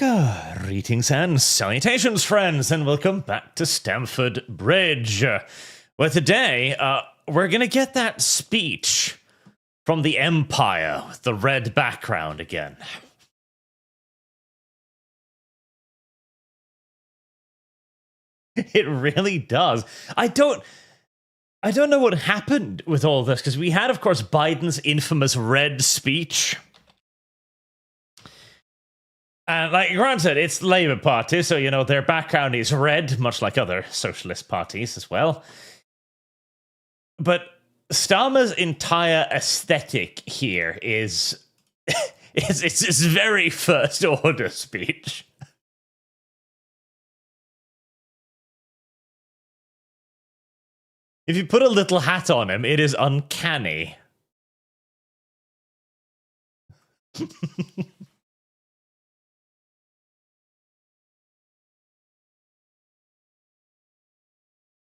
Greetings and salutations, friends, and welcome back to Stamford Bridge. Well, today, we're gonna get that speech from the Empire with the red background again. It really does. I don't know what happened with all this, because we had, of course, Biden's infamous red speech. And, like, granted, it's Labour Party, so, you know, their background is red, much like other socialist parties as well. But Starmer's entire aesthetic here is... it's very first-order speech. If you put a little hat on him, it is uncanny.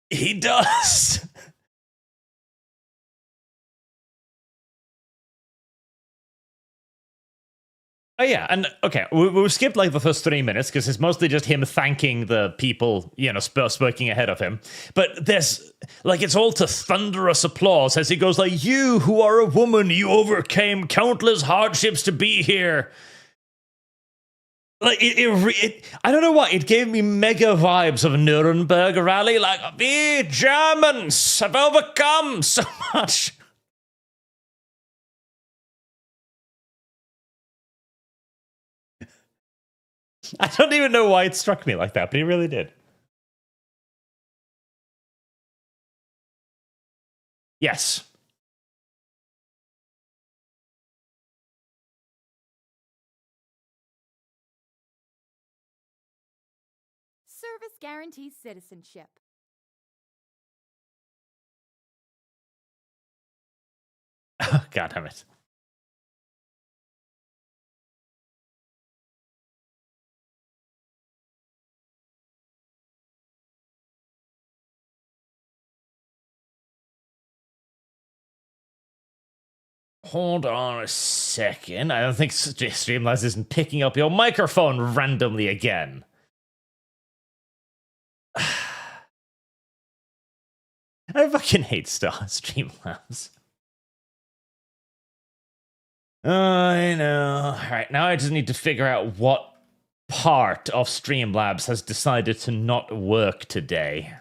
He does. Oh yeah, and okay, we'll skip like the first 3 minutes because it's mostly just him thanking the people, you know, speaking ahead of him. But there's, like, it's all to thunderous applause as he goes like, "You who are a woman, you overcame countless hardships to be here." Like, I don't know what, it gave me mega vibes of a Nuremberg rally, like, "We Germans have overcome so much." I don't even know why it struck me like that, but it really did. Yes. Service guarantees citizenship. Oh, God damn it. Hold on a second. I don't think Streamlabs isn't picking up your microphone randomly again. I fucking hate Streamlabs. I know. Alright, now I just need to figure out what part of Streamlabs has decided to not work today.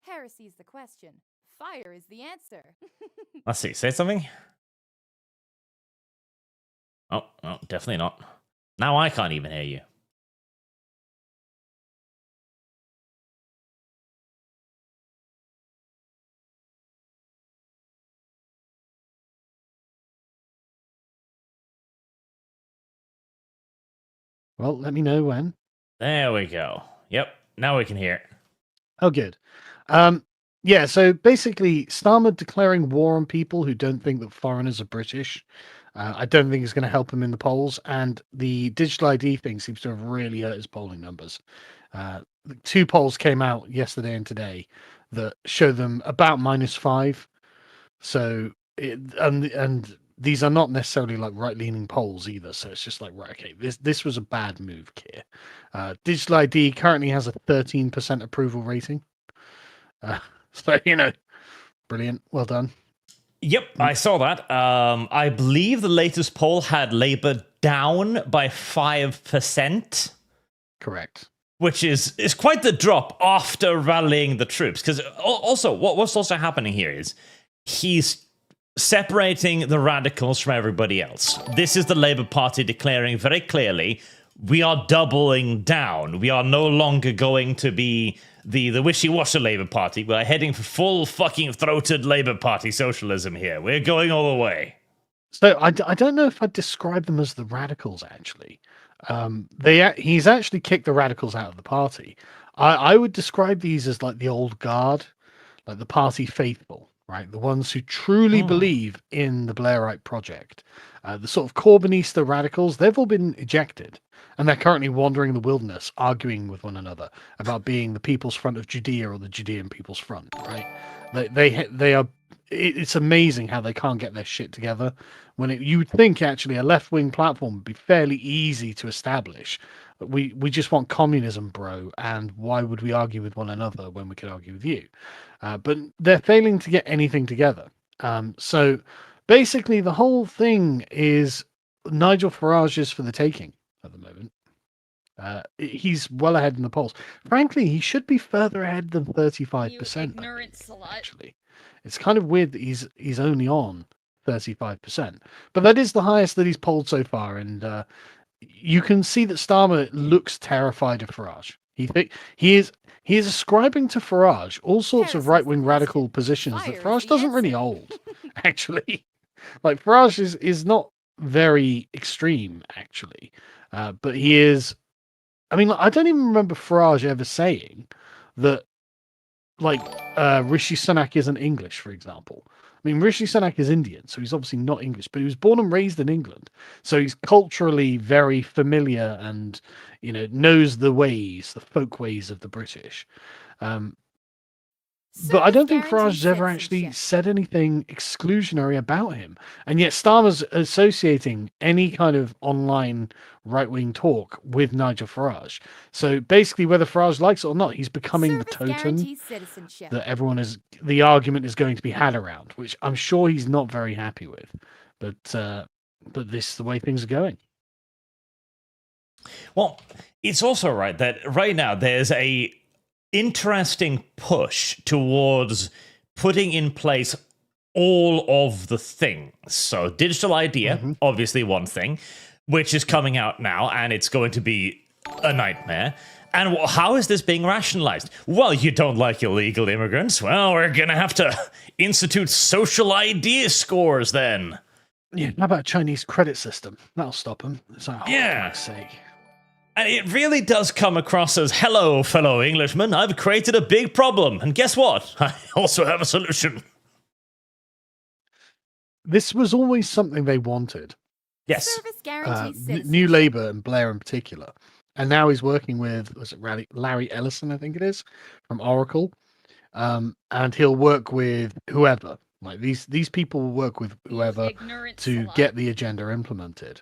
Heresy is the question. Fire is the answer. Let's see, say something? Oh, definitely not. Now I can't even hear you. Well, let me know when. There we go. Yep, now we can hear it. Oh, good. Yeah, so basically, Starmer declaring war on people who don't think that foreigners are British. I don't think is going to help him in the polls. And the digital ID thing seems to have really hurt his polling numbers. 2 polls came out yesterday and today that show them about -5. So, and these are not necessarily like right-leaning polls either. So it's just like, right, okay, this was a bad move, Keir. Digital ID currently has a 13% approval rating. So, you know, brilliant. Well done. Yep, I saw that. I believe the latest poll had Labour down by 5%. Correct. Which is quite the drop after rallying the troops. Because also, what's also happening here is he's separating the radicals from everybody else. This is the Labour Party declaring very clearly, we are doubling down. We are no longer going to be the wishy-washy Labour Party. We're heading for full fucking throated Labour Party socialism here. We're going all the way. So I don't know if I'd describe them as the radicals, actually. He's actually kicked the radicals out of the party. I would describe these as like the old guard, like the party faithful, right? The ones who truly believe in the Blairite project. The sort of Corbynista radicals, they've all been ejected. And they're currently wandering the wilderness, arguing with one another about being the People's Front of Judea or the Judean People's Front, right? They are it's amazing how they can't get their shit together. When you would think actually a left-wing platform would be fairly easy to establish. But we just want communism, bro, and why would we argue with one another when we could argue with you? But they're failing to get anything together. So basically, the whole thing is Nigel Farage is for the taking at the moment. He's well ahead in the polls. Frankly, he should be further ahead than 35%. Actually, it's kind of weird that he's only on 35%, but that is the highest that he's polled so far. And you can see that Starmer looks terrified of Farage. He is ascribing to Farage all sorts of right-wing radical positions that Farage doesn't really hold. Actually, like Farage is not very extreme, actually, but he is. I mean, I don't even remember Farage ever saying that, like, Rishi Sunak isn't English, for example. I mean, Rishi Sunak is Indian, so he's obviously not English, but he was born and raised in England. So he's culturally very familiar and, knows the folk ways of the British. But I don't think Farage has ever actually said anything exclusionary about him. And yet Starmer's associating any kind of online right-wing talk with Nigel Farage. So basically, whether Farage likes it or not, he's becoming the totem that the argument is going to be had around, which I'm sure he's not very happy with. But this is the way things are going. Well, it's also right that right now there's a interesting push towards putting in place all of the things. So digital idea, obviously one thing, which is coming out now, and it's going to be a nightmare. And how is this being rationalized? Well, you don't like illegal immigrants? Well, we're going to have to institute social idea scores then. Yeah, how about a Chinese credit system? That'll stop them. It's like, yeah. For God's sake. And it really does come across as, hello, fellow Englishmen, I've created a big problem. And guess what? I also have a solution. This was always something they wanted. Yes. New Labour and Blair in particular. And now he's working with, was it Larry Ellison, I think it is, from Oracle. And he'll work with whoever. Like these people will work with whoever to get the agenda implemented.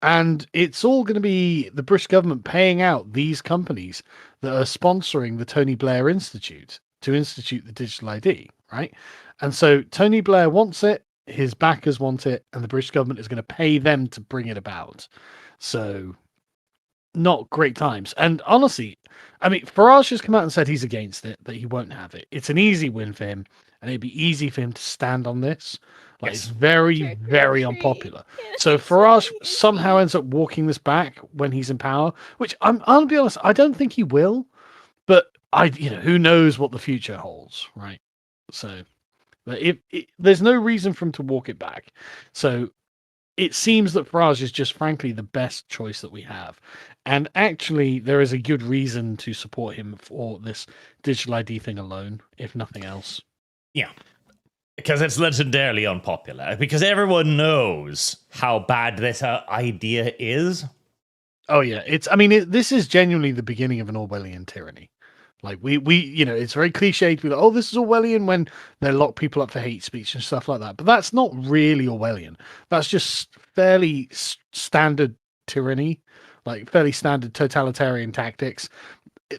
And it's all going to be the British government paying out these companies that are sponsoring the Tony Blair Institute to institute the digital ID, right? And so Tony Blair wants it, his backers want it, and the British government is going to pay them to bring it about. So not great times. And honestly, I mean, Farage has come out and said he's against it, that he won't have it. It's an easy win for him, and it'd be easy for him to stand on this. Like, yes. It's very, very unpopular. So Farage somehow ends up walking this back when he's in power, which I'll be honest, I don't think he will, but who knows what the future holds, right? So but there's no reason for him to walk it back. So it seems that Farage is just frankly the best choice that we have. And actually, there is a good reason to support him for this digital ID thing alone, if nothing else. Yeah. Because it's legendarily unpopular. Because everyone knows how bad this idea is. Oh yeah, this is genuinely the beginning of an Orwellian tyranny. Like we it's very cliched to be like, oh, this is Orwellian when they lock people up for hate speech and stuff like that. But that's not really Orwellian. That's just fairly standard tyranny, like fairly standard totalitarian tactics.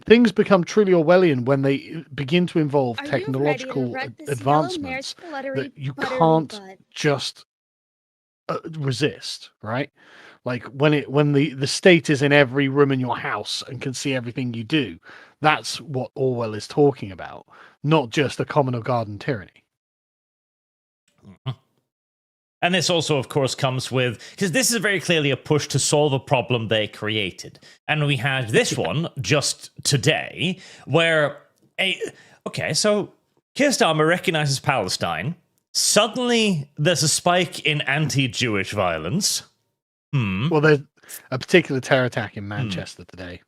Things become truly Orwellian when they begin to involve technological advancements that you can't just resist, right? Like when the state is in every room in your house and can see everything you do. That's what Orwell is talking about, not just a common or garden tyranny. Mm-hmm. And this also, of course, comes with, because this is very clearly a push to solve a problem they created. And we had this one just today, where, so Keir Starmer recognizes Palestine. Suddenly, there's a spike in anti-Jewish violence. Well, there's a particular terror attack in Manchester today.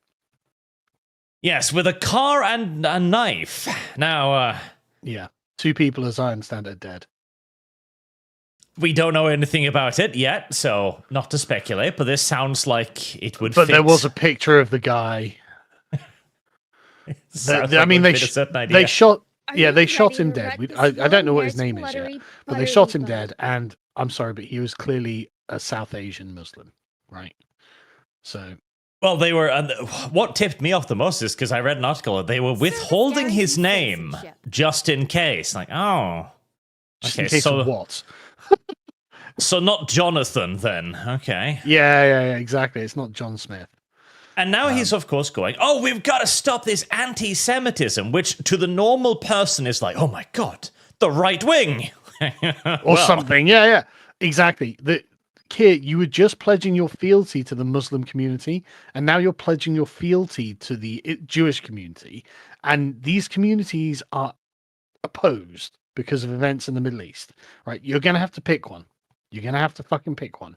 Yes, with a car and a knife. Now, yeah, 2 people, as I understand it, are dead. We don't know anything about it yet, so not to speculate, but this sounds like it would But fit. there was a picture of the guy. They shot... Yeah, you they shot ready him to dead. wreck this I don't know what long-haired, his name is yet, spluttery, but they buttery shot him bug? dead, and I'm sorry, but he was clearly a South Asian Muslim, right? So, Well, they were. What tipped me off the most is because I read an article that they were withholding his guarantees name citizenship. just in case. Like, oh, just okay, in case so of what? so not Jonathan then. Okay. Yeah, exactly. It's not John Smith. And now he's, of course, going, oh, we've got to stop this anti-Semitism, which to the normal person is like, oh my God, the right wing. Or something. Yeah, exactly. Keir, you were just pledging your fealty to the Muslim community, and now you're pledging your fealty to the Jewish community. And these communities are opposed because of events in the Middle East, right? You're going to have to pick one. You're going to have to fucking pick one.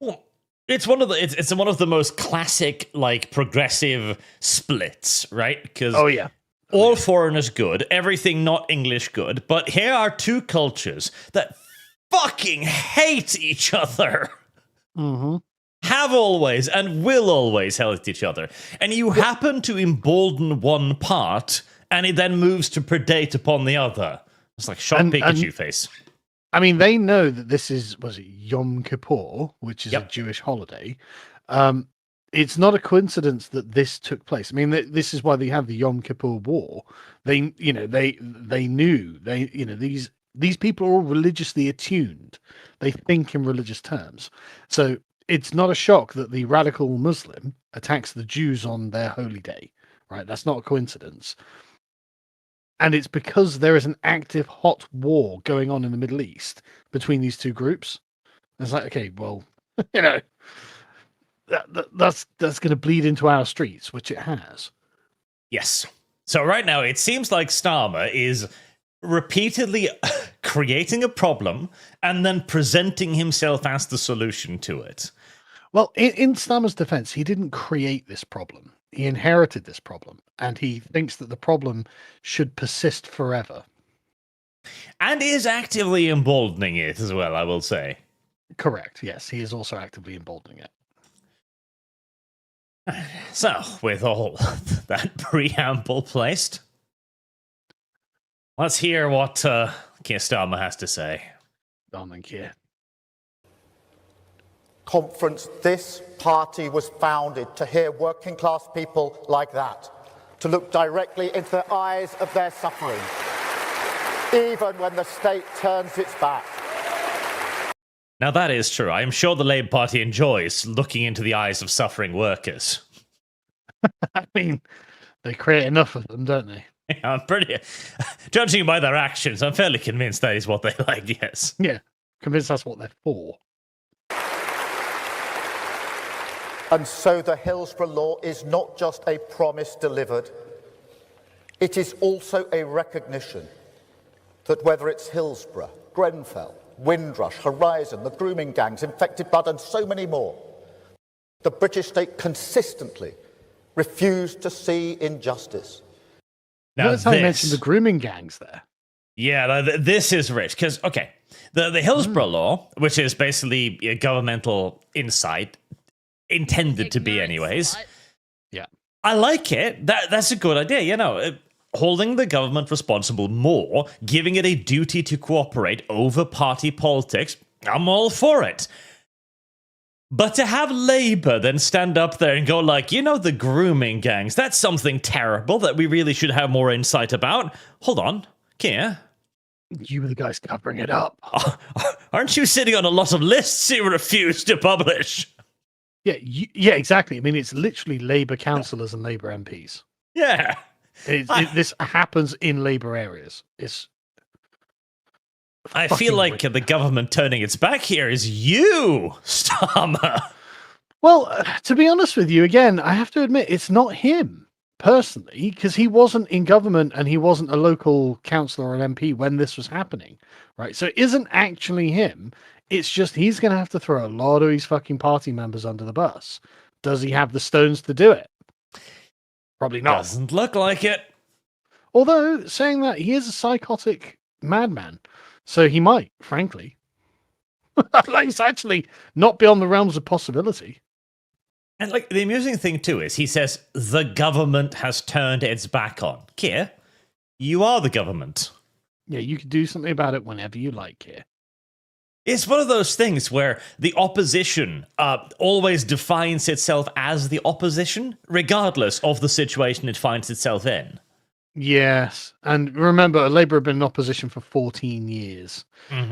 Well, it's one of the most classic, like, progressive splits, right? Because all foreigners good, everything not English good. But here are two cultures that fucking hate each other. Mm-hmm. Have always and will always hate each other. And you happen to embolden one part, and it then moves to predate upon the other. It's like shot Pikachu face. I mean, they know that this was it Yom Kippur, which is a Jewish holiday. It's not a coincidence that this took place. I mean, this is why they have the Yom Kippur War. They knew these people are all religiously attuned. They think in religious terms. So it's not a shock that the radical Muslim attacks the Jews on their holy day, right? That's not a coincidence. And it's because there is an active hot war going on in the Middle East between these two groups. It's like, okay, well, that's going to bleed into our streets, which it has. Yes. So right now, it seems like Starmer is repeatedly creating a problem and then presenting himself as the solution to it. Well, in Starmer's defense, he didn't create this problem. He inherited this problem, and he thinks that the problem should persist forever. And is actively emboldening it as well, I will say. Correct, yes. He is also actively emboldening it. So, with all that preamble placed, let's hear what Keir Starmer has to say. Darling Keir. Conference, this party was founded to hear working class people like that, to look directly into the eyes of their suffering, even when the state turns its back. Now that is true. I am sure the Labour Party enjoys looking into the eyes of suffering workers. I mean, they create enough of them, don't they? Yeah, I'm pretty... Judging by their actions, I'm fairly convinced that is what they like, yes. Yeah, convinced that's what they're for. And so the Hillsborough Law is not just a promise delivered, it is also a recognition that whether it's Hillsborough, Grenfell, Windrush, Horizon, the grooming gangs, Infected Blood, and so many more, the British state consistently refused to see injustice. Now Notice how you mentioned the grooming gangs there. Yeah, this is rich, because, okay, the Hillsborough Law, which is basically a governmental insight, intended to be anyways. Yeah. I like it. That's a good idea, holding the government responsible more, giving it a duty to cooperate over party politics, I'm all for it. But to have Labour then stand up there and go like, the grooming gangs, that's something terrible that we really should have more insight about. Hold on, Keir. You were the guys covering it up. Aren't you sitting on a lot of lists you refuse to publish? Yeah, exactly. I mean, it's literally Labour councillors and Labour MPs. Yeah. This happens in Labour areas. I feel like the government turning its back here is you, Starmer. Well, to be honest with you, again, I have to admit, it's not him personally, because he wasn't in government and he wasn't a local councillor or an MP when this was happening, right? So it isn't actually him. It's just he's going to have to throw a lot of his fucking party members under the bus. Does he have the stones to do it? Probably not. Doesn't look like it. Although, saying that, he is a psychotic madman. So he might, frankly. Like, it's actually not beyond the realms of possibility. And like the amusing thing too is he says the government has turned its back on. Keir, You are the government. Yeah, you can do something about it whenever you like here. It's one of those things where the opposition always defines itself as the opposition, regardless of the situation it finds itself in. Yes, and remember, Labour have been in opposition for 14 years,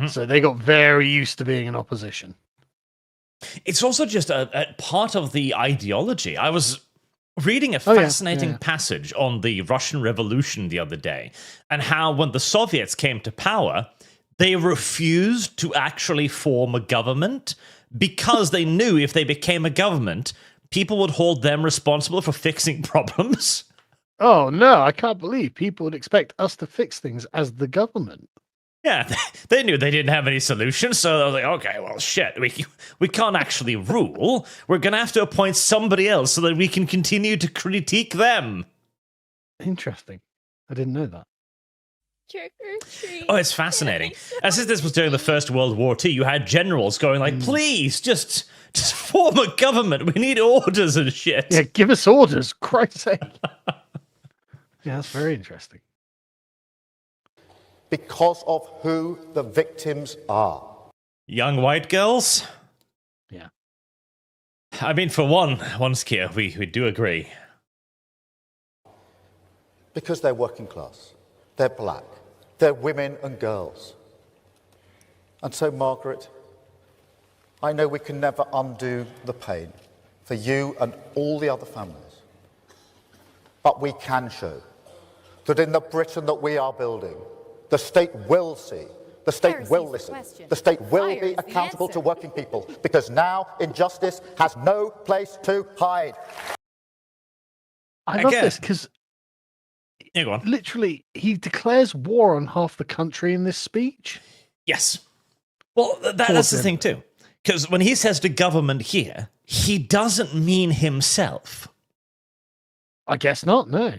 so they got very used to being in opposition. It's also just a part of the ideology. I was reading a fascinating passage on the Russian Revolution the other day, and how when the Soviets came to power, they refused to actually form a government because they knew if they became a government, people would hold them responsible for fixing problems. Oh, no, I can't believe people would expect us to fix things as the government. Yeah, they knew they didn't have any solutions, so they were like, okay, well, shit, we can't actually rule. We're going to have to appoint somebody else so that we can continue to critique them. Interesting. I didn't know that. Trick or treat. Oh, it's fascinating. As if this was during the First World War too, you had generals going like, please, just form a government. We need orders and shit. Yeah, give us orders, Christ's sake. Yeah, that's very interesting. Because of who the victims are. Young white girls? Yeah. I mean, for once, Keir, we do agree. Because they're working class, they're black, they're women and girls. And so, Margaret, I know we can never undo the pain for you and all the other families. But we can show that in the Britain that we are building, the state will see, the state will listen, the state will be accountable to working people, because now injustice has no place to hide. I love this because literally he declares war on half the country in this speech. Yes. Well, that's the thing too. Because when he says the government here, he doesn't mean himself. I guess not, no.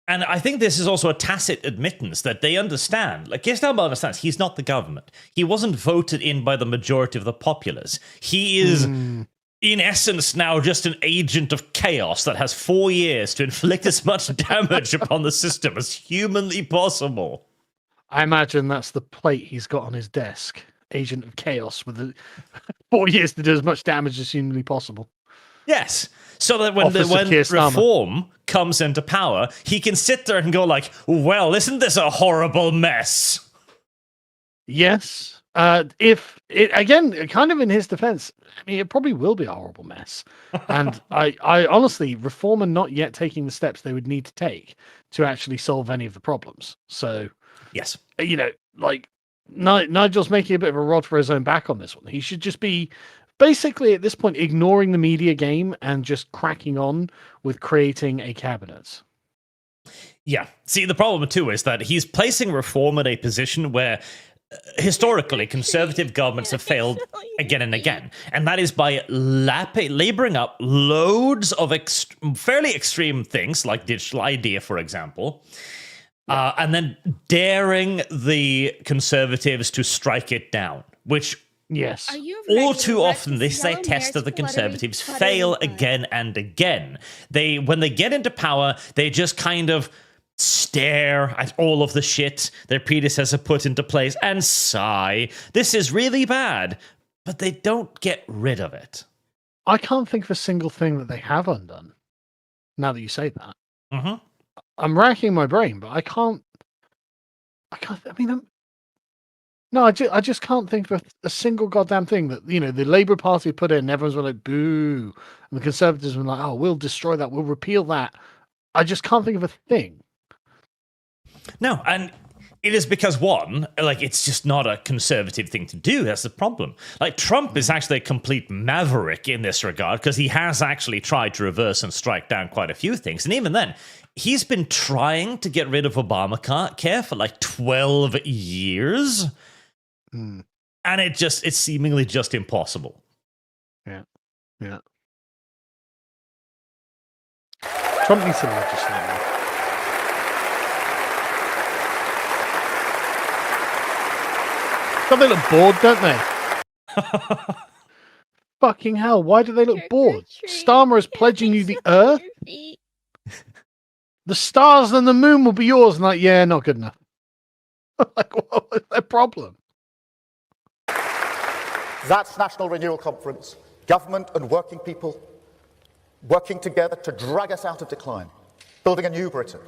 And I think this is also a tacit admittance that they understand. Like, Keir Starmer understands he's not the government. He wasn't voted in by the majority of the populace. He is, in essence, now just an agent of chaos that has 4 years to inflict as much damage upon the system as humanly possible. I imagine that's the plate he's got on his desk. Agent of chaos with the 4 years to do as much damage as humanly possible. Yes. So that when reform comes into power, he can sit there and go like, well, isn't this a horrible mess? Yes. If it, again, kind of in his defense, I mean, it probably will be a horrible mess. And I honestly, reform are not yet taking the steps they would need to take to actually solve any of the problems. So, yes, you know, like Nigel's making a bit of a rod for his own back on this one. He should just be basically at this point ignoring the media game and just cracking on with creating a cabinet. Yeah. See, the problem too is that he's placing reform in a position where historically conservative governments have failed again and again. And that is by laboring up loads of fairly extreme things like digital ID, for example, and then daring the conservatives to strike it down, which yes, all too often this is a test that the Conservatives fail again and again. When they get into power, they just kind of stare at all of the shit their predecessor put into place and sigh, this is really bad, but they don't get rid of it. I can't think of a single thing that they have undone, now that you say that. I'm racking my brain, but I can't, I mean, no, I just can't think of a single goddamn thing that, you know, the Labour Party put in, everyone's like, boo, and the Conservatives were like, oh, we'll destroy that, we'll repeal that. I just can't think of a thing. No, and it is because, one, like, it's just not a conservative thing to do. That's the problem. Like, Trump is actually a complete maverick in this regard because he has actually tried to reverse and strike down quite a few things. And even then, he's been trying to get rid of Obamacare for like 12 years. And it's seemingly just impossible. Yeah. Trump needs to legislate. But they look bored, don't they? Fucking hell, why do they look bored? Starmer is pledging you the earth? the stars and the moon will be yours. And like, yeah, not good enough. Like, what was their problem? That's National Renewal Conference. Government and working people working together to drag us out of decline, building a new Britain.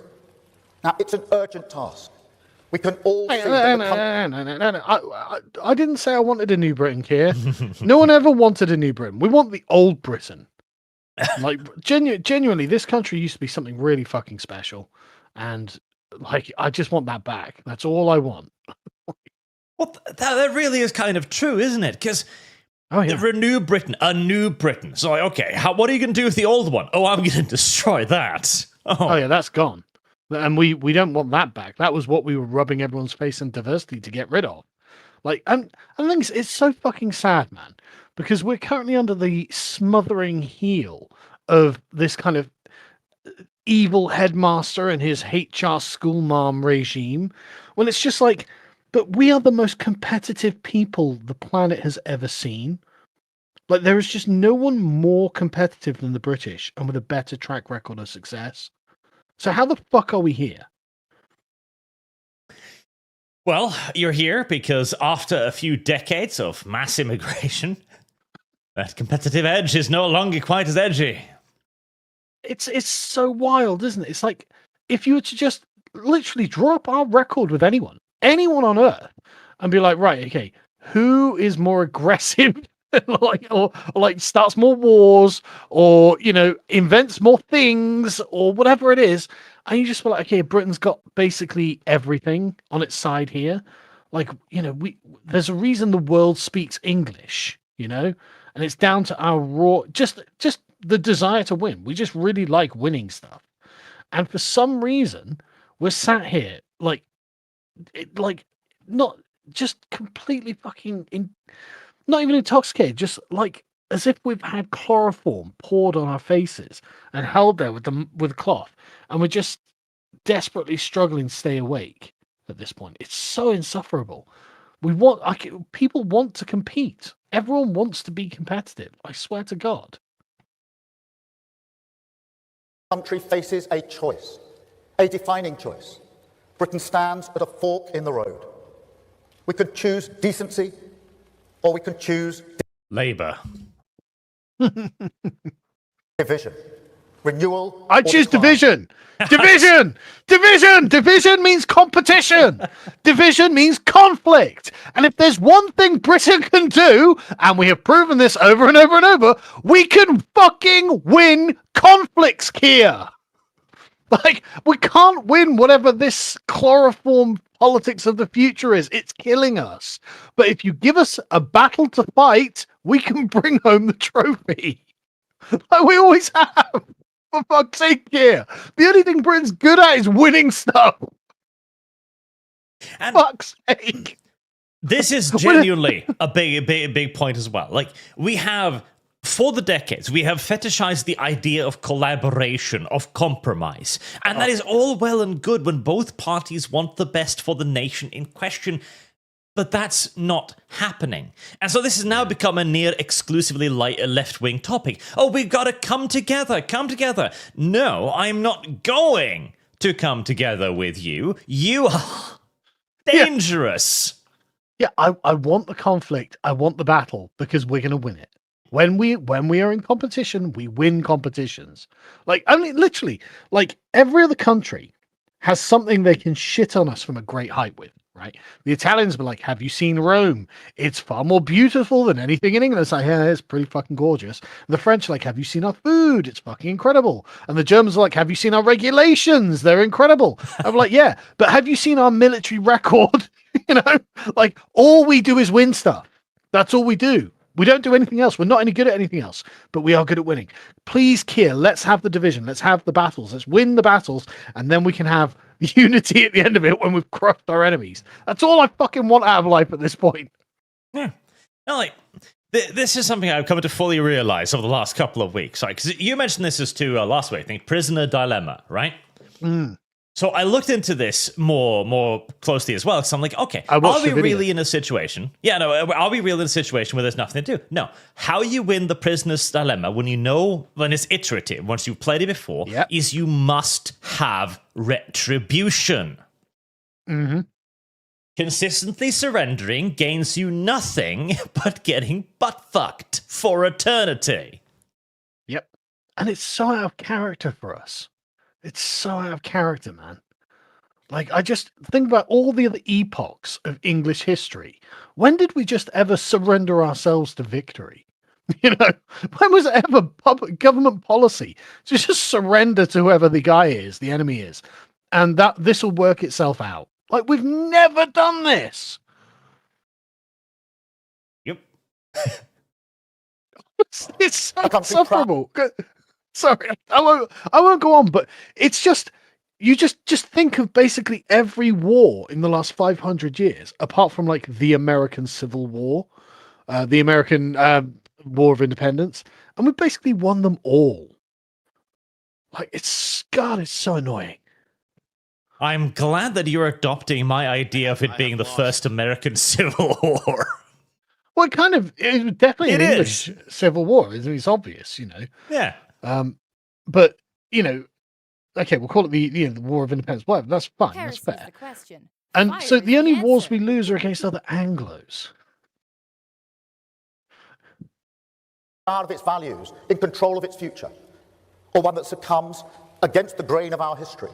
Now, it's an urgent task. We can all see that No. I didn't say I wanted a new Britain, Keir. No one ever wanted a new Britain. We want the old Britain. Like, genuinely, this country used to be something really fucking special. And, like, I just want that back. That's all I want. Well, that really is kind of true, isn't it? Because renew Britain, a new Britain. So, like, okay, what are you going to do with the old one? Oh, I'm going to destroy that. Oh, yeah, that's gone. And we don't want that back. That was what we were rubbing everyone's face in diversity to get rid of. Like, and I think it's so fucking sad, man, because we're currently under the smothering heel of this kind of evil headmaster and his HR school mom regime. When it's just like, but we are the most competitive people the planet has ever seen. Like, there is just no one more competitive than the British and with a better track record of success. So how the fuck are we here? Well, you're here because after a few decades of mass immigration, that competitive edge is no longer quite as edgy. It's so wild, isn't it? It's like, if you were to just literally draw up our record with anyone on Earth, and be like, right, okay, who is more aggressive, or starts more wars, or, you know, invents more things, or whatever it is, and you just feel like, okay, Britain's got basically everything on its side here. Like, you know, there's a reason the world speaks English, you know, and it's down to our raw, just the desire to win. We just really like winning stuff, and for some reason, we're sat here like not just completely fucking not even intoxicated, just like as if we've had chloroform poured on our faces and held there with cloth, and we're just desperately struggling to stay awake at this point. It's so insufferable. People want to compete. Everyone wants to be competitive. I swear to God. country faces a choice, a defining choice. Britain stands at a fork in the road. We could choose decency, or we could choose Labour. division. Renewal. I choose division. Division. Division. Division means competition. Division means conflict. And if there's one thing Britain can do, and we have proven this over and over and over, we can fucking win conflicts, Keir. Like, we can't win whatever this chloroform politics of the future is. It's killing us. But if you give us a battle to fight, we can bring home the trophy. Like we always have. For fuck's sake, yeah. The only thing Britain's good at is winning stuff. And fuck's sake. This is genuinely a big point as well. Like, we have, for the decades, we have fetishized the idea of collaboration, of compromise. And that is all well and good when both parties want the best for the nation in question. But that's not happening. And so this has now become a near exclusively left-wing topic. Oh, we've got to come together, come together. No, I'm not going to come together with you. You are dangerous. Yeah, I want the conflict. I want the battle because we're going to win it. When we are in competition, we win competitions. Like, I mean, literally, like every other country has something they can shit on us from a great height with. Right, the Italians were like, "Have you seen Rome? It's far more beautiful than anything in England." It's like, "Yeah, it's pretty fucking gorgeous." The French are like, "Have you seen our food? It's fucking incredible." And the Germans are like, "Have you seen our regulations? They're incredible." I'm like, "Yeah, but have you seen our military record?" You know, like all we do is win stuff. That's all we do. We don't do anything else. We're not any good at anything else, but we are good at winning. Please, Keir, let's have the division. Let's have the battles. Let's win the battles, and then we can have unity at the end of it when we've crushed our enemies. That's all I fucking want out of life at this point. Yeah. No, like, this is something I've come to fully realize over the last couple of weeks. Because you mentioned this as to last week, I think, prisoner dilemma, right? So I looked into this more closely as well, because I'm like, okay, I watched are we the video. really in a situation? Yeah, no, are we really in a situation where there's nothing to do? No. How you win the prisoner's dilemma when it's iterative, once you've played it before, Yep. is you must have retribution. Mm-hmm. Consistently surrendering gains you nothing but getting butt fucked for eternity. Yep. And it's so out of character for us. It's so out of character, man. Like, I just think about all the other epochs of English history. When did we just ever surrender ourselves to victory? You know, when was it ever public government policy to just surrender to whoever the guy is, the enemy is, and that this will work itself out? Like, we've never done this. Yep. It's so I can't be insufferable. Sorry, I won't go on, but it's just you just think of basically every war in the last 500 years, apart from like the American Civil War, the American War of Independence, and we basically won them all. Like, it's so annoying. I'm glad that you're adopting my idea of it being the first American Civil War. Well, it was definitely It an is. English Civil War. It's obvious, you know. Yeah. But you know, okay, we'll call it the War of Independence. Whatever, that's fine. Heresy That's is fair. the question. And Fire so is the only wars answer. we lose are against other Anglos. Proud of its values, in control of its future, or one that succumbs against the grain of our history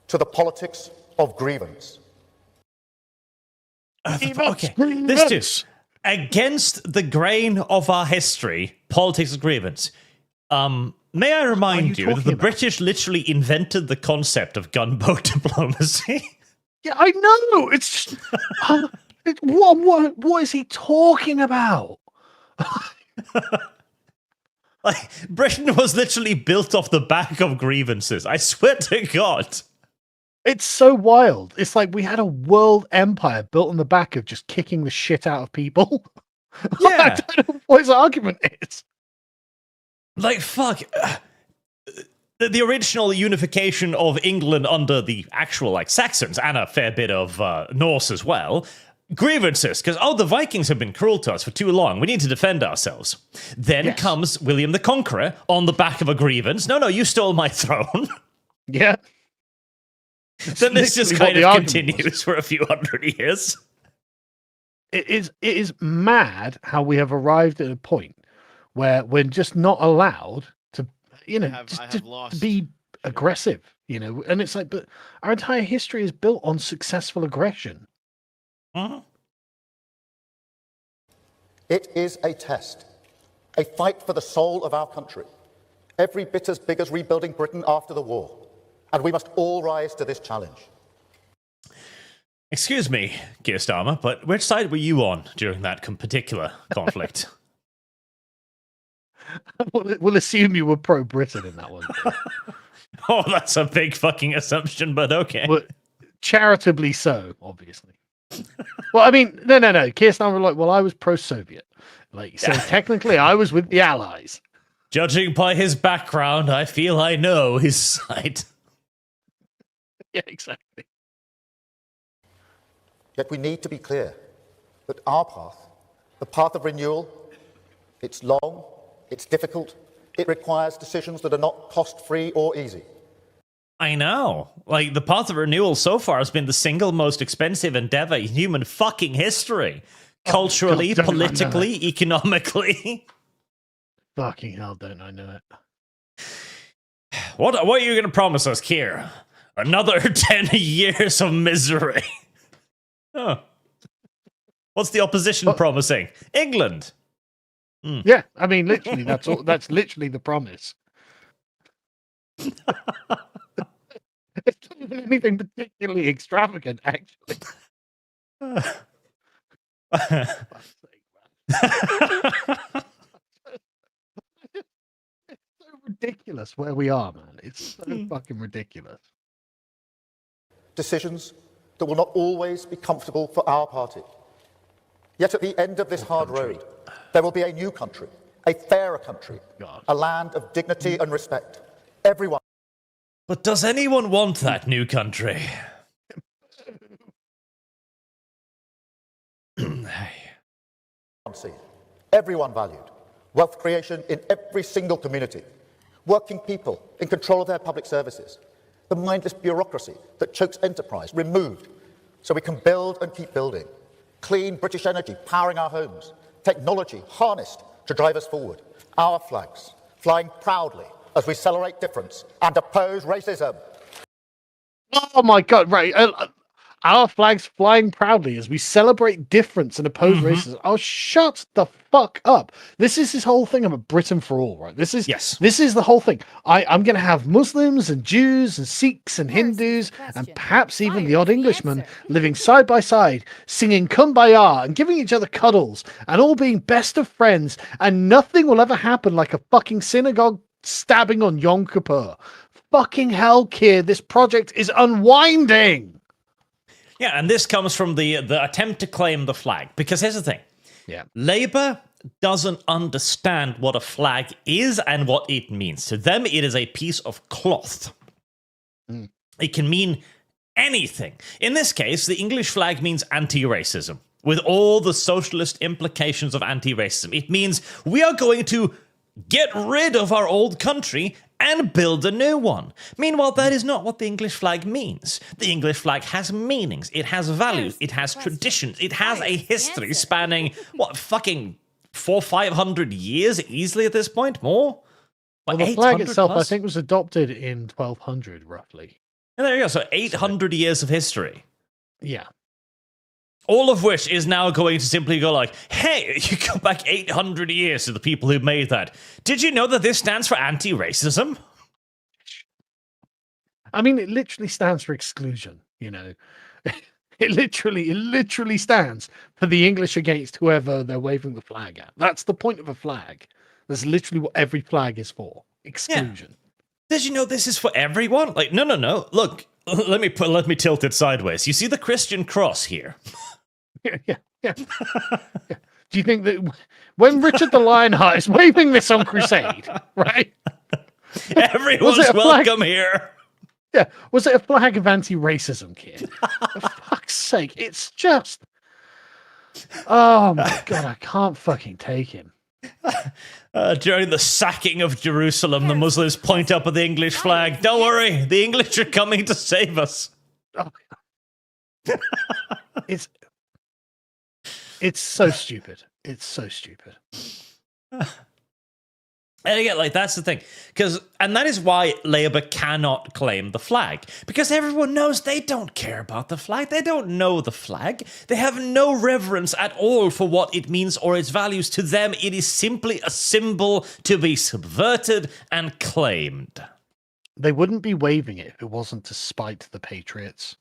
to the politics of grievance. Okay, this too. Against the grain of our history, politics of grievance. May I remind you that talking the about? British literally invented the concept of gunboat diplomacy? Yeah, I know. It's just, what is he talking about? Like, Britain was literally built off the back of grievances. I swear to God. It's so wild. It's like we had a world empire built on the back of just kicking the shit out of people. I Yeah. don't know what his argument is. Like, fuck. The original unification of England under the actual, like, Saxons and a fair bit of Norse as well. Grievances, because, the Vikings have been cruel to us for too long. We need to defend ourselves. Then Yes. comes William the Conqueror on the back of a grievance. No, you stole my throne. Yeah. Then this just literally what kind the of argument continues was. for a few hundred years. It is mad how we have arrived at a point where we're just not allowed to, you know, to be aggressive, you know. And it's like, but our entire history is built on successful aggression. Mhm. It is a test, a fight for the soul of our country, every bit as big as rebuilding Britain after the war. And we must all rise to this challenge. Excuse me, Keir Starmer, but which side were you on during that particular conflict? We'll assume you were pro-Britain in that one. Oh, that's a big fucking assumption, but okay. Well, charitably so, obviously. Well, I mean, no. Keir Starmer was like, well, I was pro-Soviet. Like, so technically I was with the Allies. Judging by his background, I feel I know his side. Yeah, exactly. Yet we need to be clear that our path, the path of renewal, it's long, it's difficult, it requires decisions that are not cost-free or easy. I know. Like, the path of renewal so far has been the single most expensive endeavor in human fucking history. Culturally, God, don't I know politically, economically. Fucking hell, don't I know it? What are you going to promise us, Keir? Another 10 years of misery. Oh. What's the opposition promising? England. Yeah, I mean, literally, that's all. That's literally the promise. It's not even anything particularly extravagant, actually. Fuck's sake, man. It's so ridiculous where we are, man. It's so fucking ridiculous. Decisions that will not always be comfortable for our party. Yet at the end of this hard road, there will be a new country, a fairer country, God. a land of dignity and respect. Everyone But does anyone want that new country? Everyone valued. Wealth creation in every single community. Working people in control of their public services. The mindless bureaucracy that chokes enterprise removed so we can build and keep building. Clean British energy powering our homes. Technology harnessed to drive us forward. Our flags flying proudly as we celebrate difference and oppose racism. Oh my God! Right, our flags flying proudly as we celebrate difference and oppose racism. Oh, shut the fuck up! This is his whole thing about Britain for all, right? This is the whole thing. I'm going to have Muslims and Jews and Sikhs and Hindus and perhaps even the odd Englishman living side by side, singing Kumbaya and giving each other cuddles and all being best of friends, and nothing will ever happen like a fucking synagogue stabbing on Yom Kippur. Fucking hell, kid! This project is unwinding. Yeah, and this comes from the attempt to claim the flag. Because here's the thing. Yeah. Labour doesn't understand what a flag is and what it means. To them, it is a piece of cloth. It can mean anything. In this case, the English flag means anti-racism, with all the socialist implications of anti-racism. It means we are going to get rid of our old country and build a new one. Meanwhile, that is not what the English flag means. The English flag has meanings, it has values, it has traditions, it has a history spanning, what, fucking 400-500 years easily at this point? More? Well, the flag itself, plus? I think, was adopted in 1200, roughly. And there you go, so 800 years of history. Yeah. All of which is now going to simply go like, hey, you go back 800 years to the people who made that. Did you know that this stands for anti-racism? I mean, it literally stands for exclusion, you know. It literally stands for the English against whoever they're waving the flag at. That's the point of a flag. That's literally what every flag is for. Exclusion. Yeah. Did you know this is for everyone? Like, no. Look, let me tilt it sideways. You see the Christian cross here? Yeah. Do you think that when Richard the Lionheart is waving this on Crusade, right? Everyone's welcome here. Yeah. Was it a flag of anti-racism, kid? For fuck's sake. It's just... Oh my God, I can't fucking take him. During the sacking of Jerusalem, the Muslims point up at the English flag. Don't worry, the English are coming to save us. Oh, it's so stupid. It's so stupid. And again, like, that's the thing. And that is why Labour cannot claim the flag. Because everyone knows they don't care about the flag. They don't know the flag. They have no reverence at all for what it means or its values. To them, it is simply a symbol to be subverted and claimed. They wouldn't be waving it if it wasn't to spite the Patriots.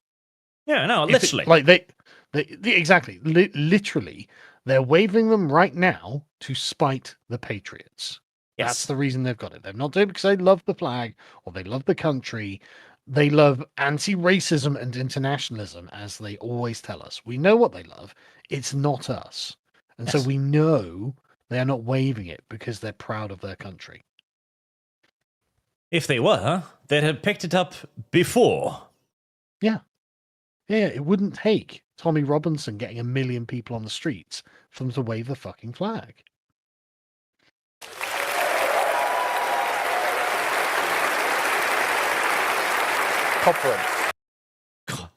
Yeah, no, literally. Exactly. Literally, they're waving them right now to spite the Patriots. Yes. That's the reason they've got it. They're not doing it because they love the flag or they love the country. They love anti-racism and internationalism, as they always tell us. We know what they love. It's not us. And so we know they're not waving it because they're proud of their country. If they were, they'd have picked it up before. Yeah. Yeah, it wouldn't take Tommy Robinson getting 1 million people on the streets for them to wave the fucking flag. Conference. God.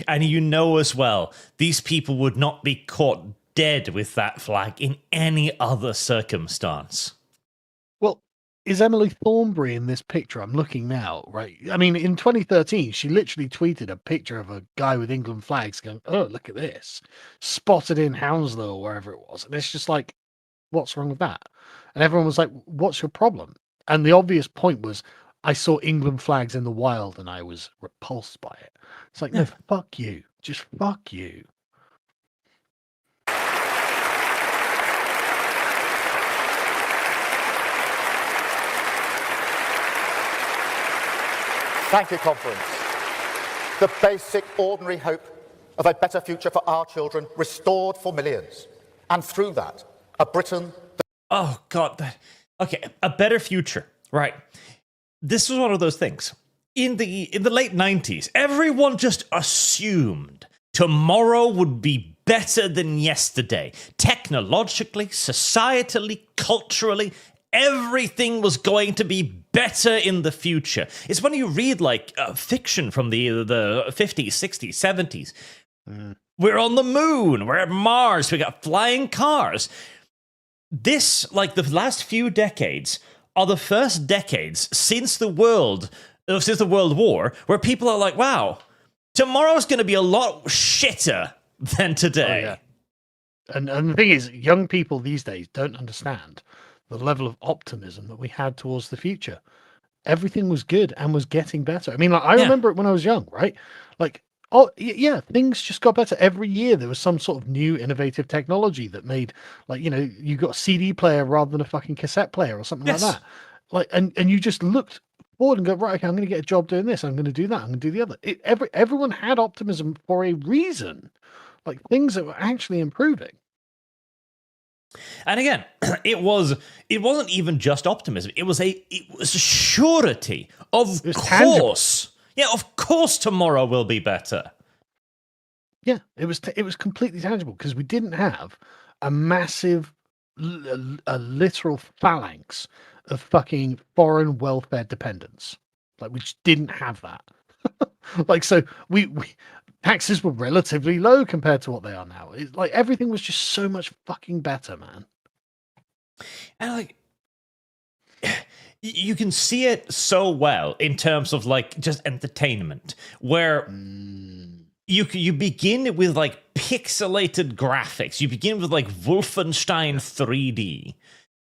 And you know as well, these people would not be caught dead with that flag in any other circumstance. Well, is Emily Thornberry in this picture? I'm looking now, right? I mean, in 2013, she literally tweeted a picture of a guy with England flags going, oh, look at this. Spotted in Hounslow or wherever it was. And it's just like, what's wrong with that? And everyone was like, what's your problem? And the obvious point was, I saw England flags in the wild and I was repulsed by it. It's like, no, fuck you. Just fuck you. Thank you, Conference. The basic, ordinary hope of a better future for our children restored for millions. And through that, a Britain... Oh, God. Okay, a better future. Right. this was one of those things. In the late 90s, everyone just assumed tomorrow would be better than yesterday. Technologically, societally, culturally, everything was going to be better in the future. It's when you read like fiction from the 50s, 60s, 70s. We're on the moon, we're at Mars, we got flying cars. This, like the last few decades, are the first decades since the World War, where people are like, wow, tomorrow's going to be a lot shitter than today. Oh, yeah. And the thing is, young people these days don't understand the level of optimism that we had towards the future. Everything was good and was getting better. I mean, like, I remember it when I was young, right? Like, oh, yeah, things just got better. Every year there was some sort of new innovative technology that made, like, you know, you got a CD player rather than a fucking cassette player or something like that. Like, and you just looked forward and go, right, okay, I'm going to get a job doing this. I'm going to do that. I'm going to do the other. Everyone had optimism for a reason. Like, things that were actually improving. And again, it wasn't even just optimism. It was a surety. Of course. Tangible. Yeah, of course tomorrow will be better. Yeah, it was completely tangible because we didn't have a massive, a literal phalanx of fucking foreign welfare dependents. Like, we just didn't have that. Like, so we taxes were relatively low compared to what they are now. It's like everything was just so much fucking better, man. And like, you can see it so well in terms of like just entertainment, where you begin with like pixelated graphics. You begin with like Wolfenstein 3D,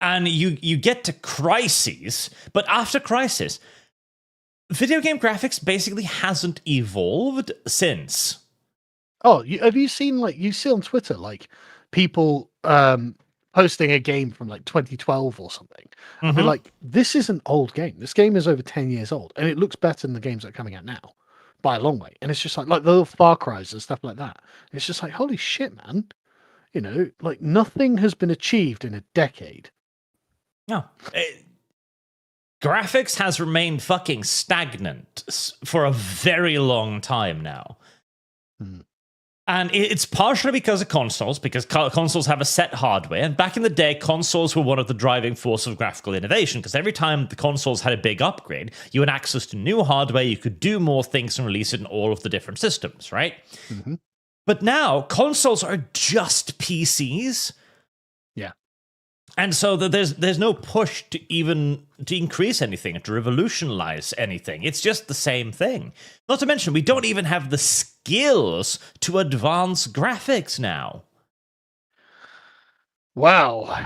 and you get to Crises, but after Crisis, video game graphics basically hasn't evolved since. Oh, have you seen, like, you see on Twitter, like, people posting a game from like 2012 or something? I'll be like, this is an old game. This game is over 10 years old, and it looks better than the games that are coming out now by a long way. And it's just like the little Far Cries and stuff like that. It's just like, holy shit, man. You know, like, nothing has been achieved in a decade. No. Graphics has remained fucking stagnant for a very long time now. And it's partially because of consoles, because consoles have a set hardware. And back in the day, consoles were one of the driving forces of graphical innovation, because every time the consoles had a big upgrade, you had access to new hardware, you could do more things and release it in all of the different systems, right? But now, consoles are just PCs. Yeah. And so there's no push to even to increase anything, to revolutionize anything. It's just the same thing. Not to mention, we don't even have the skills to advance graphics now. Wow.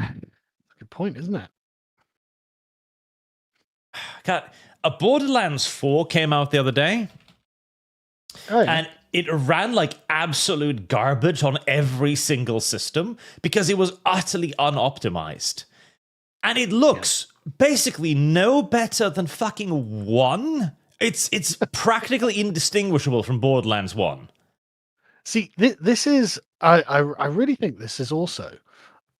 Good point, isn't it? God, a Borderlands 4 came out the other day. Oh, yeah. And it ran like absolute garbage on every single system because it was utterly unoptimized. And it looks basically no better than fucking 1. It's practically indistinguishable from Borderlands 1. See, this is, I really think this is also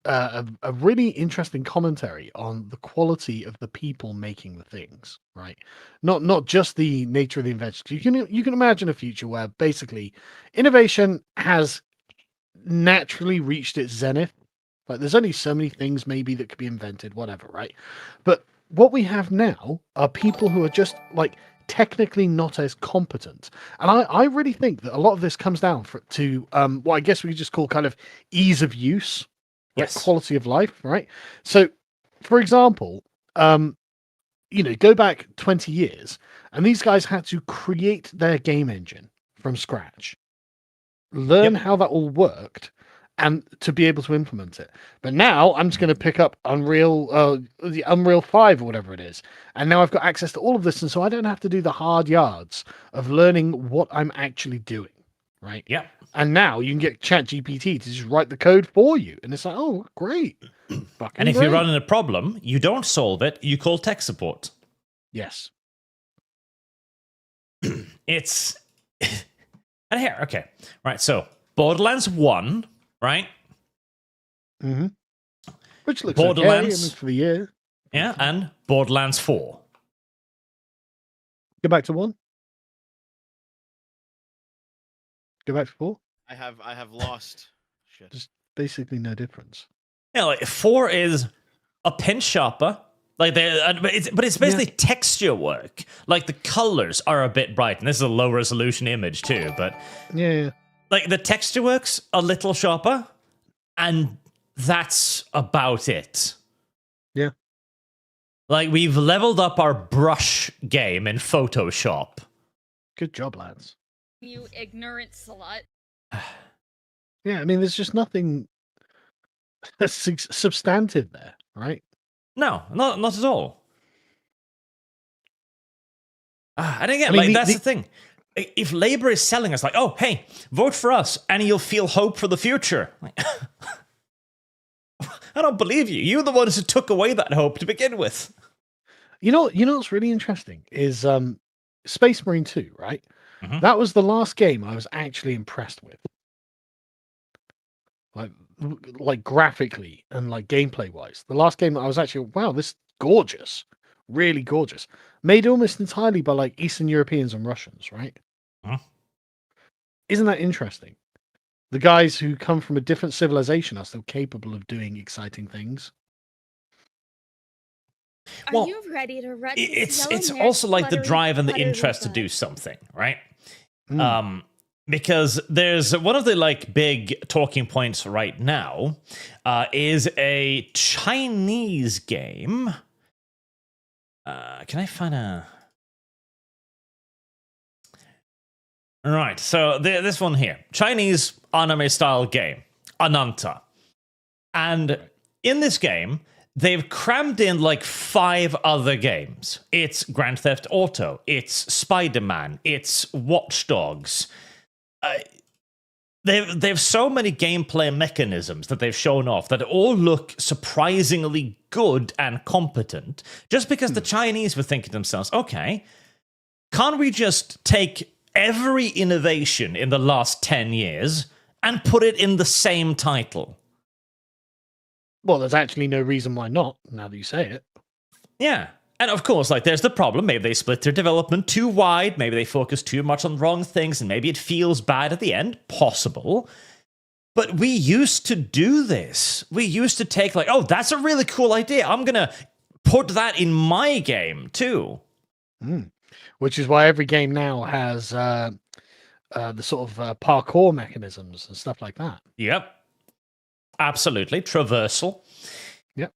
a really interesting commentary on the quality of the people making the things, right? Not just the nature of the invention. You can imagine a future where basically innovation has naturally reached its zenith. Like, there's only so many things maybe that could be invented, whatever, right? But what we have now are people who are just like technically not as competent. And I really think that a lot of this comes down to what I guess we could just call kind of ease of use. Yes. Quality of life, right? So, for example, you know, go back 20 years, and these guys had to create their game engine from scratch, learn how that all worked, and to be able to implement it. But now I'm just going to pick up the Unreal 5 or whatever it is, and now I've got access to all of this, and so I don't have to do the hard yards of learning what I'm actually doing, right? Yeah. And now you can get ChatGPT to just write the code for you. And it's like, oh, great. And if you're running a problem, you don't solve it, you call tech support. Yes. It's... And here, okay. Right, so Borderlands 1, right? Which looks Borderlands okay, for the year. Yeah, and Borderlands 4. Go back to 1. Go back to 4. I have lost. Shit. Just basically no difference. Yeah, like 4 is a pinch sharper. Like but it's basically texture work. Like the colors are a bit bright, and this is a low resolution image too. But Yeah. like the texture work's a little sharper, and that's about it. Yeah. Like we've leveled up our brush game in Photoshop. Good job, lads. You ignorant slut. Yeah, I mean, there's just nothing substantive there, right? No, not at all. And again, I mean, like that's the thing. If Labour is selling us, like, oh, hey, vote for us, and you'll feel hope for the future. Like, I don't believe you. You're the ones who took away that hope to begin with. You know what's really interesting is Space Marine 2, right? Mhm. That was the last game I was actually impressed with. Like graphically and like gameplay wise. The last game that I was actually, wow, this is gorgeous. Really gorgeous. Made almost entirely by like Eastern Europeans and Russians, right? Huh? Isn't that interesting? The guys who come from a different civilization are still capable of doing exciting things. Are Well, you ready to run? It's also like the drive and the interest to do something, right? Mm. Because there's one of the like big talking points right now is a Chinese game. Can I find a? Right, so this one here, Chinese anime style game, Ananta, and in this game they've crammed in like 5 other games. It's Grand Theft Auto, it's Spider-Man, it's Watch Dogs. They have so many gameplay mechanisms that they've shown off that all look surprisingly good and competent, just because the Chinese were thinking to themselves, okay, can't we just take every innovation in the last 10 years and put it in the same title? Well, there's actually no reason why not, now that you say it. Yeah. And of course, like, there's the problem. Maybe they split their development too wide. Maybe they focus too much on the wrong things, and maybe it feels bad at the end. Possible. But we used to do this. We used to take, like, oh, that's a really cool idea. I'm going to put that in my game, too. Which is why every game now has the sort of parkour mechanisms and stuff like that. Yep. Absolutely. Traversal. Yep.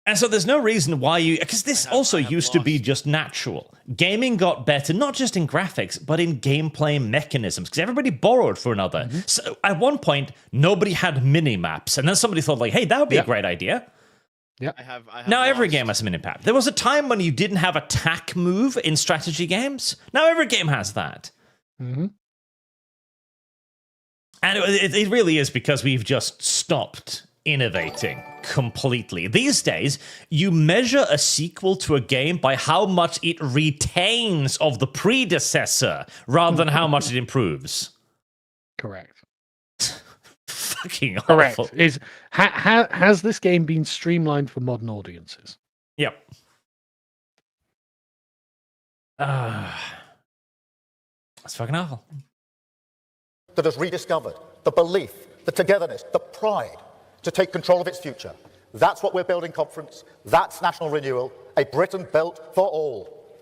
And so there's no reason why you... Because this also used to be just natural. Gaming got better, not just in graphics, but in gameplay mechanisms, because everybody borrowed for another. So at one point, nobody had mini-maps, and then somebody thought, like, hey, that would be a great idea. Yeah. I have Now every game has a mini-map. There was a time when you didn't have a tack move in strategy games. Now every game has that. Mm-hmm. And it really is because we've just stopped innovating completely. These days, you measure a sequel to a game by how much it retains of the predecessor rather than how much it improves. Correct. Fucking awful. Correct. Has this game been streamlined for modern audiences? Yep. That's fucking awful. That has rediscovered the belief, the togetherness, the pride to take control of its future. That's what we're building, conference. That's national renewal, a Britain built for all.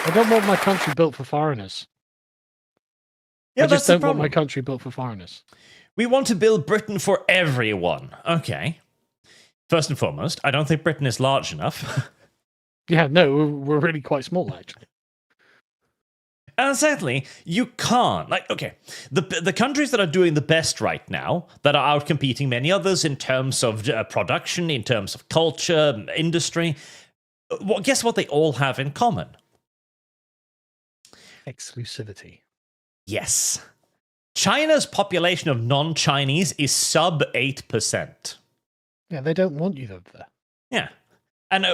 I don't want my country built for foreigners. Yeah, I just that's the don't want problem. my country built for foreigners. We want to build Britain for everyone. Okay. First and foremost, I don't think Britain is large enough. Yeah, no, we're really quite small, actually. And secondly, you can't. Like, okay, the countries that are doing the best right now, that are outcompeting many others in terms of production, in terms of culture, industry, well, guess what they all have in common? Exclusivity. Yes. China's population of non-Chinese is sub 8%. Yeah, they don't want you over there. Yeah. And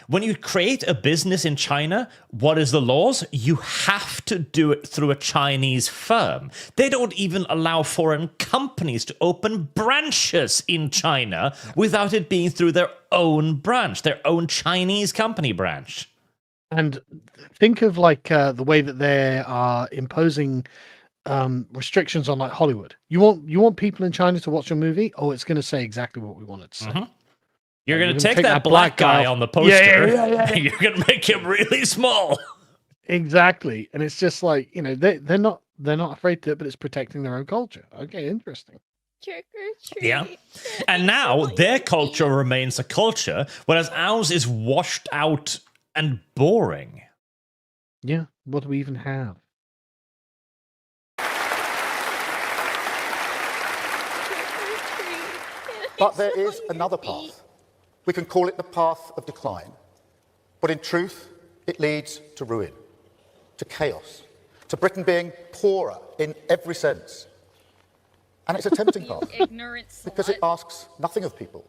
when you create a business in China, what is the laws? You have to do it through a Chinese firm. They don't even allow foreign companies to open branches in China without it being through their own branch, their own Chinese company branch. And think of like the way that they are imposing restrictions on like Hollywood. You want people in China to watch a movie? Oh, it's going to say exactly what we want it to say. Mhm. You're We're going to gonna take that black guy off. on the poster, Yeah. and you're going to make him really small. Exactly, and it's just like they're not afraid to, but it's protecting their own culture. Okay, interesting. Trick or treat. Yeah. And now their culture remains a culture, whereas ours is washed out and boring. Yeah, what do we even have? But there is another path. We can call it the path of decline. But in truth, it leads to ruin, to chaos, to Britain being poorer in every sense. And it's a tempting You path ignorant because it slut. asks nothing of people,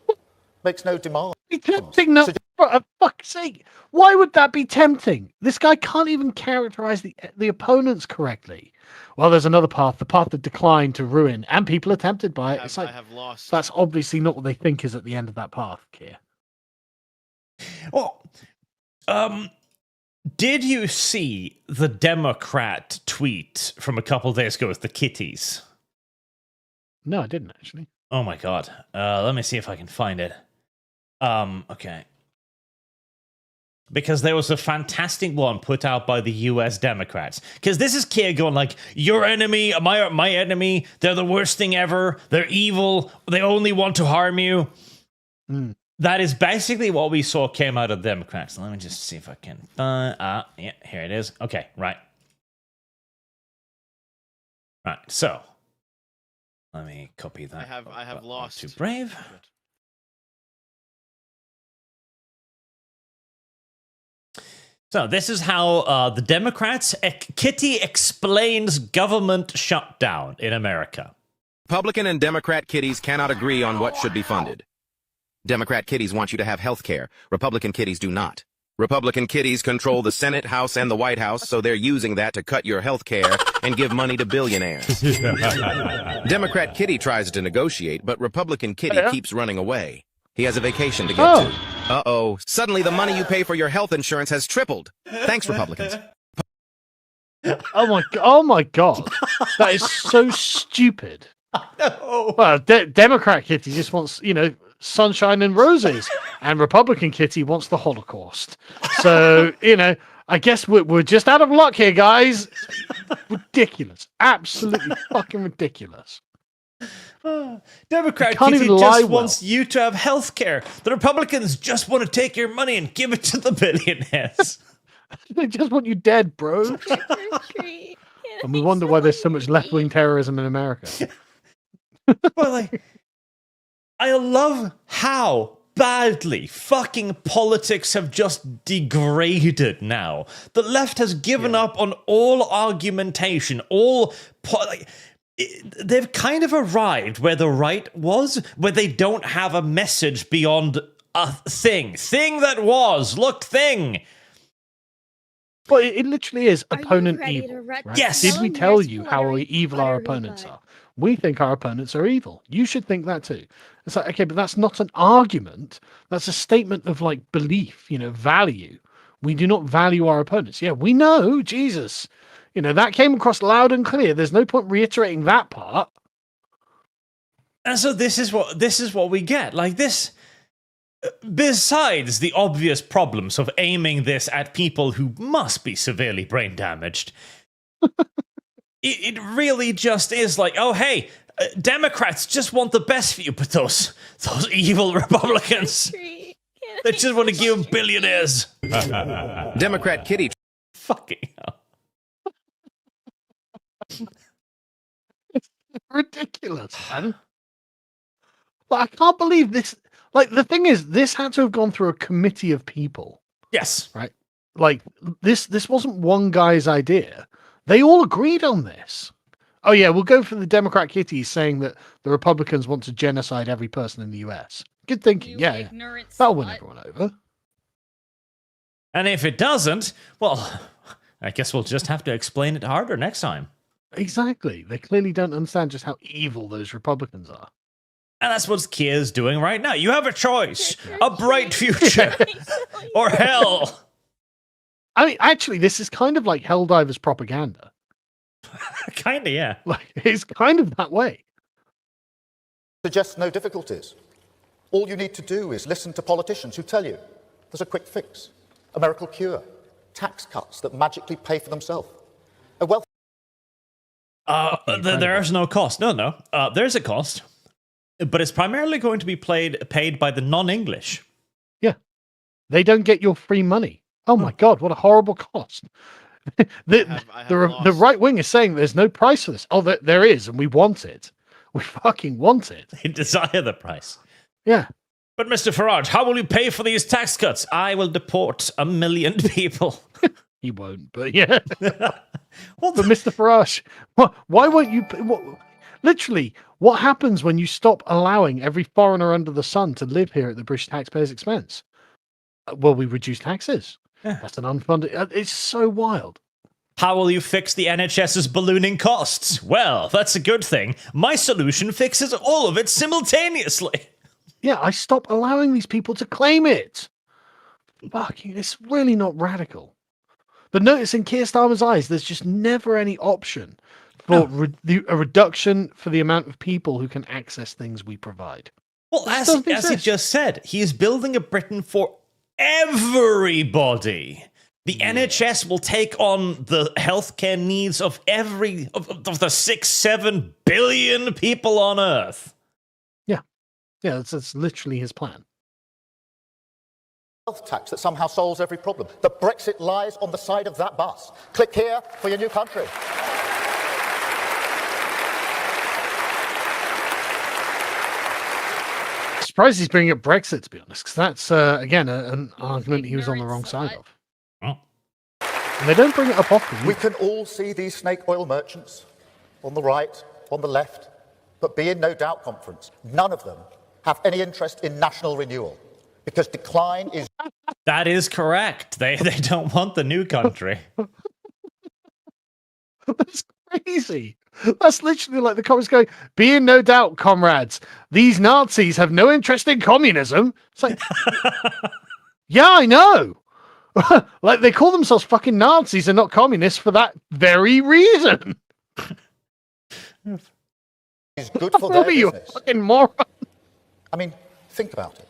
makes no demand. Be tempting, no, for fuck's sake. Why would that be tempting? This guy can't even characterize the opponents correctly. Well, there's another path, the path of decline to ruin, and people are tempted by it. It's I like have lost. that's obviously not what they think is at the end of that path, Keir. Well, did you see the Democrat tweet from a couple days ago with the kitties? No, I didn't actually. Oh my god. Let me see if I can find it. Okay. Because there was a fantastic one put out by the US Democrats. Because this is Keir going like, your enemy, my enemy, they're the worst thing ever, they're evil, they only want to harm you. Mm. That is basically what we saw came out of the Democrats. Let me just see if I can find... yeah, here it is. Okay, right. Right, so... Let me copy that. I have lost. Too brave. So this is how the Democrats... Kitty explains government shutdown in America. Republican and Democrat kitties cannot agree on what should be funded. Democrat kitties want you to have health care. Republican kitties do not. Republican kitties control the Senate, House, and the White House, so they're using that to cut your health care and give money to billionaires. Democrat kitty tries to negotiate, but Republican kitty keeps running away. He has a vacation to get to. Uh-oh. Suddenly the money you pay for your health insurance has tripled. Thanks, Republicans. Oh my god. That is so stupid. Well, Democrat kitty just wants, sunshine and roses, and Republican kitty wants the Holocaust. So, I guess we're just out of luck here, guys. Ridiculous. Absolutely fucking ridiculous. Democrat Can't kitty even just lie well. wants you to have health care. The Republicans just want to take your money and give it to the billionaires. They just want you dead, bro. Trick or treat. And we wonder why there's so much left-wing terrorism in America. Well, I love how badly fucking politics have just degraded now. The left has given up on all argumentation, they've kind of arrived where the right was, where they don't have a message beyond a thing. Thing that was. Look, thing. Well, it literally is Are you opponent ready evil. to Right? Yes. Did we tell you how evil our Buttery opponents butt. are? We think our opponents are evil. You should think that too. It's like, okay, but that's not an argument. That's a statement of like belief, value. We do not value our opponents. Yeah, we know, Jesus. That came across loud and clear. There's no point reiterating that part. And so this is what we get. Like this, besides the obvious problems of aiming this at people who must be severely brain damaged, it really just is like, oh, hey, Democrats just want the best for you, but those evil Republicans, Treat. they just want to give billionaires. Democrat kitty Fucking hell. Ridiculous, man. But I can't believe this. Like, the thing is, this had to have gone through a committee of people. Yes. Right? Like, this wasn't one guy's idea. They all agreed on this. Oh, yeah, we'll go for the Democrat kitties saying that the Republicans want to genocide every person in the US. Good thinking. You Yeah. ignorant That'll win slut. everyone over. And if it doesn't, well, I guess we'll just have to explain it harder next time. Exactly. They clearly don't understand just how evil those Republicans are. And that's what Keir's doing right now. You have a choice. A bright future or hell. I mean, actually, this is kind of like Helldivers propaganda. Kind of, yeah. Like, it's kind of that way. Suggests no difficulties. All you need to do is listen to politicians who tell you there's a quick fix, a miracle cure, tax cuts that magically pay for themselves. A wealth. There's no cost. No. There's a cost, but it's primarily going to be paid by the non-English. Yeah. They don't get your free money. Oh my God, what a horrible cost. The right wing is saying there's no price for this. Oh, there is, and we want it. We fucking want it. They desire the price. Yeah. But Mr. Farage, how will you pay for these tax cuts? I will deport 1 million people. He won't, but yeah. Well, But Mr. Farage, why won't you? Literally, what happens when you stop allowing every foreigner under the sun to live here at the British taxpayers' expense? Well, we reduce taxes. Yeah. That's an unfunded. It's so wild. how will you fix the NHS's ballooning costs? Well, that's a good thing. My solution fixes all of it simultaneously. Yeah, I stop allowing these people to claim it. Fucking, it's really not radical. But notice in Keir Starmer's eyes, there's just never any option for a reduction for the amount of people who can access things we provide. Well, as he just said, he is building a Britain for everybody. The NHS will take on the healthcare needs of of the 6-7 billion people on Earth. Yeah, that's literally his plan. Wealth tax that somehow solves every problem. The Brexit lies on the side of that bus. Click here for your new country. Surprised he's bringing up Brexit, to be honest, because that's again an argument he was on the wrong side of. And they don't bring it up often. We can all see these snake oil merchants on the right, on the left, but be in no doubt conference. None of them have any interest in national renewal because decline is. That is correct. They don't want the new country. That's crazy. That's literally like the comments going, be in no doubt, comrades. These Nazis have no interest in communism. It's like, yeah, I know. Like they call themselves fucking Nazis and not communists for that very reason. Is good for their You business. fucking moron. I mean, think about it.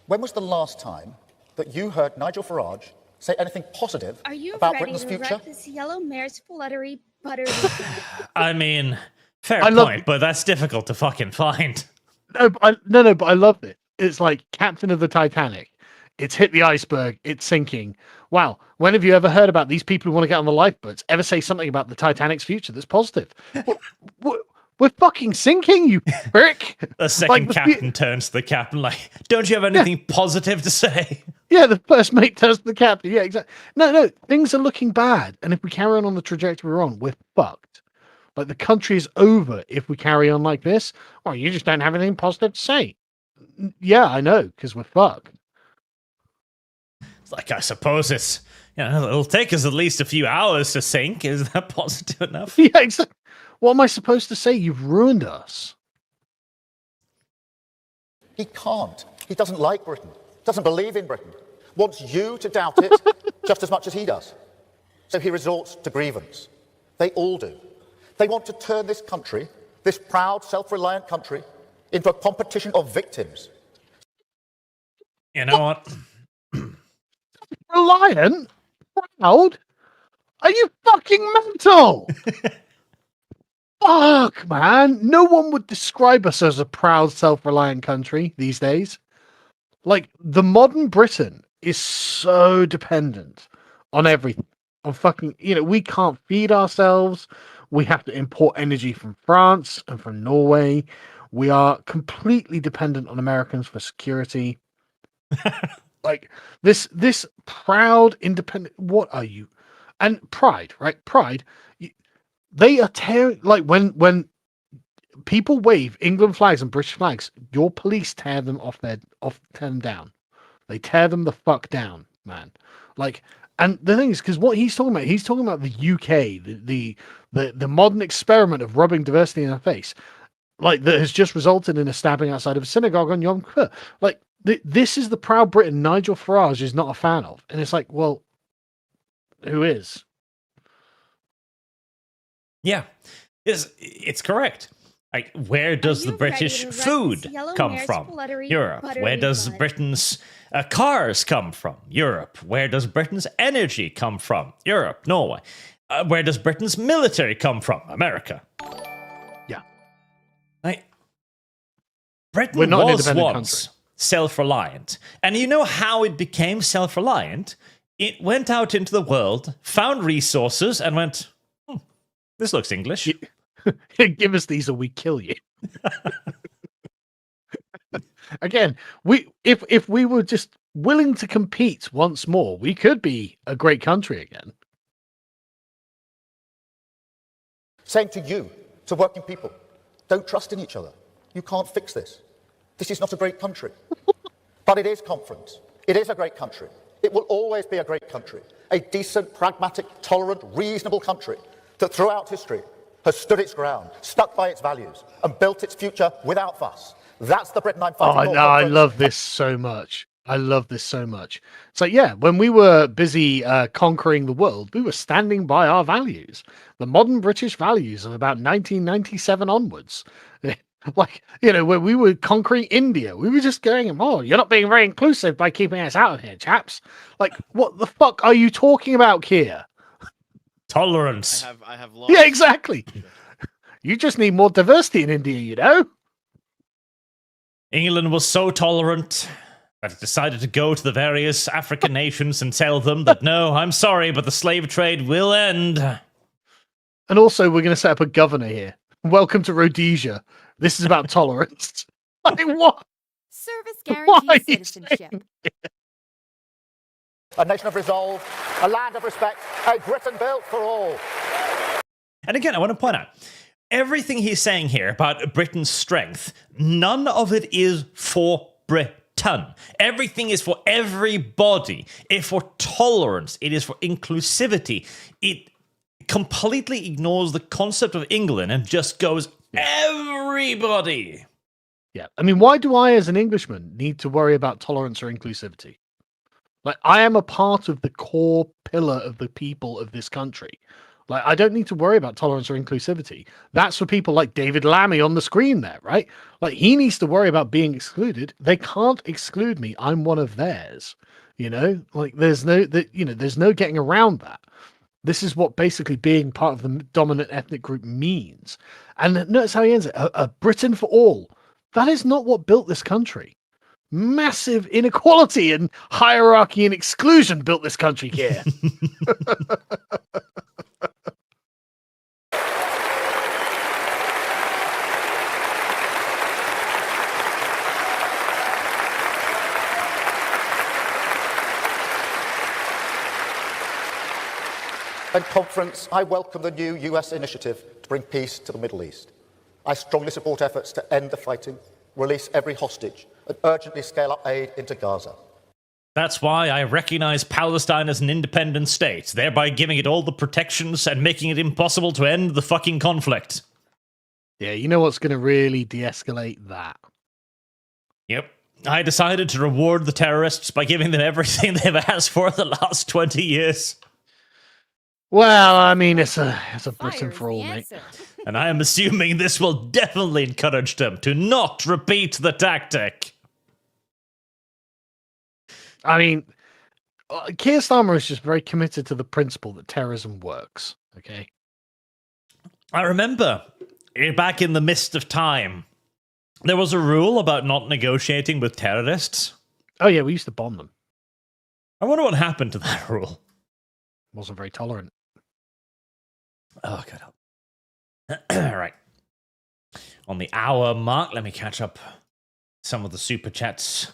When was the last time that you heard Nigel Farage say anything positive Are you about ready Britain's to future? wreck this yellow mare's fluttery buttery? I mean, fair I love point, it. but that's difficult to fucking find. No, but I loved it. It's like Captain of the Titanic. It's hit the iceberg. It's sinking. Wow. When have you ever heard about these people who want to get on the lifeboats ever say something about the Titanic's future that's positive? We're fucking sinking, you prick. The second Like, captain turns to the captain like, don't you have anything positive to say? Yeah, the first mate turns to the captain. Yeah, exactly. No, things are looking bad. And if we carry on the trajectory we're on, we're fucked. Like, the country is over if we carry on like this. Well, you just don't have anything positive to say. Yeah, I know, because we're fucked. It's like, I suppose it'll take us at least a few hours to sink. Is that positive enough? Yeah, exactly. What am I supposed to say? You've ruined us. He can't. He doesn't like Britain, doesn't believe in Britain, wants you to doubt it just as much as he does. So he resorts to grievance. They all do. They want to turn this country, this proud, self-reliant country, into a competition of victims. You know what? Reliant? Proud? Are you fucking mental? Fuck, man. No one would describe us as a proud, self-reliant country these days. Like, the modern Britain is so dependent on everything. On fucking, we can't feed ourselves. We have to import energy from France and from Norway. We are completely dependent on Americans for security. Like, this proud, independent, what are you? And pride, right? Pride. They are tearing, like, when people wave England flags and British flags, your police tear them tear them down. They tear them the fuck down, man. Like, and the thing is, because what he's talking about the UK, the modern experiment of rubbing diversity in our face, like, that has just resulted in a stabbing outside of a synagogue on Yom Kippur. Like, this is the proud Britain Nigel Farage is not a fan of. And it's like, well, who is. Yeah, it's correct. Like, where does the you ready British to wreck food this yellow come mare's from? fluttery, Europe. Where buttery does butt? Britain's cars come from? Europe. Where does Britain's energy come from? Europe. Norway. Where does Britain's military come from? America. Yeah. Like, Britain We're not an was independent once country. self-reliant. And you know how it became self-reliant? It went out into the world, found resources, and went, this looks English. Give us these or we kill you. Again, if we were just willing to compete once more, we could be a great country again. Saying to you, to working people, don't trust in each other. You can't fix this. This is not a great country. But it is conference. It is a great country. It will always be a great country. A decent, pragmatic, tolerant, reasonable country that throughout history has stood its ground, stuck by its values, and built its future without fuss. That's the Britain I'm fighting for. I love this so much. I love this so much. So yeah, when we were busy conquering the world, we were standing by our values, the modern British values of about 1997 onwards. Like, you know, when we were conquering India, we were just going, oh, you're not being very inclusive by keeping us out of here, chaps. Like, what the fuck are you talking about, Keir? Tolerance. I have lost. Yeah, exactly. You just need more diversity in India, you know? England was so tolerant that it decided to go to the various African nations and tell them that, no, I'm sorry, but the slave trade will end. And also, we're going to set up a governor here. Welcome to Rhodesia. This is about tolerance. Like, what? Service Why are guarantees you citizenship. A nation of resolve, a land of respect, a Britain built for all. And again, I want to point out, everything he's saying here about Britain's strength, none of it is for Britain. Everything is for everybody. It's for tolerance. It is for inclusivity. It completely ignores the concept of England and just goes, everybody. Yeah. I mean, why do I, as an Englishman, need to worry about tolerance or inclusivity? Like, I am a part of the core pillar of the people of this country. Like, I don't need to worry about tolerance or inclusivity. That's for people like David Lammy on the screen there, right? Like, he needs to worry about being excluded. They can't exclude me. I'm one of theirs. You know, like, there's no getting around that. This is what basically being part of the dominant ethnic group means. And notice how he ends it. A Britain for all. That is not what built this country. Massive inequality and hierarchy and exclusion built this country here. And conference, I welcome the new US initiative to bring peace to the Middle East. I strongly support efforts to end the fighting, release every hostage, and urgently scale up aid into Gaza. That's why I recognize Palestine as an independent state, thereby giving it all the protections and making it impossible to end the fucking conflict. Yeah, you know what's going to really de-escalate that? Yep. I decided to reward the terrorists by giving them everything they've asked for the last 20 years. Well, I mean, it's a Britain Fire is for all, the mate. answer. And I am assuming this will definitely encourage them to not repeat the tactic. I mean, Keir Starmer is just very committed to the principle that terrorism works. Okay. I remember back in the mist of time, there was a rule about not negotiating with terrorists. Oh yeah, we used to bomb them. I wonder what happened to that rule. Wasn't very tolerant. Oh, God help. All right. On the hour mark, let me catch up some of the super chats.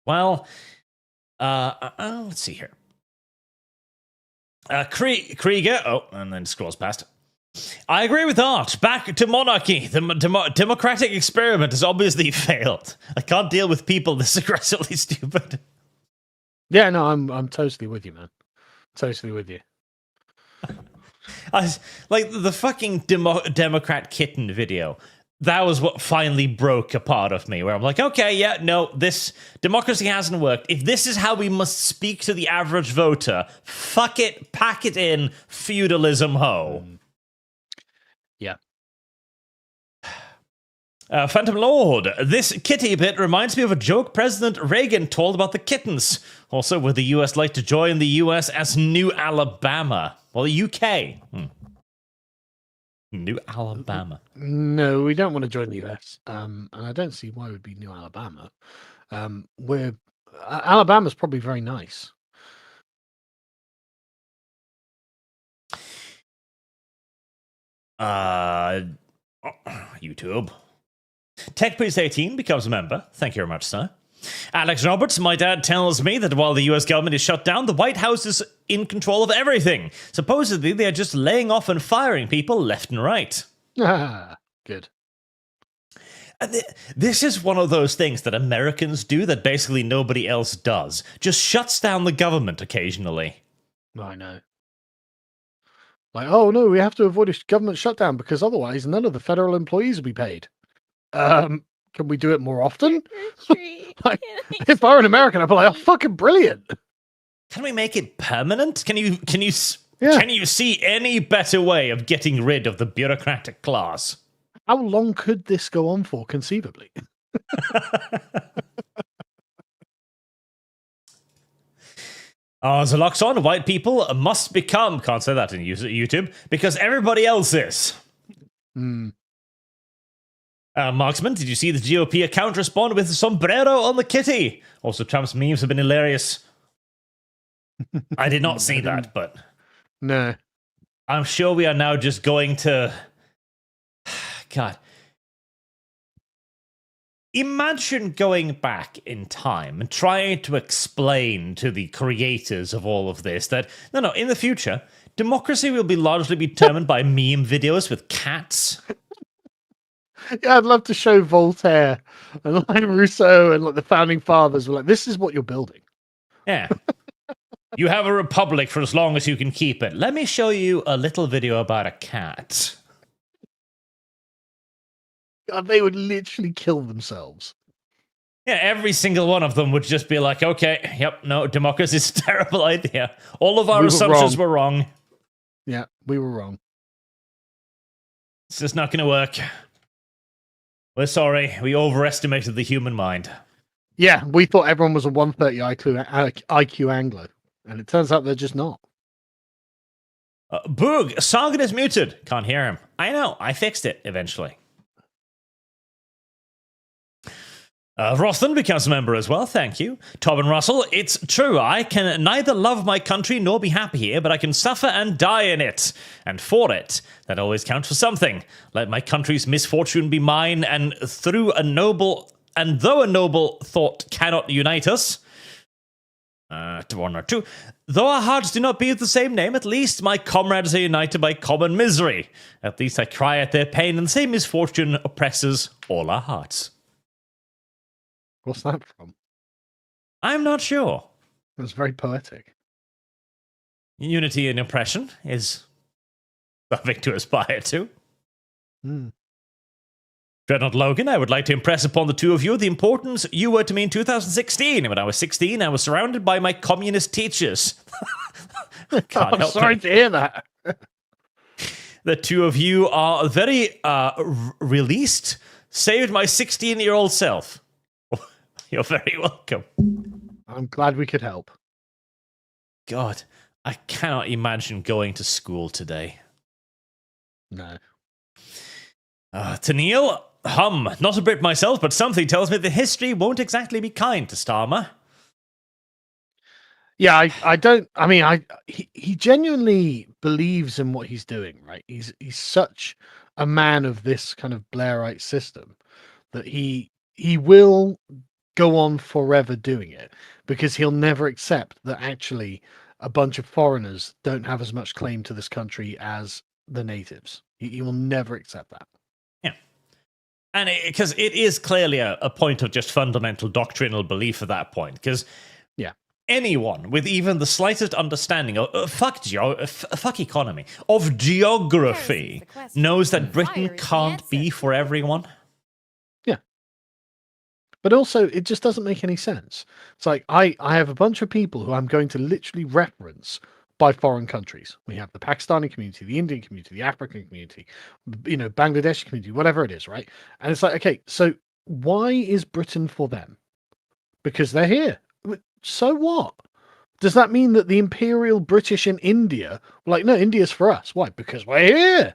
Well, let's see here. Krieger, oh, and then scrolls past. I agree with Art. Back to monarchy. The democratic experiment has obviously failed. I can't deal with people this aggressively stupid. Yeah, no, I'm totally with you, man. Totally with you. Like the fucking Democrat kitten video. that was what finally broke a part of me, where I'm like, okay, yeah, no, this democracy hasn't worked. If this is how we must speak to the average voter, fuck it, pack it in, feudalism ho. Yeah. Phantom Lord, this kitty bit reminds me of a joke President Reagan told about the kittens. Also, would the US like to join the US as New Alabama? Well, the UK. New Alabama. No, we don't want to join the US. And I don't see why it would be New Alabama. Alabama's probably very nice. YouTube. TechPriest18 becomes a member. Thank you very much, sir. Alex Roberts, my dad tells me that while the US government is shut down, the White House is in control of everything. Supposedly, they are just laying off and firing people left and right. Good. And this is one of those things that Americans do that basically nobody else does. Just shuts down the government occasionally. I know. Like, oh no, we have to avoid a government shutdown because otherwise none of the federal employees will be paid. Can we do it more often? Like, if I were an American, I'd be like, oh, fucking brilliant. Can we make it permanent? Can you see any better way of getting rid of the bureaucratic class? How long could this go on for, conceivably? Zaloxon, white people must become, can't say that in YouTube, because everybody else is. Marksman, did you see the GOP account respond with sombrero on the kitty? Also, Trump's memes have been hilarious. I did not see that, but... No. I'm sure we are now just going to... God. Imagine going back in time and trying to explain to the creators of all of this that, no, in the future, democracy will be largely determined by meme videos with cats. Yeah, I'd love to show Voltaire and like Rousseau and like the founding fathers were like, this is what you're building. Yeah. You have a republic for as long as you can keep it. Let me show you a little video about a cat. God, they would literally kill themselves. Yeah, every single one of them would just be like, okay, yep, no, democracy is a terrible idea. All of our assumptions were wrong. Yeah, we were wrong. It's just not going to work. We're sorry. We overestimated the human mind. Yeah, we thought everyone was a 130 IQ Anglo, and it turns out they're just not. Boog, Sargon is muted. Can't hear him. I know. I fixed it eventually. Roston becomes a member as well, thank you. Tobin Russell, it's true, I can neither love my country nor be happy here, but I can suffer and die in it. And for it, that always counts for something. Let my country's misfortune be mine, and though a noble thought cannot unite us, to one or two, though our hearts do not bear the same name, at least my comrades are united by common misery. At least I cry at their pain, and the same misfortune oppresses all our hearts. What's that from? I'm not sure. It's very poetic. Unity and oppression is something to aspire to. Dreadnought Logan, I would like to impress upon the two of you the importance you were to me in 2016. When I was 16, I was surrounded by my communist teachers. I'm sorry to hear that. The two of you are very released, saved my 16-year-old self. You're very welcome. I'm glad we could help. God, I cannot imagine going to school today. No. To Neil, not a Brit myself, but something tells me that history won't exactly be kind to Starmer. Yeah, he genuinely believes in what he's doing, right? He's such a man of this kind of Blairite system that he will go on forever doing it because he'll never accept that actually a bunch of foreigners don't have as much claim to this country as the natives. He will never accept that. Yeah. And because it is clearly a point of just fundamental doctrinal belief at that point. Because anyone with even the slightest understanding of fuck economy, of geography, the question. knows that Fire Britain is the can't be answer. for everyone? But also, it just doesn't make any sense. It's like I have a bunch of people who I'm going to literally reference by foreign countries. We have the Pakistani community, the Indian community, the African community, Bangladeshi community, whatever it is, right? And it's like, okay, so why is Britain for them? Because they're here. So what? Does that mean that the Imperial British in India were like, no, India's for us? Why? Because we're here.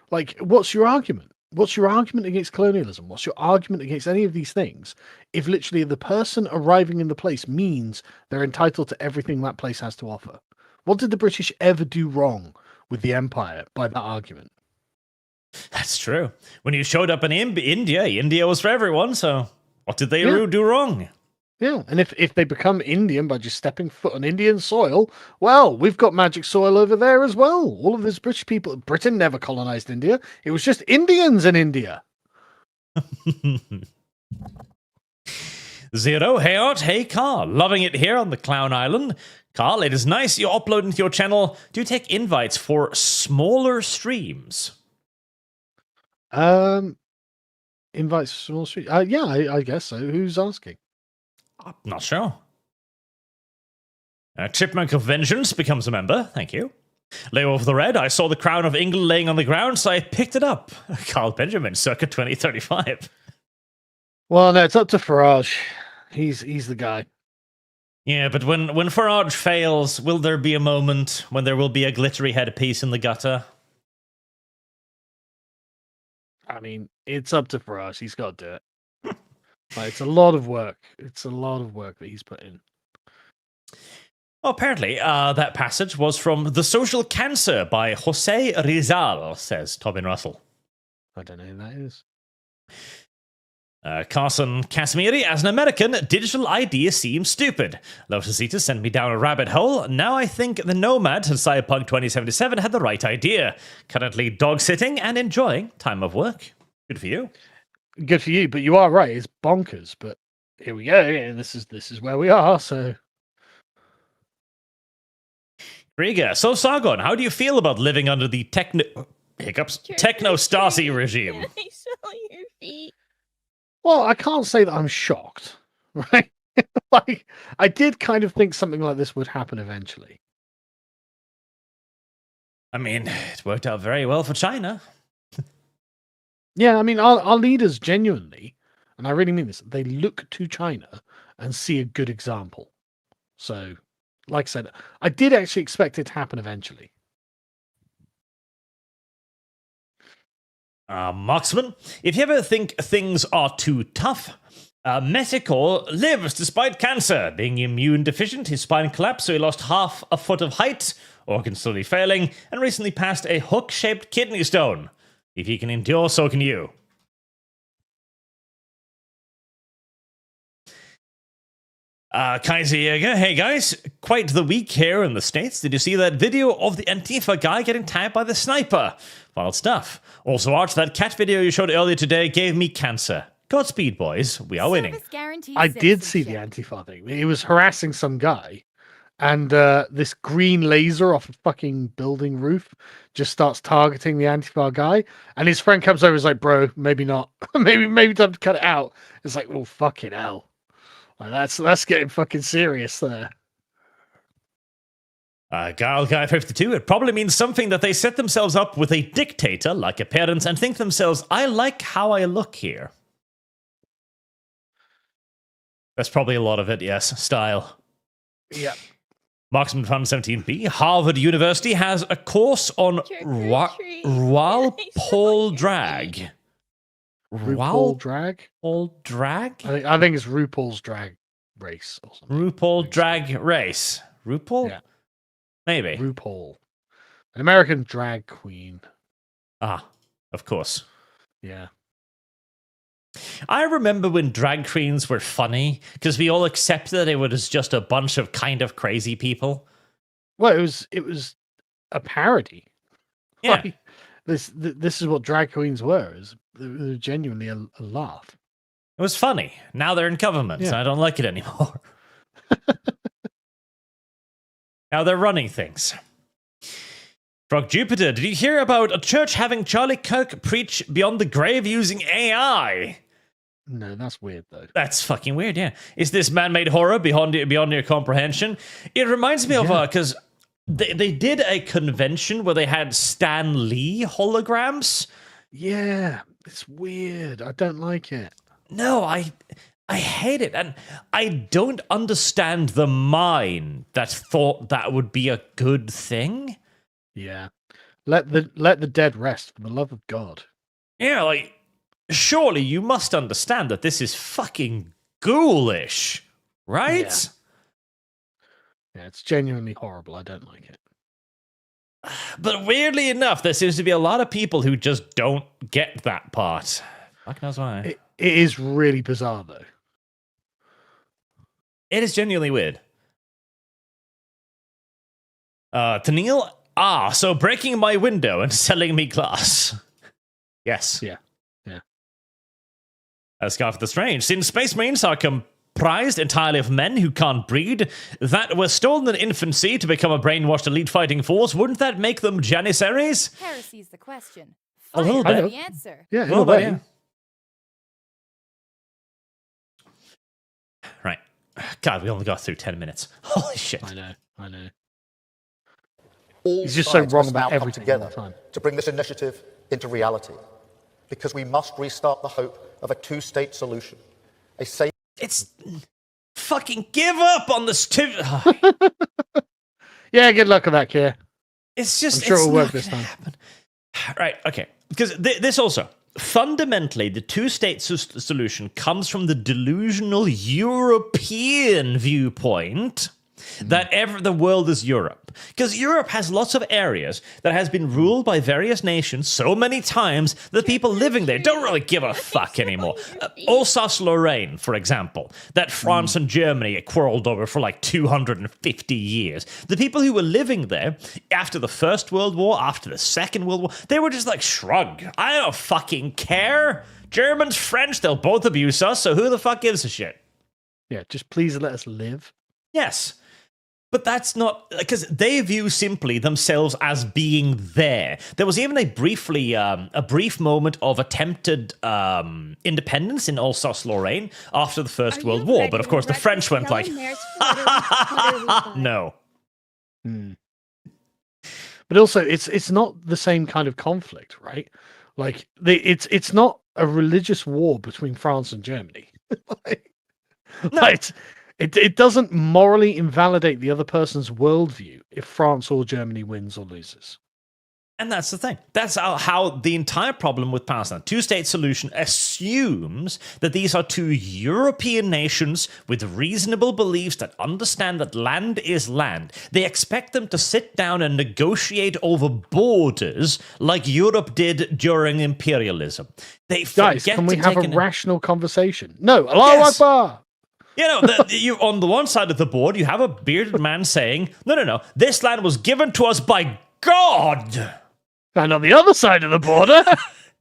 Like, what's your argument? What's your argument against colonialism? What's your argument against any of these things? If literally the person arriving in the place means they're entitled to everything that place has to offer. What did the British ever do wrong with the empire by that argument? That's true. When you showed up in India was for everyone, so what did they do wrong? Yeah, and if they become Indian by just stepping foot on Indian soil, well, we've got magic soil over there as well. All of these British people, Britain never colonized India. It was just Indians in India. Zero, hey Art, hey Carl. Loving it here on the Clown Island. Carl, it is nice you're uploading to your channel. Do you take invites for smaller streams? Invites for small street. Yeah, I guess so. Who's asking? I'm not sure. Chipmunk of Vengeance becomes a member. Thank you. Leo of the Red, I saw the crown of England laying on the ground, so I picked it up. Carl Benjamin, circa 2035. Well, no, it's up to Farage. He's the guy. Yeah, but when Farage fails, will there be a moment when there will be a glittery headpiece in the gutter? I mean, it's up to Farage. He's got to do it. It's a lot of work. It's a lot of work that he's put in. Well, apparently, that passage was from The Social Cancer by Jose Rizal, says Tobin Russell. I don't know who that is. Carson Casimiri, as an American, digital ID seems stupid. Lotus Eater sent me down a rabbit hole. Now I think the Nomad and Cyberpunk 2077 had the right idea. Currently dog-sitting and enjoying time of work. Good for you. Good for you, but you are right. It's bonkers. But here we go. Yeah, this is where we are. So, Riga, so Sargon, how do you feel about living under the techno-Stasi regime? I saw your feet. well, I can't say that I'm shocked, right? Like, I did kind of think something like this would happen eventually. I mean, it worked out very well for China. Yeah, I mean, our leaders genuinely, and I really mean this, they look to China and see a good example. So, like I said, I did actually expect it to happen eventually. Marksman, if you ever think things are too tough, Meticore lives despite cancer. Being immune deficient, his spine collapsed, so he lost half a foot of height, organs slowly failing, and recently passed a hook-shaped kidney stone. If he can endure, so can you. Kaiser Jäger, hey guys, quite the week here in the States. Did you see that video of the Antifa guy getting tagged by the sniper? Wild stuff. Also, Arch, that cat video you showed earlier today gave me cancer. Godspeed, boys. We are winning. Service guaranteed I did see the citizenship. Antifa thing. He was harassing some guy, and this green laser off a fucking building roof just starts targeting the Antifa guy, and his friend comes over and is like, bro, maybe not. maybe time to cut it out. It's like, well, fucking hell. Like, that's getting fucking serious there. Garl Guy 52, it probably means something that they set themselves up with a dictator like a parent and think to themselves, I like how I look here. That's probably a lot of it, yes. Style. Yeah. Marksman Fun 17B, Harvard University has a course on Trick or treat. Walpole drag. RuPaul drag? RuPaul drag? I think it's RuPaul's drag race or something. RuPaul drag race. RuPaul? Yeah. Maybe. RuPaul. An American drag queen. Ah, of course. Yeah. I remember when drag queens were funny, because we all accepted it was just a bunch of kind of crazy people. Well, it was a parody. Yeah. Like, this is what drag queens were. They were genuinely a laugh. It was funny. Now they're in government, Yeah. and I don't like it anymore. Now they're running things. Frog Jupiter, did you hear about a church having Charlie Kirk preach beyond the grave using AI? No, that's weird though. That's fucking weird, yeah. Is this man-made horror beyond your comprehension? It reminds me of, because they did a convention where they had Stan Lee holograms. Yeah, it's weird. I don't like it. No, I hate it, and I don't understand the mind that thought that would be a good thing. Yeah. Let the dead rest, for the love of God. Yeah, like, surely you must understand that this is fucking ghoulish, right? Yeah, it's genuinely horrible. I don't like it. But weirdly enough, there seems to be a lot of people who just don't get that part. Fuck knows why. It is really bizarre, though. It is genuinely weird. Tennille, so breaking my window and selling me glass. Yes. Yeah. Scarf the Strange. Since Space Marines are comprised entirely of men who can't breed, that were stolen in infancy to become a brainwashed elite fighting force, wouldn't that make them Janissaries? Heresy's the question. A little Fire bit. is the answer. Yeah, in Well, a way. yeah. Right. God, we only got through 10 minutes. Holy shit. I know. All He's just so sides wrong must now about come everything all the together time. to bring this initiative into reality, because we must restart the hope of a two-state solution, a safe. It's fucking give up on this. Yeah, good luck with that, Keir. It's just. I'm sure it's it'll work not this gonna time. happen. Right. Okay. Because this also fundamentally the two-state solution comes from the delusional European viewpoint that the world is Europe. Because Europe has lots of areas that has been ruled by various nations so many times that people living there don't really give a fuck anymore. Alsace-Lorraine, for example, that France and Germany quarreled over for like 250 years. The people who were living there after the First World War, after the Second World War, they were just like, shrug. I don't fucking care. Germans, French, they'll both abuse us, so who the fuck gives a shit? Yeah, just please let us live. Yes. But that's not, because they view simply themselves as being there. There was even a brief moment of attempted independence in Alsace-Lorraine after the First World War. But of course, the French went like, no. But also, it's not the same kind of conflict, right? Like, it's not a religious war between France and Germany. It doesn't morally invalidate the other person's worldview if France or Germany wins or loses. And that's the thing. That's how the entire problem with Palestine, two-state solution, assumes that these are two European nations with reasonable beliefs that understand that land is land. They expect them to sit down and negotiate over borders like Europe did during imperialism. They Guys, can we have a rational conversation? No, Allahu Akbar! You know, you on the one side of the board, you have a bearded man saying, no, this land was given to us by God. And on the other side of the border,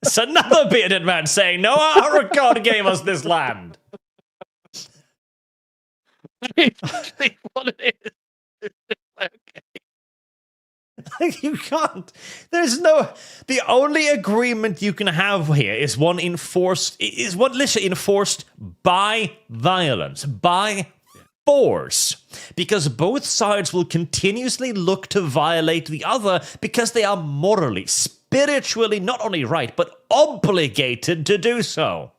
it's another bearded man saying, no, our God gave us this land. It's actually what it is. Okay. You can't. The only agreement you can have here is one literally enforced by violence, by force, because both sides will continuously look to violate the other because they are morally, spiritually not only right, but obligated to do so.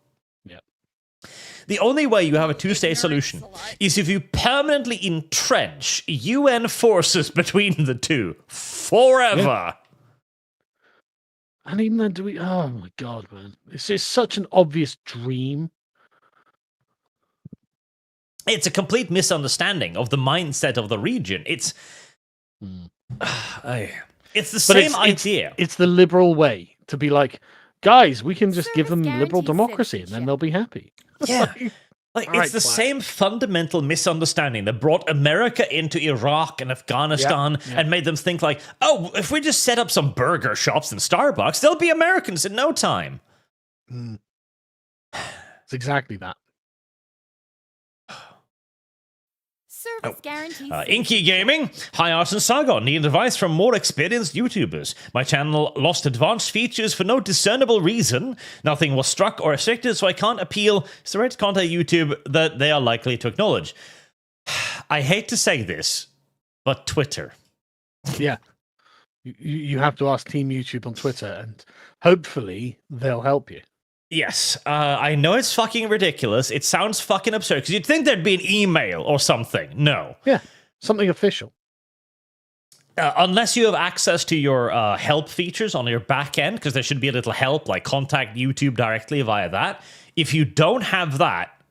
The only way you have a two-state solution is if you permanently entrench UN forces between the two forever. Yeah. And even then, oh my God, man. It's just such an obvious dream. It's a complete misunderstanding of the mindset of the region. It's the same idea. It's the liberal way to be like, guys, we can just give them Service liberal guaranteed democracy and then they'll be happy. Yeah. It's the same fundamental misunderstanding that brought America into Iraq and Afghanistan and made them think like, oh, if we just set up some burger shops and Starbucks, they'll be Americans in no time. It's exactly that. This guarantees Inky Gaming. Hi, Art and Sargon. Need advice from more experienced YouTubers. My channel lost advanced features for no discernible reason. Nothing was struck or restricted, so I can't appeal. Is the right to contact YouTube that they are likely to acknowledge? I hate to say this, but Twitter. Yeah. You have to ask Team YouTube on Twitter, and hopefully they'll help you. Yes, I know it's fucking ridiculous. It sounds fucking absurd, because you'd think there'd be an email or something. No. Yeah, something official. Unless you have access to your help features on your back end, because there should be a little help, like contact YouTube directly via that. If you don't have that,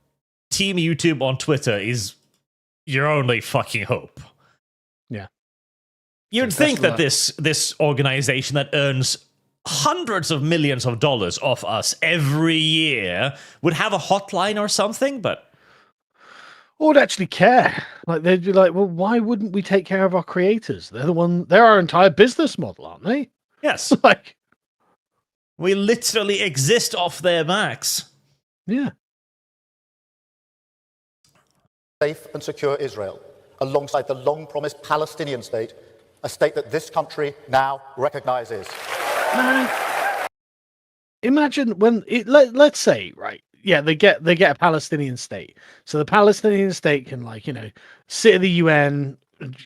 Team YouTube on Twitter is your only fucking hope. Yeah. You'd think that this organization that earns hundreds of millions of dollars off us every year would have a hotline or something, but or would actually care. Like, they'd be like, well, why wouldn't we take care of our creators? They're our entire business model, aren't they? yes, Like, we literally exist off their backs. yeah. Safe and secure Israel, alongside the long-promised Palestinian state, a state that this country now recognizes. Man, imagine when let's say, right, yeah, they get a Palestinian state, so the Palestinian state can, like, sit at the UN,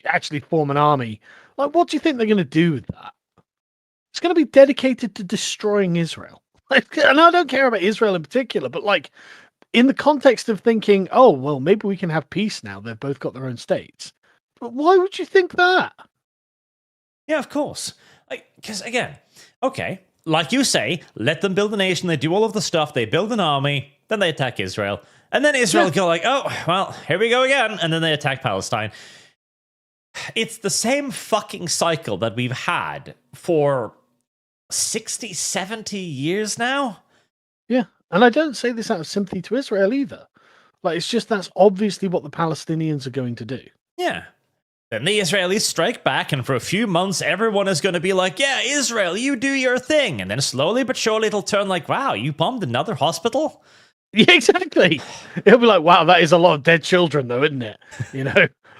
actually form an army. Like, what do you think they're going to do with that? It's going to be dedicated to destroying Israel. Like, and I don't care about Israel in particular, but like, in the context of thinking, oh well, maybe we can have peace now. They've both got their own states. But why would you think that? Yeah, of course. Because again, okay, like you say, let them build a nation. They do all of the stuff. They build an army. Then they attack Israel. And then Israel go like, oh, well, here we go again. And then they attack Palestine. It's the same fucking cycle that we've had for 60, 70 years now. Yeah. And I don't say this out of sympathy to Israel either. Like, it's just that's obviously what the Palestinians are going to do. Yeah. Then the Israelis strike back, and for a few months, everyone is going to be like, yeah, Israel, you do your thing. And then slowly but surely it'll turn like, wow, you bombed another hospital? Yeah, exactly. It'll be like, wow, that is a lot of dead children, though, isn't it?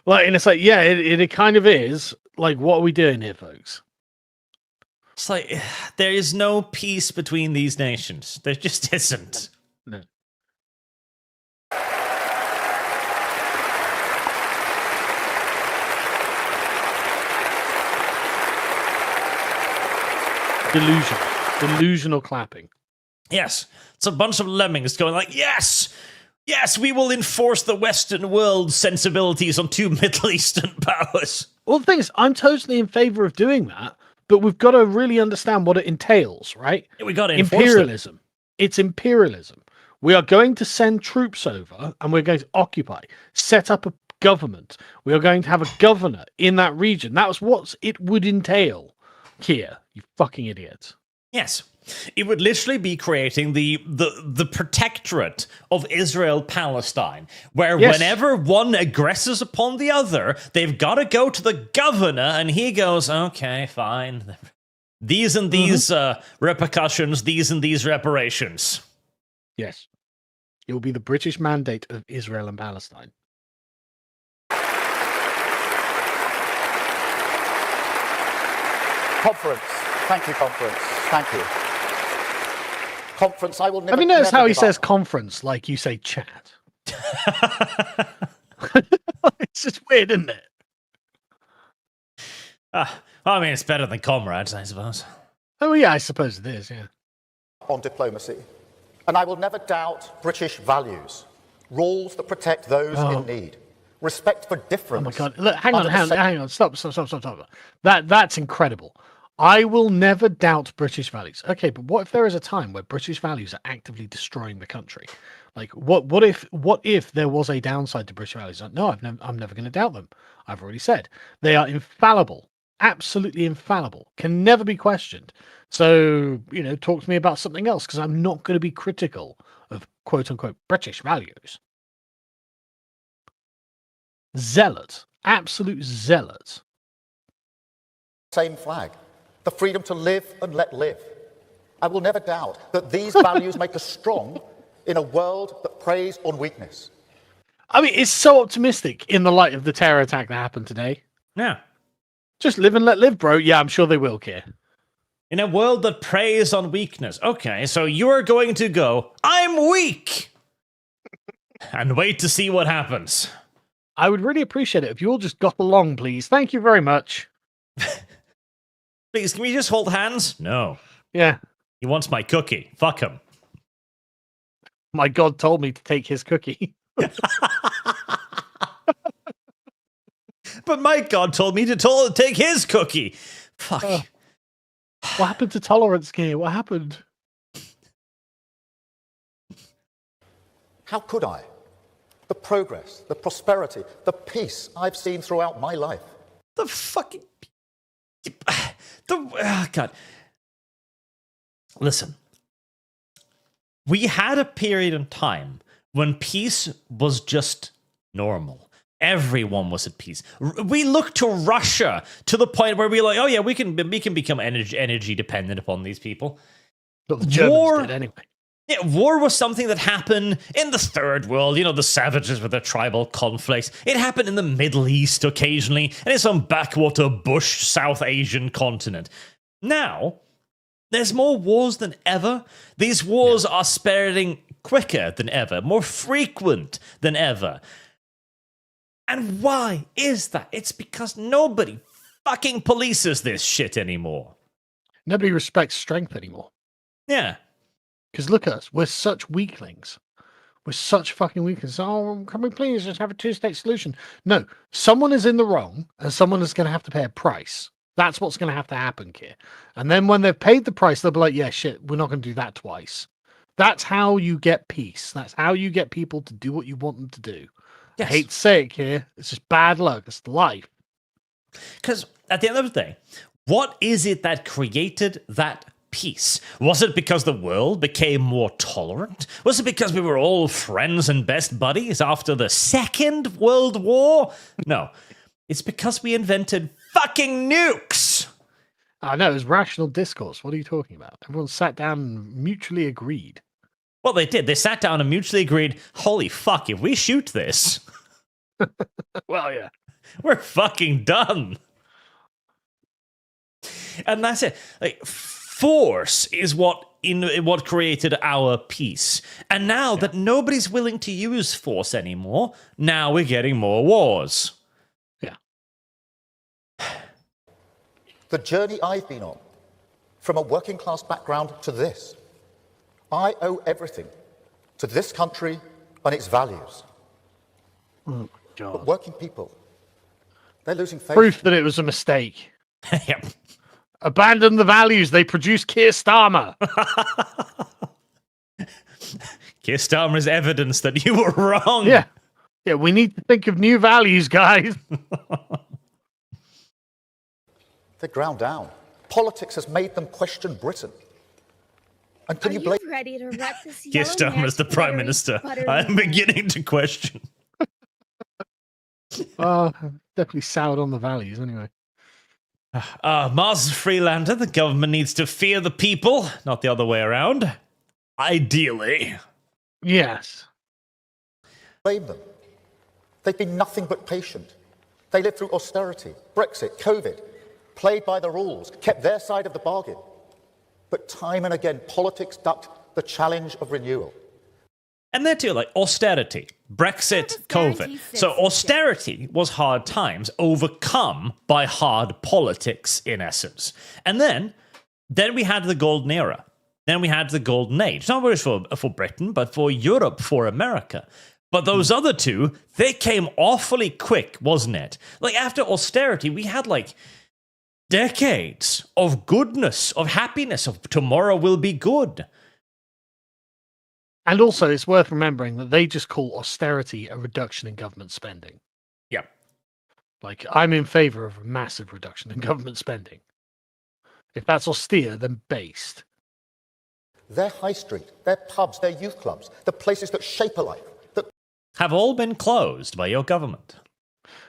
Like, and it's like, yeah, it kind of is. Like, what are we doing here, folks? It's like, there is no peace between these nations. There just isn't. No. Delusional clapping. Yes, it's a bunch of lemmings going like, yes, we will enforce the Western world sensibilities on two Middle Eastern powers. Well, the thing is, I'm totally in favor of doing that, but we've got to really understand what it entails, right? Yeah, we got to enforce imperialism. It's imperialism. We are going to send troops over, and we're going to occupy, set up a government. We are going to have a governor in that region. That was what it would entail. Keir, you fucking idiots. Yes. It would literally be creating the protectorate of Israel-Palestine, where whenever one aggresses upon the other, they've got to go to the governor, and he goes, okay, fine. These and these repercussions, these and these reparations. Yes. It will be the British mandate of Israel and Palestine. Conference. Thank you, conference. Thank you. Conference, I will never... Have you noticed how he give up. says conference like you say chat? It's just weird, isn't it? I mean, it's better than comrades, I suppose. Oh, yeah, I suppose it is, yeah. On diplomacy. And I will never doubt British values, rules that protect those in need, respect for difference. Oh, my God. Look, hang on. Stop. That's incredible. I will never doubt British values. Okay, but what if there is a time where British values are actively destroying the country? Like, what if there was a downside to British values? No, I'm never going to doubt them. I've already said they are infallible, absolutely infallible, can never be questioned. So, talk to me about something else, because I'm not going to be critical of quote unquote British values. Zealot, absolute zealot. Same flag. The freedom to live and let live. I will never doubt that these values make us strong in a world that preys on weakness. I mean, it's so optimistic in the light of the terror attack that happened today. Yeah. Just live and let live, bro. Yeah, I'm sure they will, Keir. In a world that preys on weakness. Okay, so you're going to go, I'm weak! And wait to see what happens. I would really appreciate it if you all just got along, please. Thank you very much. Please, can we just hold hands? No. Yeah. He wants my cookie. Fuck him. My God told me to take his cookie. But my God told me to take his cookie. Fuck. What happened to tolerance, Keir? What happened? How could I? The progress, the prosperity, the peace I've seen throughout my life. The fucking... God. Listen. We had a period in time when peace was just normal. Everyone was at peace. We looked to Russia to the point where we were like, oh yeah, we can become energy dependent upon these people. But the Germans did anyway. Yeah, war was something that happened in the third world, the savages with their tribal conflicts. It happened in the Middle East occasionally, and in some backwater bush South Asian continent. Now, there's more wars than ever. These wars are spreading quicker than ever, more frequent than ever. And why is that? It's because nobody fucking polices this shit anymore. Nobody respects strength anymore. Yeah. Because look at us. We're such weaklings. We're such fucking weaklings. Oh, can we please just have a two-state solution? No. Someone is in the wrong, and someone is going to have to pay a price. That's what's going to have to happen, Keir. And then when they've paid the price, they'll be like, yeah, shit, we're not going to do that twice. That's how you get peace. That's how you get people to do what you want them to do. Yes. I hate to say it, Keir. It's just bad luck. It's life. Because at the end of the day, what is it that created that peace? Was it because the world became more tolerant? Was it because we were all friends and best buddies after the Second World War? No. It's because we invented fucking nukes! I know, it was rational discourse. What are you talking about? Everyone sat down and mutually agreed. Well, they did. They sat down and mutually agreed, holy fuck, if we shoot this... Well, yeah. We're fucking done. And that's it. Like, force is what created our peace. And now that nobody's willing to use force anymore, now we're getting more wars. Yeah. The journey I've been on, from a working class background to this, I owe everything to this country and its values. Oh, God. But working people, they're losing faith. Proof that it was a mistake. Yep. Abandon the values. They produced Keir Starmer. Keir Starmer is evidence that you were wrong. Yeah. Yeah, we need to think of new values, guys. They're ground down. Politics has made them question Britain. And can Are you you blame... ready to wrap this Keir yellow Starmer is the neck Prime buttery Minister. buttery I'm neck? beginning to question. Definitely soured on the values, anyway. Mars is a freelander. The government needs to fear the people, not the other way around. Ideally. Yes. blame them? They've been nothing but patient. They lived through austerity, Brexit, COVID, played by the rules, kept their side of the bargain. But time and again, politics ducked the challenge of renewal. And then too, like austerity, Brexit, COVID. So austerity was hard times overcome by hard politics, in essence. And then we had the golden era. Then we had the golden age. Not really for Britain, but for Europe, for America. But those other two, they came awfully quick, wasn't it? Like after austerity, we had like decades of goodness, of happiness, of tomorrow will be good. And also, it's worth remembering that they just call austerity a reduction in government spending. Yeah. Like, I'm in favor of a massive reduction in government spending. If that's austere, then based. Their high street, their pubs, their youth clubs, the places that shape a life, that Have all been closed by your government.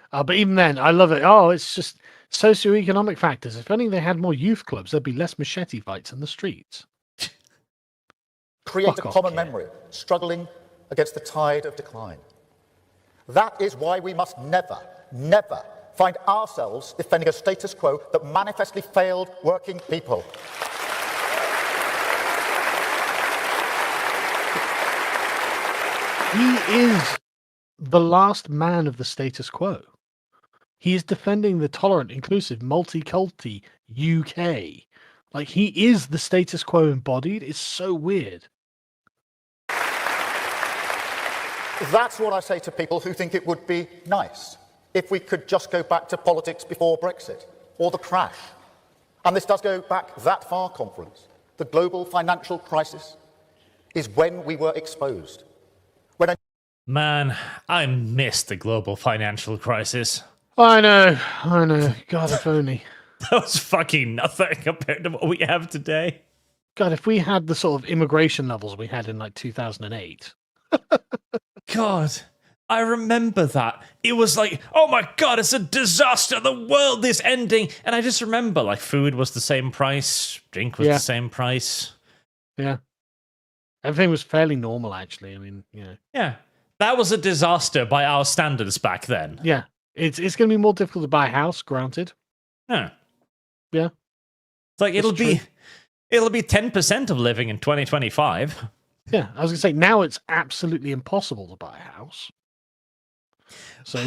But even then, I love it. Oh, it's just socioeconomic factors. If only they had more youth clubs, there'd be less machete fights in the streets. create Fuck a off, common Keir. memory, struggling against the tide of decline. That is why we must never, never find ourselves defending a status quo that manifestly failed working people. He is the last man of the status quo. He is defending the tolerant, inclusive, multi-culti UK. Like, he is the status quo embodied. It's so weird. That's what I say to people who think it would be nice if we could just go back to politics before Brexit or the crash. And this does go back that far, conference. The global financial crisis is when we were exposed. Man, I missed the global financial crisis. I know. God, if only. That was fucking nothing compared to what we have today. God, if we had the sort of immigration levels we had in like 2008. God, I remember that. It was like, oh my God, it's a disaster. The world is ending. And I just remember, like, food was the same price, drink was the same price. Yeah. Everything was fairly normal, actually. I mean, Yeah. That was a disaster by our standards back then. Yeah. It's going to be more difficult to buy a house, granted. Yeah. Yeah. It's like it'll be 10% of living in 2025. Yeah, I was going to say, now it's absolutely impossible to buy a house. So,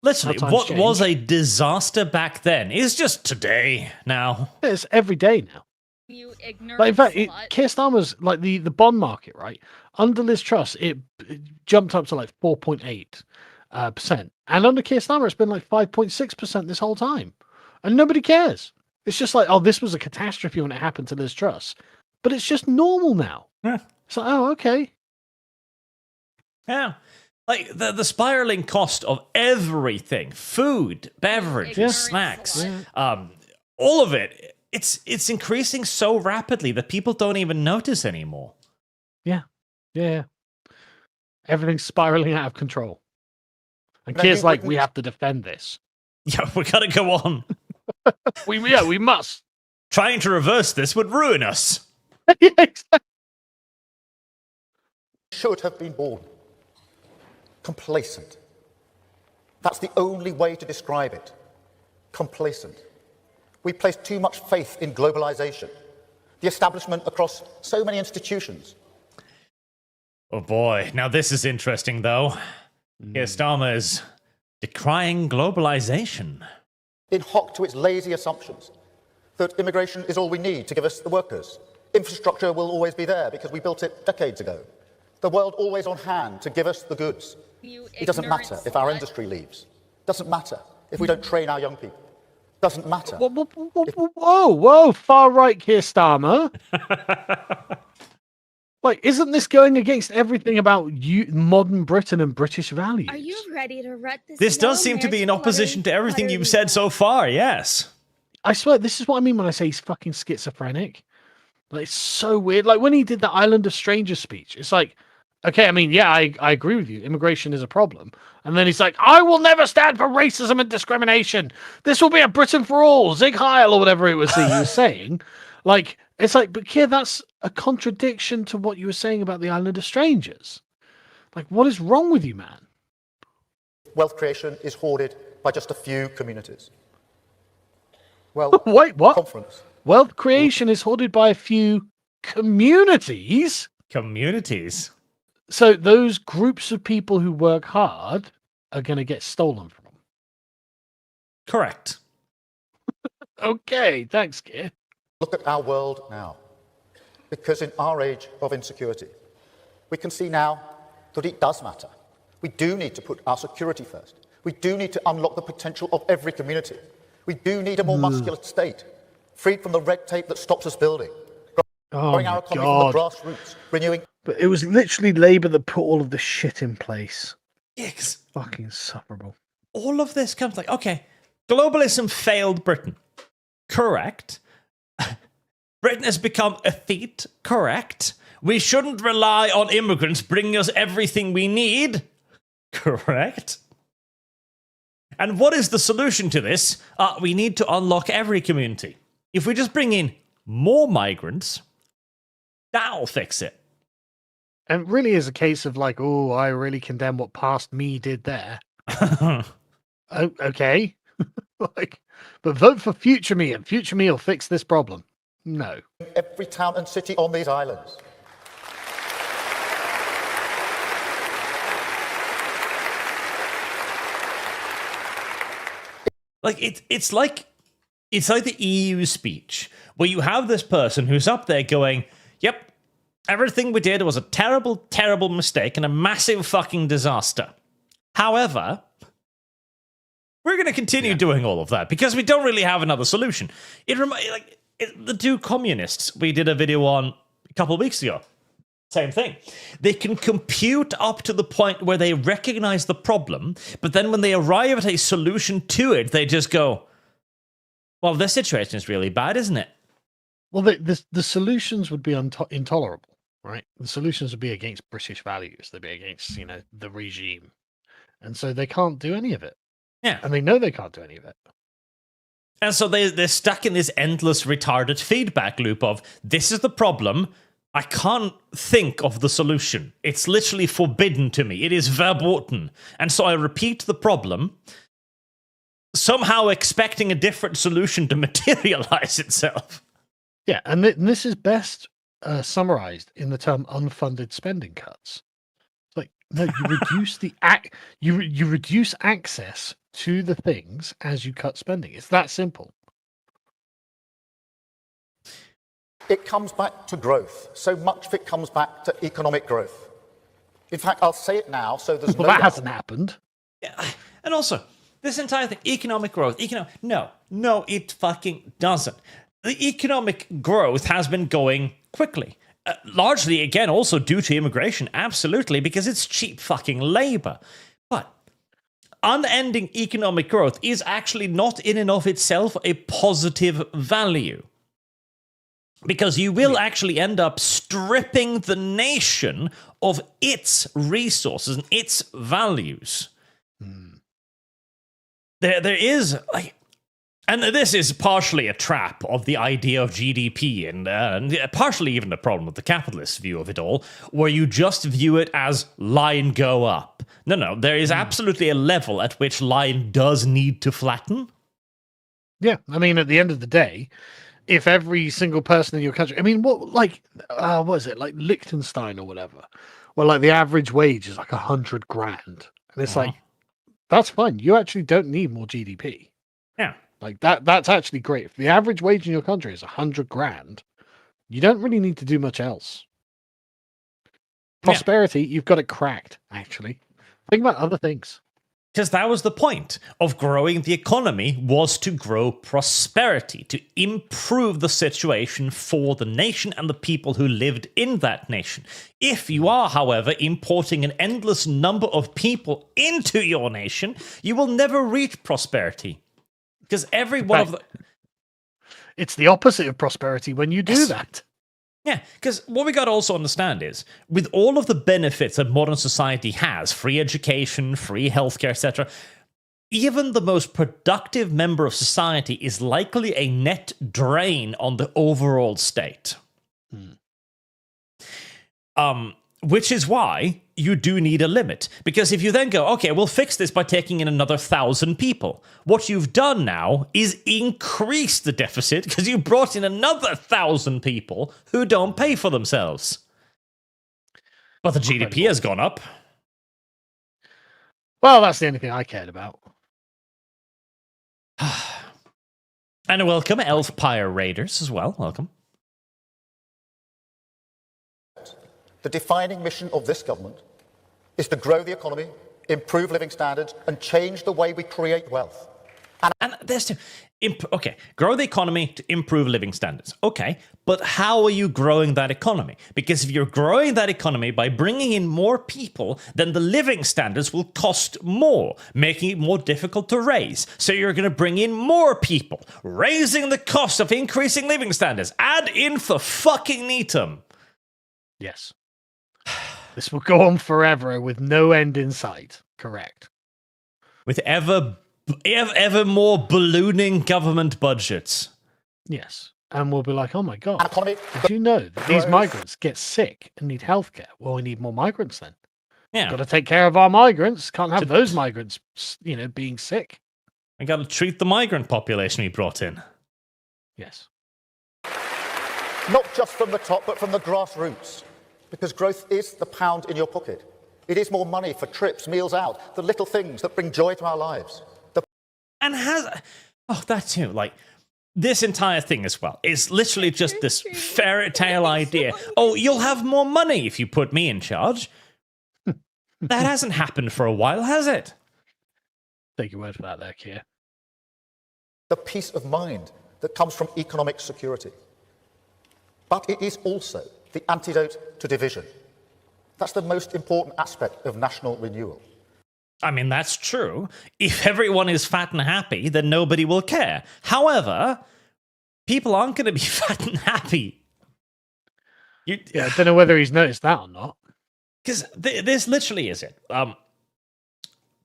Literally, what change. was a disaster back then is just today now. It's every day now. You ignorant Like, in fact, slut. Keir Starmer's, like, the bond market, right? Under Liz Truss, it jumped up to like 4.8%. And under Keir Starmer, it's been like 5.6% this whole time. And nobody cares. It's just like, oh, this was a catastrophe when it happened to Liz Truss. But it's just normal now. Yeah. So, oh, okay. Yeah. Like the spiraling cost of everything, food, beverage, Yeah. snacks, Yeah. all of it, it's increasing so rapidly that people don't even notice anymore. Yeah. Everything's spiraling out of control. And Now, Keir's you like, wouldn't- we have to defend this. Yeah, we gotta go on. We must. Trying to reverse this would ruin us. Yeah, exactly. Should have been born complacent. That's the only way to describe it. Complacent. We place too much faith in globalisation, the establishment across so many institutions. Oh boy, now this is interesting though. Keir Starmer is decrying globalization. In hock to its lazy assumptions that immigration is all we need to give us the workers. Infrastructure will always be there because we built it decades ago. The world always on hand to give us the goods. You It doesn't ignorant matter if our slut. industry leaves. Doesn't matter if we don't train our young people. Doesn't matter. Whoa, far right Keir Starmer. Like, isn't this going against everything about modern Britain and British values? Are you ready to rut this? This does seem to be in opposition to everything you've said so far, yes. I swear, this is what I mean when I say he's fucking schizophrenic. Like, it's so weird. Like, when he did the Island of Strangers speech, it's like, okay, I mean, yeah, I agree with you. Immigration is a problem. And then he's like, I will never stand for racism and discrimination. This will be a Britain for all, Zig Heil, or whatever it was he was saying. Like, it's like, but Keir, that's a contradiction to what you were saying about the Island of Strangers. Like, what is wrong with you, man? Wealth creation is hoarded by just a few communities. Well, Wait, what? conference. Wealth creation is hoarded by a few communities. Communities. So those groups of people who work hard are going to get stolen from. Correct. Okay, thanks, Keir. Look at our world now. Because in our age of insecurity, we can see now that it does matter. We do need to put our security first. We do need to unlock the potential of every community. We do need a more muscular state, freed from the red tape that stops us building, Oh growing my our economy from the God. grassroots, renewing. But it was literally Labour that put all of the shit in place. Yes. Fucking insufferable. All of this comes like, okay, globalism failed Britain. Correct. Britain has become effete. Correct. We shouldn't rely on immigrants bringing us everything we need. Correct. And what is the solution to this? We need to unlock every community. If we just bring in more migrants, that'll fix it. And it really is a case of like, oh, I really condemn what past me did there. Oh, okay. Like, but vote for future me, and future me will fix this problem. No. Every town and city on these islands. Like it's like the EU speech where you have this person who's up there going, "Yep, everything we did was a terrible, terrible mistake and a massive fucking disaster. However, we're going to continue doing all of that because we don't really have another solution." The two communists we did a video on a couple of weeks ago. Same thing. They can compute up to the point where they recognize the problem, but then when they arrive at a solution to it, they just go, well, this situation is really bad, isn't it? Well, the solutions would be intolerable, right? The solutions would be against British values. They'd be against, the regime. And so they can't do any of it. Yeah. And they know they can't do any of it. And so they're stuck in this endless retarded feedback loop of, this is the problem, I can't think of the solution. It's literally forbidden to me. It is verboten. And so I repeat the problem, somehow expecting a different solution to materialize itself. Yeah, and this is best summarized in the term unfunded spending cuts. It's like, no, you reduce you reduce access to the things as you cut spending. It's that simple. It comes back to growth. So much of it comes back to economic growth. In fact, I'll say it now, so there's Well, no that doubt. hasn't happened. Yeah. And also, this entire thing, economic growth, no, it fucking doesn't. The economic growth has been going quickly. Largely, again, also due to immigration, absolutely, because it's cheap fucking labor. But unending economic growth is actually not in and of itself a positive value. Because you will actually end up stripping the nation of its resources and its values. There is, and this is partially a trap of the idea of GDP and partially even the problem with the capitalist view of it all, where you just view it as line go up. No, there is absolutely a level at which line does need to flatten. Yeah, I mean, at the end of the day, if every single person in your country, I mean, what is it, like Liechtenstein or whatever, where like the average wage is like 100 grand, and it's like, that's fine. You actually don't need more GDP. Yeah, like that's actually great. If the average wage in your country is 100 grand, you don't really need to do much else. Prosperity, you've got it cracked. Actually, think about other things. Because that was the point of growing the economy, was to grow prosperity, to improve the situation for the nation and the people who lived in that nation. If you are, however, importing an endless number of people into your nation, you will never reach prosperity. Because every one of the... It's the opposite of prosperity when you do that. Yeah, because what we got to also understand is, with all of the benefits that modern society has, free education, free healthcare, etc., even the most productive member of society is likely a net drain on the overall state. Which is why you do need a limit. Because if you then go, okay, we'll fix this by taking in another 1,000 people, what you've done now is increase the deficit because you brought in another 1,000 people who don't pay for themselves. But the GDP has gone up. Well, that's the only thing I cared about. And welcome, Elf Pyre Raiders as well. Welcome. The defining mission of this government is to grow the economy, improve living standards, and change the way we create wealth. And there's two. Okay, grow the economy to improve living standards. Okay, but how are you growing that economy? Because if you're growing that economy by bringing in more people, then the living standards will cost more, making it more difficult to raise. So you're going to bring in more people, raising the cost of increasing living standards. Ad infinitum. Yes. This will go on forever with no end in sight. Correct. With ever more ballooning government budgets. Yes. and we'll be like, oh my An God, economy did you know that these grows. migrants get sick and need healthcare? Well, we need more migrants then. Yeah. Got to take care of our migrants. Can't have those migrants, being sick. I got to treat the migrant population we brought in. Yes. not just from the top, but from the grassroots. Because growth is the pound in your pocket. It is more money for trips, meals out, the little things that bring joy to our lives. And that too, like, this entire thing as well is literally just this fairy tale idea. Oh, you'll have more money if you put me in charge. That hasn't happened for a while, has it? Take your word for that there, Keir. The peace of mind that comes from economic security. But it is also the antidote to division. That's the most important aspect of national renewal. I mean, that's true. If everyone is fat and happy, then nobody will care. However, people aren't going to be fat and happy. Yeah, I don't know whether he's noticed that or not. Because this literally is it.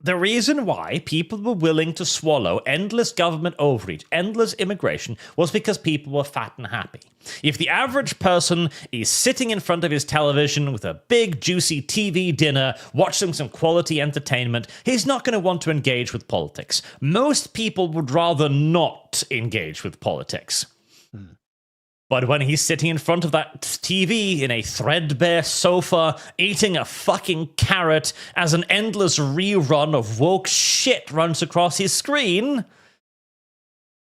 The reason why people were willing to swallow endless government overreach, endless immigration, was because people were fat and happy. If the average person is sitting in front of his television with a big, juicy TV dinner, watching some quality entertainment, he's not going to want to engage with politics. Most people would rather not engage with politics. But when he's sitting in front of that TV in a threadbare sofa, eating a fucking carrot as an endless rerun of woke shit runs across his screen,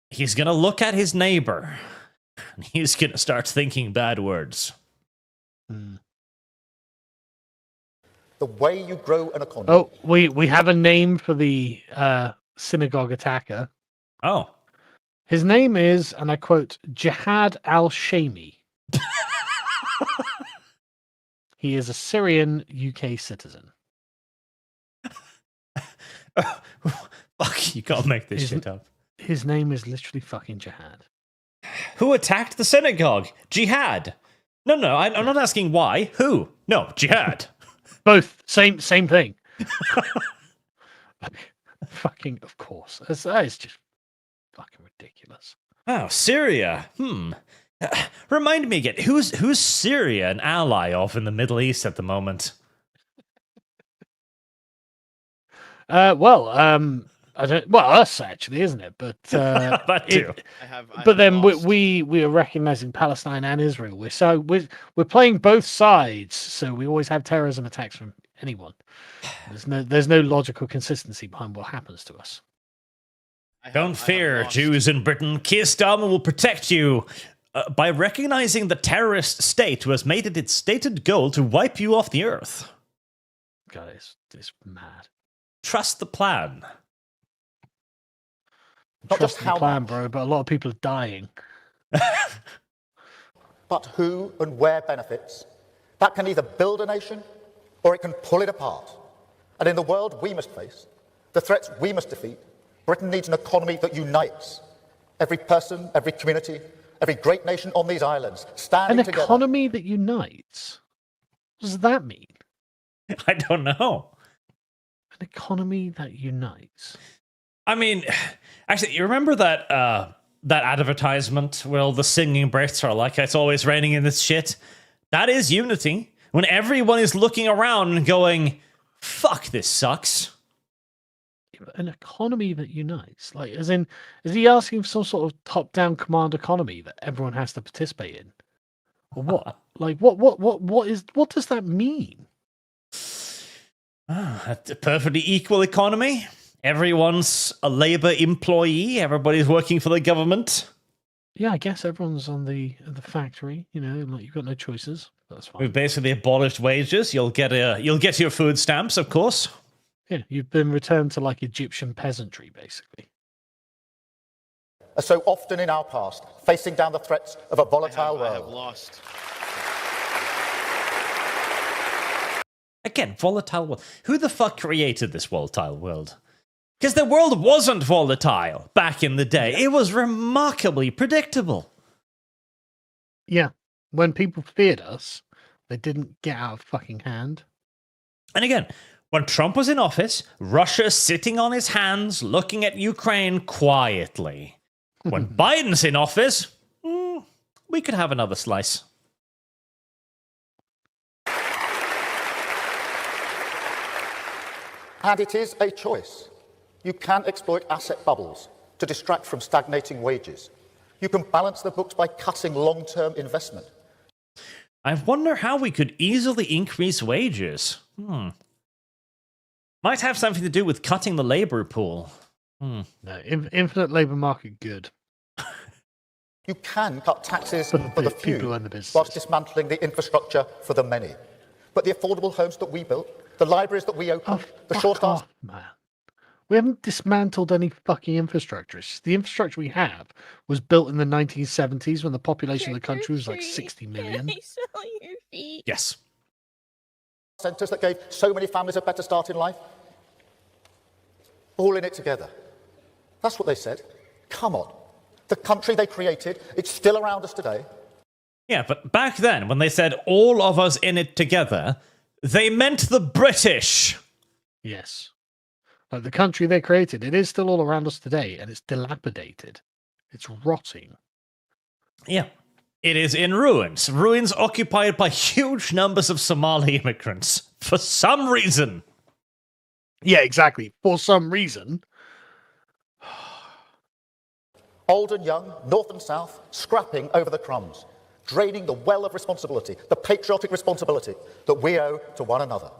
he's gonna look at his neighbor and he's gonna start thinking bad words. The way you grow an economy. Oh, we have a name for the synagogue attacker. Oh. His name is, and I quote, Jihad al-Shami. He is a Syrian UK citizen. Fuck, you can't make this shit up. His name is literally fucking Jihad. Who attacked the synagogue? Jihad. No, I'm not asking why. Who? No, Jihad. Both. Same thing. Fucking, of course. That is just fucking ridiculous. Oh, Syria. Remind me again. Who's Syria an ally of in the Middle East at the moment? I don't. Well, us actually, isn't it? But that too. But then we are recognizing Palestine and Israel. We're playing both sides, so we always have terrorism attacks from anyone. There's no logical consistency behind what happens to us. Don't fear, Jews in Britain. Keir Starmer will protect you by recognizing the terrorist state who has made it its stated goal to wipe you off the earth. God, it's mad. Trust the plan. Not Trust just the how plan, much, bro, but a lot of people are dying. but who and where benefits. That can either build a nation or it can pull it apart. And in the world we must face, the threats we must defeat, Britain needs an economy that unites. Every person, every community, every great nation on these islands standing An together. economy that unites? What does that mean? I don't know. An economy that unites? I mean, actually, you remember that that advertisement where all the singing Brits are like, it's always raining in this shit? That is unity. When everyone is looking around and going, fuck, this sucks. An economy that unites, like, as in, is he asking for some sort of top-down command economy that everyone has to participate in, or what? Like, what does that mean? A perfectly equal economy. Everyone's a labor employee. Everybody's working for the government. Yeah, I guess everyone's on the factory. Like, you've got no choices. That's fine. We've basically abolished wages. You'll get your food stamps, of course. Yeah, you've been returned to like Egyptian peasantry, basically. As so often in our past, facing down the threats of a volatile world. I have lost. Again, volatile world. Who the fuck created this volatile world? Because the world wasn't volatile back in the day. It was remarkably predictable. Yeah, when people feared us, they didn't get out of fucking hand. And again, when Trump was in office, Russia sitting on his hands, looking at Ukraine quietly. When Biden's in office, we could have another slice. And it is a choice. You can exploit asset bubbles to distract from stagnating wages. You can balance the books by cutting long-term investment. I wonder how we could easily increase wages. Might have something to do with cutting the labor pool. No, infinite labour market good. You can cut taxes For for the people few, and the businesses. whilst dismantling the infrastructure for the many. But the affordable homes that we built, the libraries that we opened, the Fuck short off, man. We haven't dismantled any fucking infrastructure. It's just the infrastructure we have was built in the 1970s when the population of the country was like 60 million. Can I smell your feet? Yes. centres that gave so many families a better start in life, all in it together. That's what they said. Come on. The country they created, it's still around us today. Yeah, but back then, when they said all of us in it together, they meant the British. Yes. Like the country they created, it is still all around us today, and it's dilapidated. It's rotting. Yeah. It is in ruins. Ruins occupied by huge numbers of Somali immigrants. For some reason. Yeah, exactly. For some reason. Old and young, north and south, scrapping over the crumbs, draining the well of responsibility, the patriotic responsibility that we owe to one another.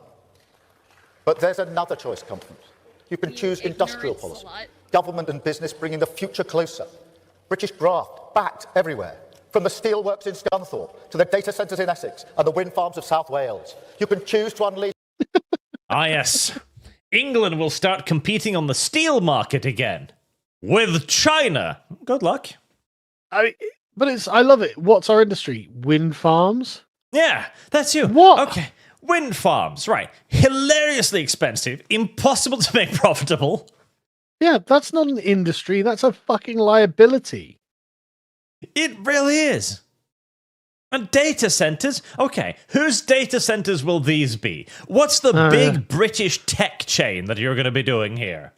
But there's another choice, Conference. You can choose industrial policy, government and business bringing the future closer. British graft, backed everywhere, from the steelworks in Scunthorpe to the data centres in Essex and the wind farms of South Wales. You can choose to unleash... Ah, yes. England will start competing on the steel market again. With China. Good luck. I love it. What's our industry? Wind farms? Yeah, that's you. What? Okay. Wind farms, right. Hilariously expensive, impossible to make profitable. Yeah, that's not an industry. That's a fucking liability. It really is. And data centers? Okay, whose data centers will these be? What's the big British tech chain that you're going to be doing here?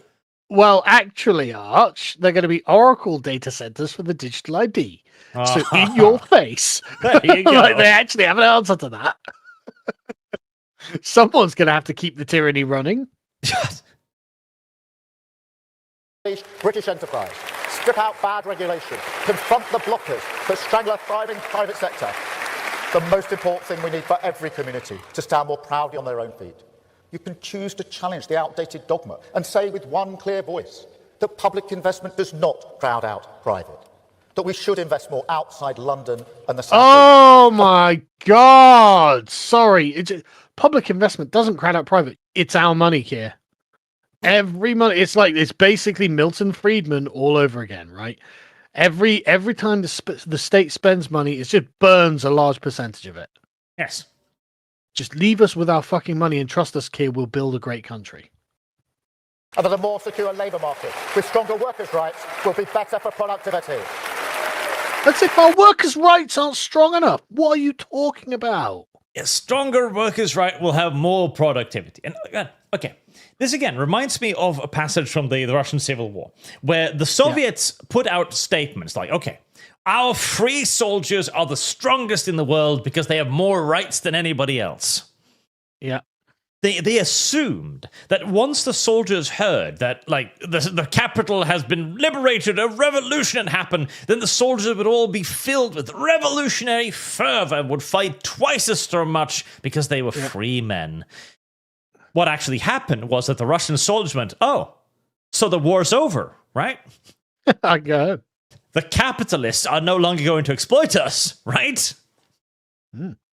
Well, actually, Arch, they're going to be Oracle data centers for the digital ID. So in your face. There you go. Like, they actually have an answer to that. Someone's going to have to keep the tyranny running. British enterprise, strip out bad regulation, confront the blockers that strangle a thriving private sector. The most important thing we need for every community to stand more proudly on their own feet. You can choose to challenge the outdated dogma and say with one clear voice that public investment does not crowd out private, that we should invest more outside London and the South. Oh my God! Sorry, public investment doesn't crowd out private. It's our money, Keir. Every money. It's basically Milton Friedman all over again, right? Every time the state spends money, it just burns a large percentage of it. Yes. Just leave us with our fucking money and trust us, Keir. We'll build a great country. And that a more secure labour market with stronger workers' rights will be better for productivity. That's if our workers' rights aren't strong enough. What are you talking about? A stronger workers' right will have more productivity. And okay, this again reminds me of a passage from the Russian Civil War, where the Soviets put out statements like, okay, our free soldiers are the strongest in the world because they have more rights than anybody else. Yeah. They assumed that once the soldiers heard that, like, the capital has been liberated, a revolution had happened, then the soldiers would all be filled with revolutionary fervor and would fight twice as much because they were free men. What actually happened was that the Russian soldiers went, oh, so the war's over, right? I go. The capitalists are no longer going to exploit us, right?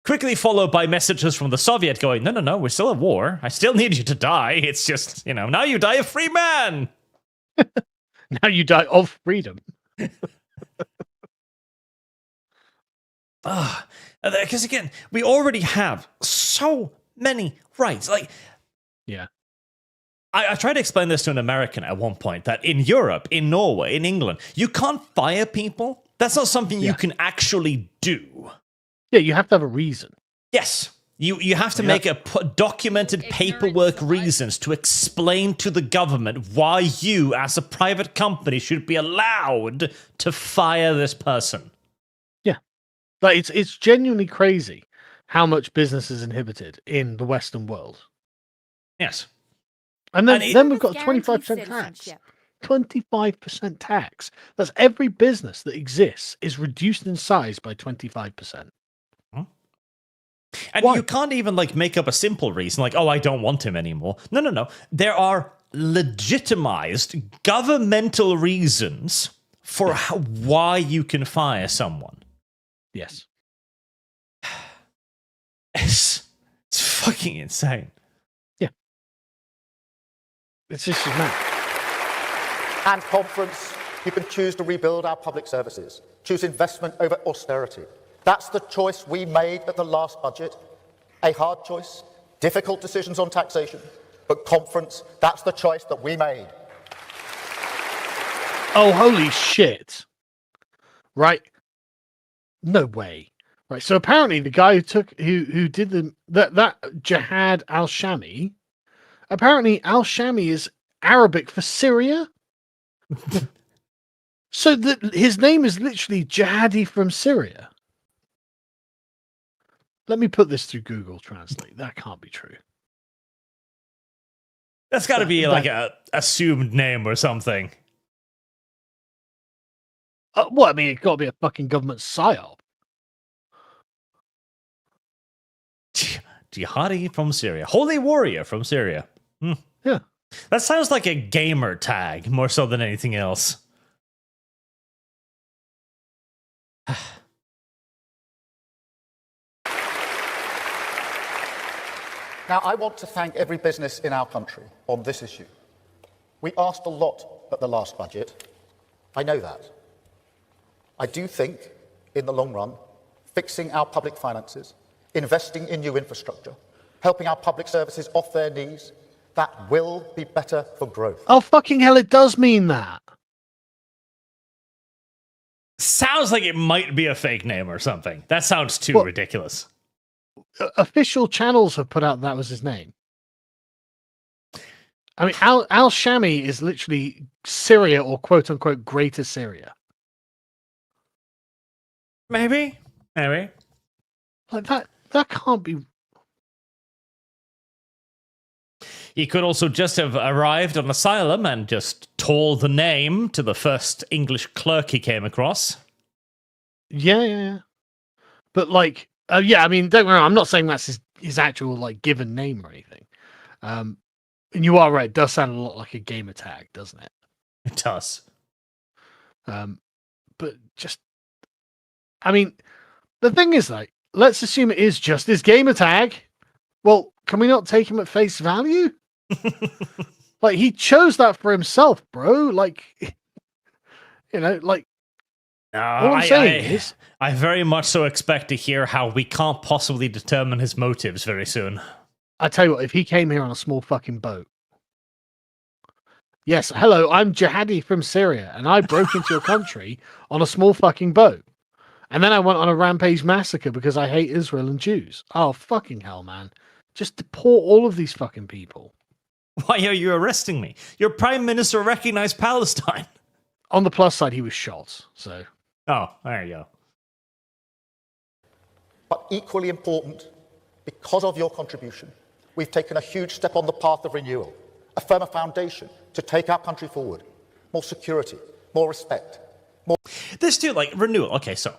Quickly followed by messages from the Soviet going, no, we're still at war. I still need you to die. It's just, now you die a free man. Now you die of freedom. Because again, we already have so many rights. Like, yeah. I tried to explain this to an American at one point, that in Europe, in Norway, in England, you can't fire people. That's not something you can actually do. Yeah, you have to have a reason. Yes. You have to make a documented paperwork reasons to explain to the government why you, as a private company, should be allowed to fire this person. Yeah. Like it's genuinely crazy how much business is inhibited in the Western world. Yes. And then, And then we've This got guaranteed 25% tax. citizenship. 25% tax. That's every business that exists is reduced in size by 25%. And Why? you can't even like make up a simple reason like, oh, I don't want him anymore. No. There are legitimized governmental reasons for why you can fire someone. Yes. It's fucking insane. It's just mad. And conference, you can choose to rebuild our public services, choose investment over austerity. That's the choice we made at the last budget. A hard choice, difficult decisions on taxation, but conference, that's the choice that we made. Oh, holy shit. Right. No way. Right. So apparently the guy who did that Jihad al-Shami, apparently al-Shami is Arabic for Syria. So that his name is literally Jihadi from Syria. Let me put this through Google Translate. That can't be true. That's got to be like a assumed name or something. Well, I mean, it's got to be a fucking government psyop. Jihadi from Syria. Holy warrior from Syria. Yeah. That sounds like a gamer tag more so than anything else. Now, I want to thank every business in our country on this issue. We asked a lot at the last budget. I know that. I do think, in the long run, fixing our public finances, investing in new infrastructure, helping our public services off their knees, that will be better for growth. Oh, fucking hell, it does mean that. Sounds like it might be a fake name or something. That sounds too Well, ridiculous. Official channels have put out that was his name. I mean, al-Shami is literally Syria or quote-unquote Greater Syria. Maybe. Like that can't be... He could also just have arrived on asylum and just told the name to the first English clerk he came across. Yeah. But like, yeah, I mean, don't get me wrong, I'm not saying that's his actual like given name or anything. And you are right, it does sound a lot like a gamer tag, doesn't it? It does. But just, I mean, the thing is, like, let's assume it is just his gamer tag. Well, can we not take him at face value? Like, he chose that for himself, bro. Like, you know, like, all I'm saying is, I very much so expect to hear how we can't possibly determine his motives very soon. I tell you what, if he came here on a small fucking boat, yes, hello, I'm Jihadi from Syria, and I broke into your country on a small fucking boat. And then I went on a rampage massacre because I hate Israel and Jews. Oh, fucking hell, man. Just deport all of these fucking people. Why are you arresting me? Your prime minister recognized Palestine. On the plus side, he was shot, so... Oh, there you go. But equally important, because of your contribution, we've taken a huge step on the path of renewal, a firmer foundation to take our country forward. More security, more respect, more... This too, like, renewal. Okay, so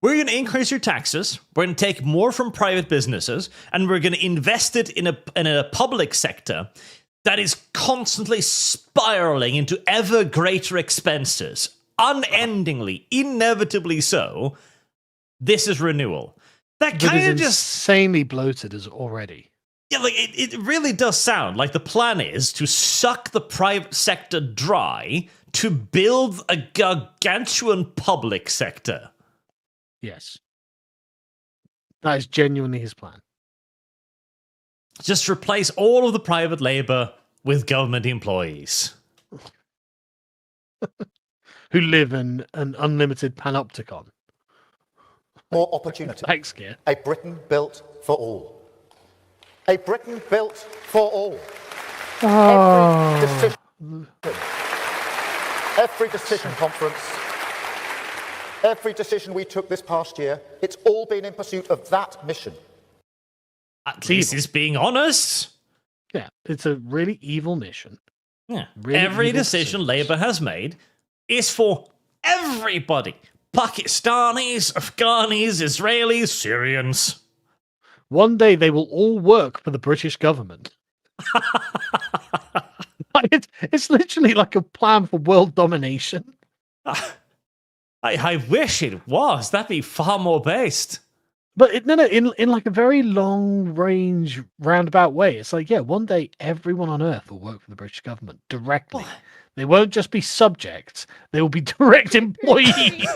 we're going to increase your taxes, we're going to take more from private businesses, and we're going to invest it in a public sector that is constantly spiraling into ever greater expenses, unendingly, inevitably so. This is renewal. That kind of just insanely bloated as already. Yeah, like it really does sound like the plan is to suck the private sector dry to build a gargantuan public sector. Yes. That is genuinely his plan. Just replace all of the private labor with government employees. Who live in an unlimited panopticon. more opportunity. Thanks, Keir. A Britain built for all. A Britain built for all. Every decision conference, Every decision we took this past year, it's all been in pursuit of that mission. At least he's being honest. Yeah, it's a really evil mission. Yeah. Really Every evil decision decisions. Labour has made is for everybody. Pakistanis, Afghanis, Israelis, Syrians. One day they will all work for the British government. It's literally like a plan for world domination. I wish it was. That'd be far more based. But in like a very long range roundabout way. It's like, yeah, one day everyone on Earth will work for the British government directly. What? They won't just be subjects; they will be direct employees.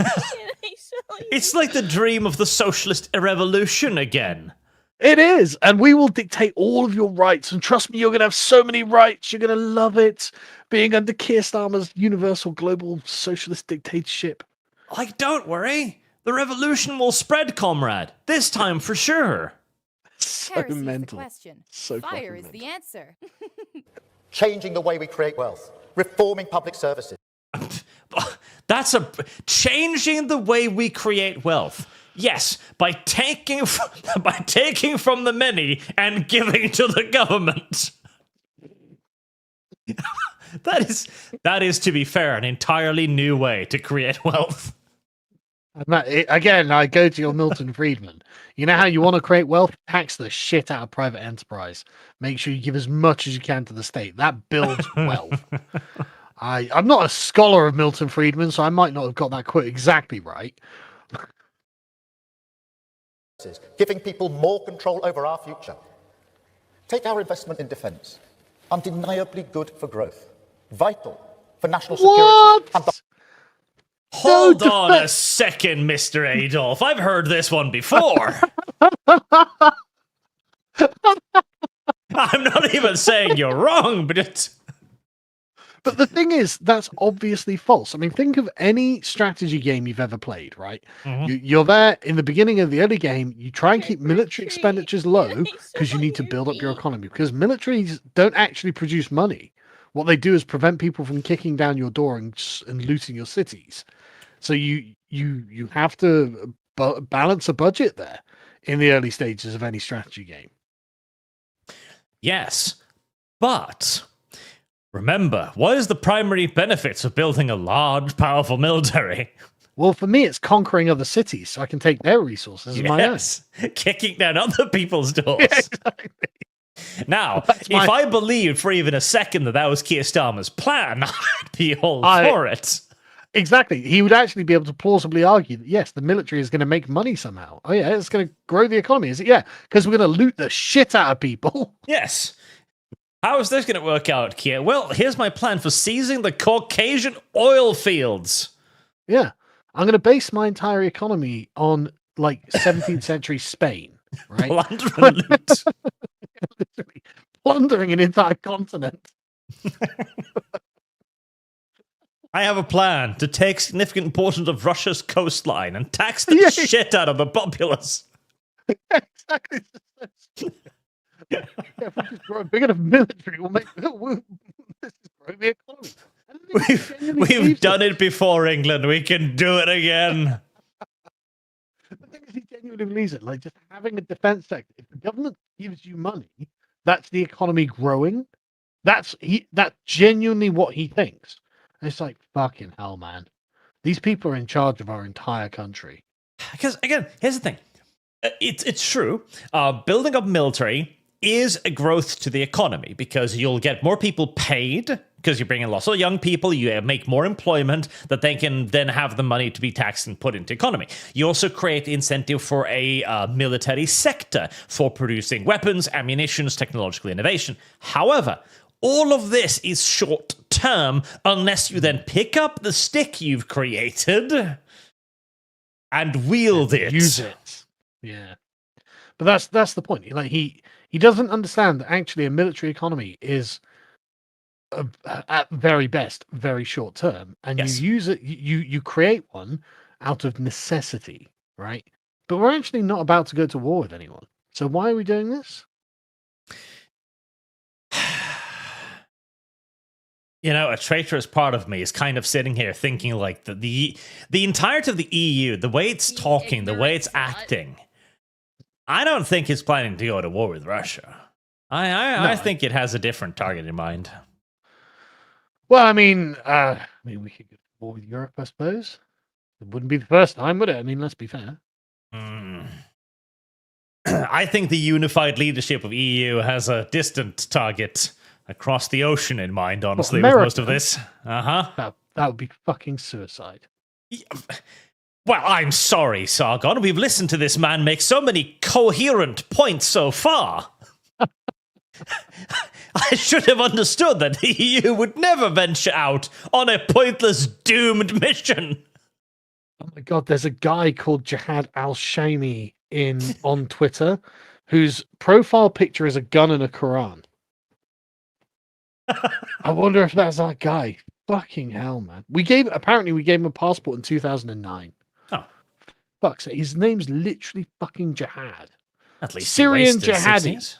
It's like the dream of the socialist revolution again. It is, and we will dictate all of your rights. And trust me, you're going to have so many rights. You're going to love it, being under Keir Starmer's universal global socialist dictatorship. Like, don't worry. The revolution will spread, comrade. This time for sure. So Heresy is the mental. question. So Fire fucking is the mental. answer. Changing the way we create wealth, reforming public services. That's changing the way we create wealth. Yes, by taking from the many and giving to the government. that is, to be fair, an entirely new way to create wealth. And again, I go to your Milton Friedman. You know how you want to create wealth? Tax the shit out of private enterprise. Make sure you give as much as you can to the state. That builds wealth. I'm not a scholar of Milton Friedman, so I might not have got that quote exactly right. Giving people more control over our future. Take our investment in defence. Undeniably good for growth. Vital for national security. What? And the Hold on a second, Mr. Adolf. I've heard this one before. I'm not even saying you're wrong, but it's... But the thing is, that's obviously false. I mean, think of any strategy game you've ever played, right? Mhm. You're there in the beginning of the early game. You try and keep military expenditures low because you need to build up your economy. Because militaries don't actually produce money. What they do is prevent people from kicking down your door and looting your cities. So you have to balance a budget there in the early stages of any strategy game. Yes, but remember, what is the primary benefits of building a large, powerful military? Well, for me, it's conquering other cities so I can take their resources as my own. Yes, kicking down other people's doors. Yeah, exactly. Now, That's my- if I believed for even a second that was Keir Starmer's plan, I'd be all for it. Exactly. He would actually be able to plausibly argue that, yes, the military is going to make money somehow. Oh, yeah, it's going to grow the economy. Is it? Yeah, because we're going to loot the shit out of people. Yes. How is this going to work out, Keir? Well, here's my plan for seizing the Caucasian oil fields. Yeah. I'm going to base my entire economy on, like, 17th century Spain, right? Plunder and loot. Literally plundering an entire continent. I have a plan to take significant portions of Russia's coastline and tax the shit out of the populace. Exactly. Yeah, if we just grow a big enough military, we'll make this is growing the economy. I don't think he genuinely We've believes done it before, England. We can do it again. The thing is, he genuinely believes it. Like, just having a defense sector. If the government gives you money, that's the economy growing. That's genuinely what he thinks. And it's like, fucking hell, man. These people are in charge of our entire country. Because, again, here's the thing. It's true. Building up military is a growth to the economy because you'll get more people paid because you bring in lots of young people, you make more employment that they can then have the money to be taxed and put into economy. You also create incentive for a military sector for producing weapons, ammunitions, technological innovation. However, all of this is short term unless you then pick up the stick you've created and wield it. Use it. Yeah. But that's the point. Like he doesn't understand that actually a military economy is at very best very short term, and Yes. you use it. You create one out of necessity, right? But we're actually not about to go to war with anyone. So why are we doing this? You know, a traitorous part of me is kind of sitting here thinking like the entirety of the EU, the way it's talking, the way it's acting, I don't think it's planning to go to war with Russia. I think it has a different target in mind. Well, I mean, we could go to war with Europe, I suppose. It wouldn't be the first time, would it? I mean, let's be fair. I think the unified leadership of EU has a distant target across the ocean in mind, honestly, with most of this. That would be fucking suicide. Well, I'm sorry, Sargon. We've listened to this man make so many coherent points so far. I should have understood that the EU would never venture out on a pointless, doomed mission. Oh my god, there's a guy called Jihad Al-Shami on Twitter whose profile picture is a gun and a Quran. I wonder if that's that guy. Fucking hell, man. Apparently we gave him a passport in 2009. Oh. Fuck's sake. His name's literally fucking Jihad. At least Syrian Jihadi.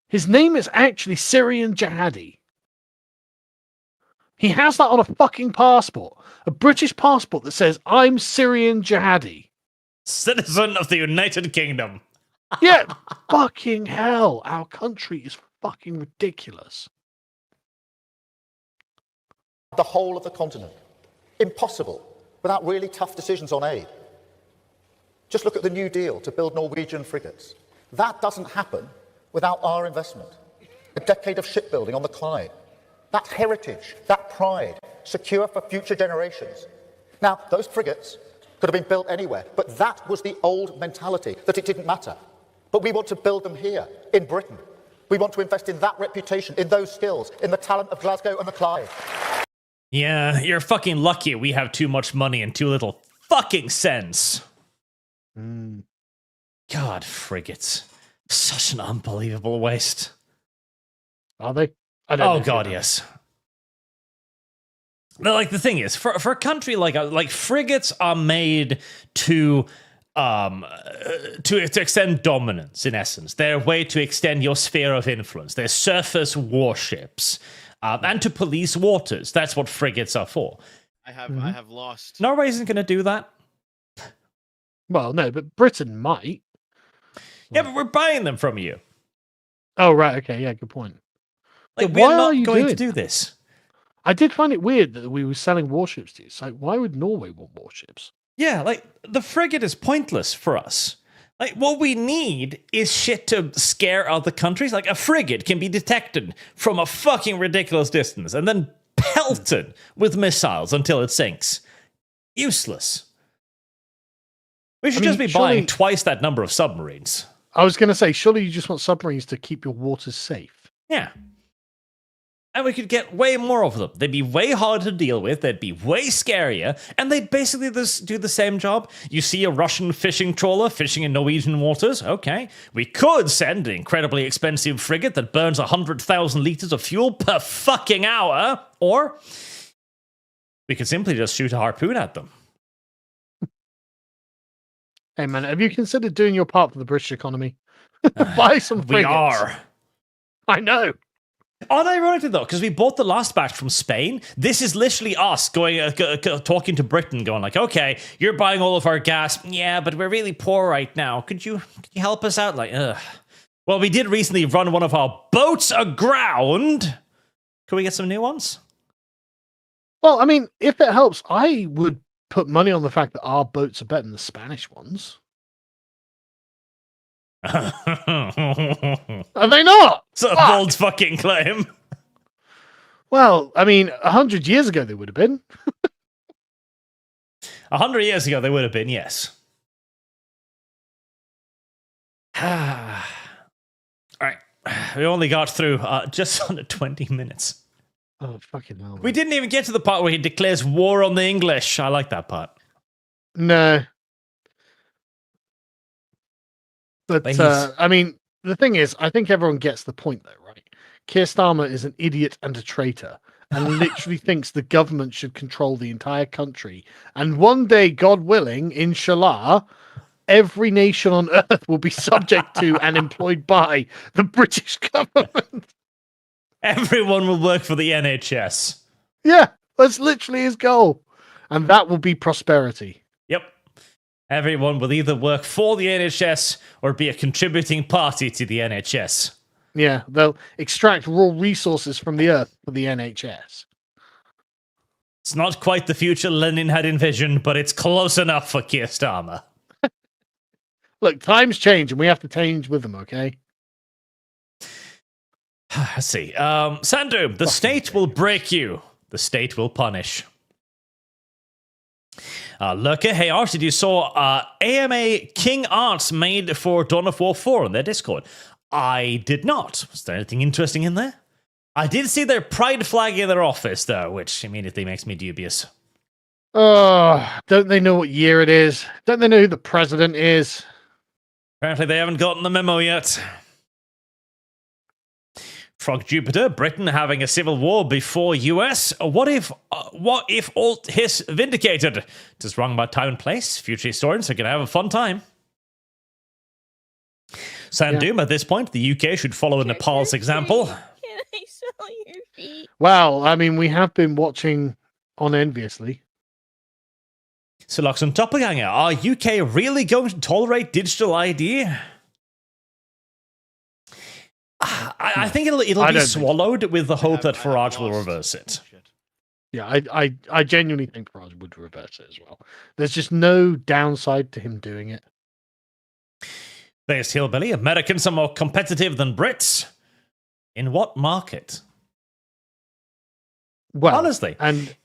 His name is actually Syrian Jihadi. He has that on a fucking passport. A British passport that says, I'm Syrian Jihadi. Citizen of the United Kingdom. Yeah, fucking hell. Our country is fucking ridiculous. The whole of the continent. Impossible without really tough decisions on aid. Just look at the New Deal to build Norwegian frigates. That doesn't happen without our investment. A decade of shipbuilding on the Clyde. That heritage, that pride, secure for future generations. Now, those frigates could have been built anywhere, but that was the old mentality, that it didn't matter. But we want to build them here, in Britain. We want to invest in that reputation, in those skills, in the talent of Glasgow and the Clyde. Yeah, you're fucking lucky we have too much money and too little fucking sense. God, frigates. Such an unbelievable waste. Are they? I don't know. Oh god, yes. No, like the thing is, for a country like frigates are made to extend dominance, in essence. They're a way to extend your sphere of influence. They're surface warships. And to police waters. That's what frigates are for. I have lost. Norway isn't going to do that. Well, no, but Britain might. Yeah, but we're buying them from you. Oh, right. Okay. Yeah, good point. Like, Yeah, we're why are not you going to doing do that? this. I did find it weird that we were selling warships to you. So why would Norway want warships? Yeah, like, the frigate is pointless for us. Like, what we need is shit to scare other countries. Like, a frigate can be detected from a fucking ridiculous distance and then pelted with missiles until it sinks. Useless. We should just be buying twice that number of submarines. I was going to say, surely you just want submarines to keep your waters safe. Yeah. And we could get way more of them. They'd be way harder to deal with. They'd be way scarier. And they'd basically do the same job. You see a Russian fishing trawler fishing in Norwegian waters? Okay. We could send an incredibly expensive frigate that burns 100,000 liters of fuel per fucking hour. Or we could simply just shoot a harpoon at them. Hey, man, have you considered doing your part for the British economy? Buy some frigates. We are. I know. Unironically, though, because we bought the last batch from Spain, this is literally us going talking to Britain, going like, okay, you're buying all of our gas. Yeah, but we're really poor right now. Could you help us out? Like, ugh. Well, we did recently run one of our boats aground. Can we get some new ones? Well, I mean, if it helps, I would put money on the fact that our boats are better than the Spanish ones. Are they not? It's a bold fucking claim. Well, I mean, 100 years ago they would have been. 100 years ago they would have been, yes. All right. We only got through just under 20 minutes. Oh, fucking hell. We didn't even get to the part where he declares war on the English. I like that part. No. But, I mean, the thing is, I think everyone gets the point, though, right? Keir Starmer is an idiot and a traitor and literally thinks the government should control the entire country. And one day, God willing, inshallah, every nation on earth will be subject to and employed by the British government. Everyone will work for the NHS. Yeah, that's literally his goal. And that will be prosperity. Yep. Everyone will either work for the NHS or be a contributing party to the NHS. Yeah, they'll extract raw resources from the earth for the NHS. It's not quite the future Lenin had envisioned, but it's close enough for Keir Starmer. Look, times change and we have to change with them, okay? Let's see. Sandoom, the state will break you. The state will punish. Lurker, hey Art, did you saw AMA King Arts made for Dawn of War 4 on their Discord? I did not. Was there anything interesting in there? I did see their pride flag in their office, though, which immediately makes me dubious. Oh, don't they know what year it is? Don't they know who the president is? Apparently they haven't gotten the memo yet. Frog Jupiter, Britain having a civil war before US. What if alt hiss vindicated? Just wrong about time and place. Future historians are going to have a fun time. Sandoom, at this point, the UK should follow Nepal's example. Can I smell your feet? Well, I mean, we have been watching on enviously. Silox and Doppelganger, are UK really going to tolerate digital ID? I think it'll be swallowed with the hope that Farage will reverse it. Yeah, I genuinely think Farage would reverse it as well. There's just no downside to him doing it. Based Hillbilly, Americans are more competitive than Brits. In what market? Well, honestly, and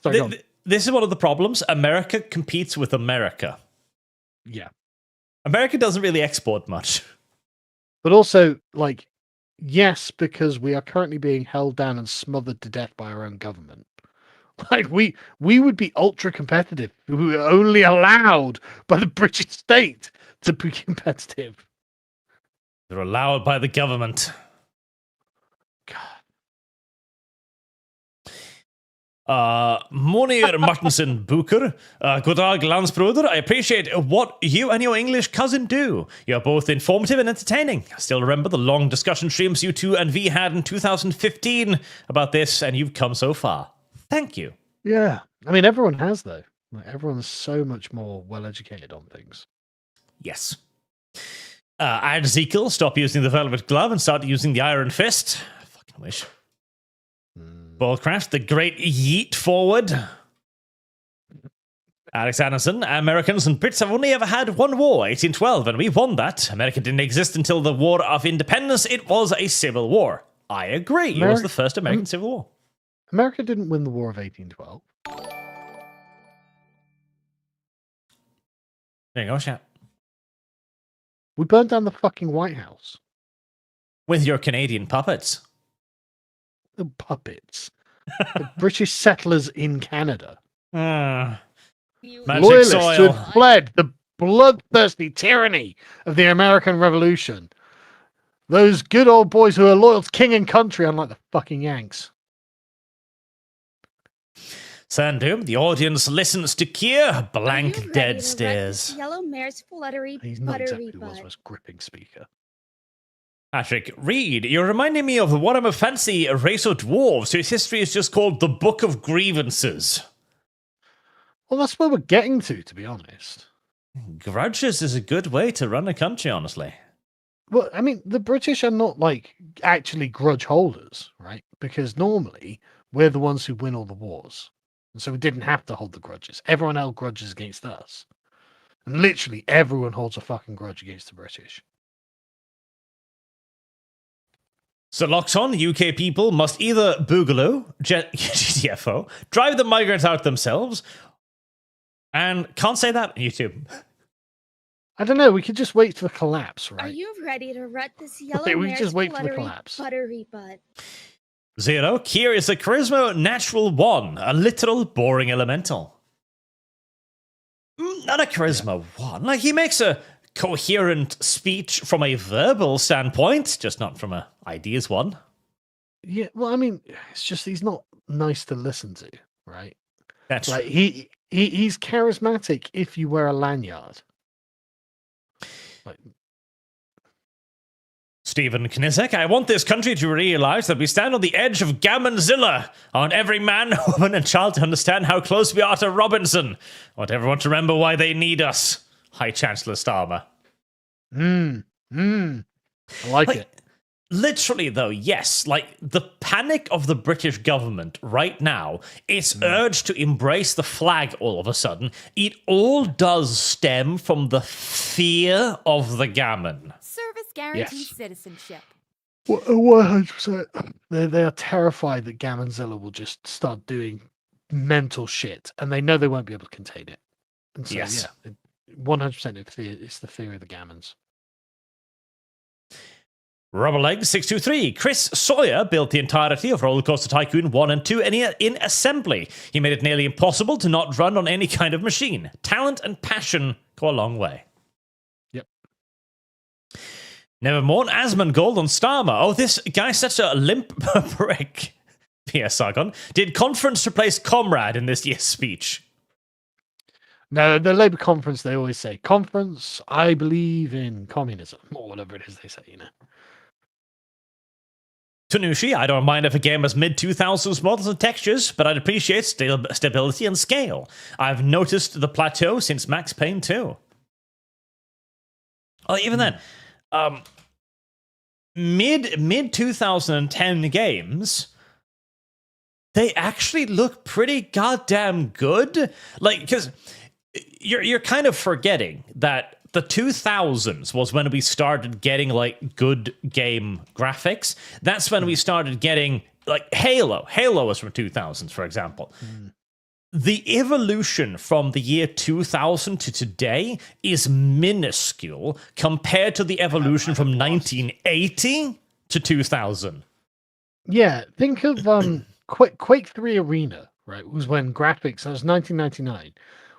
sorry, this is one of the problems. America competes with America. Yeah. America doesn't really export much. But also, like, yes, because we are currently being held down and smothered to death by our own government. Like, we would be ultra competitive. We were only allowed by the British state to be competitive. They're allowed by the government. Monier Martinson Booker, good dag Landsbruder. I appreciate what you and your English cousin do. You're both informative and entertaining. I still remember the long discussion streams you two and V had in 2015 about this, and you've come so far. Thank you. Yeah. I mean, everyone has, though. Like, everyone's so much more well-educated on things. Yes. Add Ezekiel, stop using the velvet glove and start using the iron fist. I fucking wish. Ballcraft, the great yeet forward. Alex Anderson, Americans and Brits have only ever had one war, 1812, and we won that. America didn't exist until the War of Independence. It was a civil war. I agree. It was the first American Civil War. America didn't win the War of 1812. There you go, chat. We burned down the fucking White House. With your Canadian puppets. The puppets. The British settlers in Canada. Magic Loyalists soil. who had fled the bloodthirsty tyranny of the American Revolution. Those good old boys who are loyal to king and country, unlike the fucking Yanks. Sandoom, the audience listens to Keir. Blank dead stares. Yellow mare's fluttery, He's not buttery exactly the butt. world's most gripping speaker. Patrick, Reed, you're reminding me of one of my fancy race of dwarves whose history is just called the Book of Grievances. Well, that's where we're getting to be honest. Grudges is a good way to run a country, honestly. Well, I mean, the British are not, like, actually grudge holders, right? Because normally, we're the ones who win all the wars. And so we didn't have to hold the grudges. Everyone held grudges against us. And literally everyone holds a fucking grudge against the British. So Loxon, UK people must either boogaloo, GTFO, drive the migrants out themselves, and can't say that on YouTube. I don't know, we could just wait for the collapse, right? Are you ready to rut this yellow Okay, we mare's just wait for the fluttery, collapse. buttery butt? Zero, Keir is a charisma natural one, a literal boring elemental. Not a charisma one. Like, he makes a coherent speech from a verbal standpoint, just not from a ideas one. Yeah, well, I mean, it's just he's not nice to listen to, right? That's like true. he's charismatic if you wear a lanyard. Like, Stephen Knizzek. I want this country to realize that we stand on the edge of Gammonzilla. I want every man, woman, and child to understand how close we are to Robinson. I want everyone to remember why they need us. High Chancellor Starmer. I like it. Literally, though, yes, like the panic of the British government right now, its urge to embrace the flag all of a sudden, it all does stem from the fear of the gammon. Service guarantees Yes. citizenship. 100%. They are terrified that Gammonzilla will just start doing mental shit, and they know they won't be able to contain it. And so, Yes. yeah, 100% it's the fear of the gammons. Rubberleg623. Chris Sawyer built the entirety of Roller Coaster Tycoon 1 and 2 in assembly. He made it nearly impossible to not run on any kind of machine. Talent and passion go a long way. Yep. Nevermore, Asmongold on Starmer. Oh, this guy's such a limp prick. P.S. Sargon. Did conference replace comrade in this year's speech? No, the Labour conference, they always say, conference, I believe in communism, or whatever it is they say, Tanushi, I don't mind if a game has mid-2000s models and textures, but I'd appreciate stability and scale. I've noticed the plateau since Max Payne 2. Oh, even then, mid-2010 games, they actually look pretty goddamn good. Like, because you're kind of forgetting that the 2000s was when we started getting like good game graphics. That's when we started getting like Halo. Halo was from 2000s, for example. The evolution from the year 2000 to today is minuscule compared to the evolution from 1980 to 2000. Yeah, think of Quake 3 Arena, right? Was when graphics, that was 1999,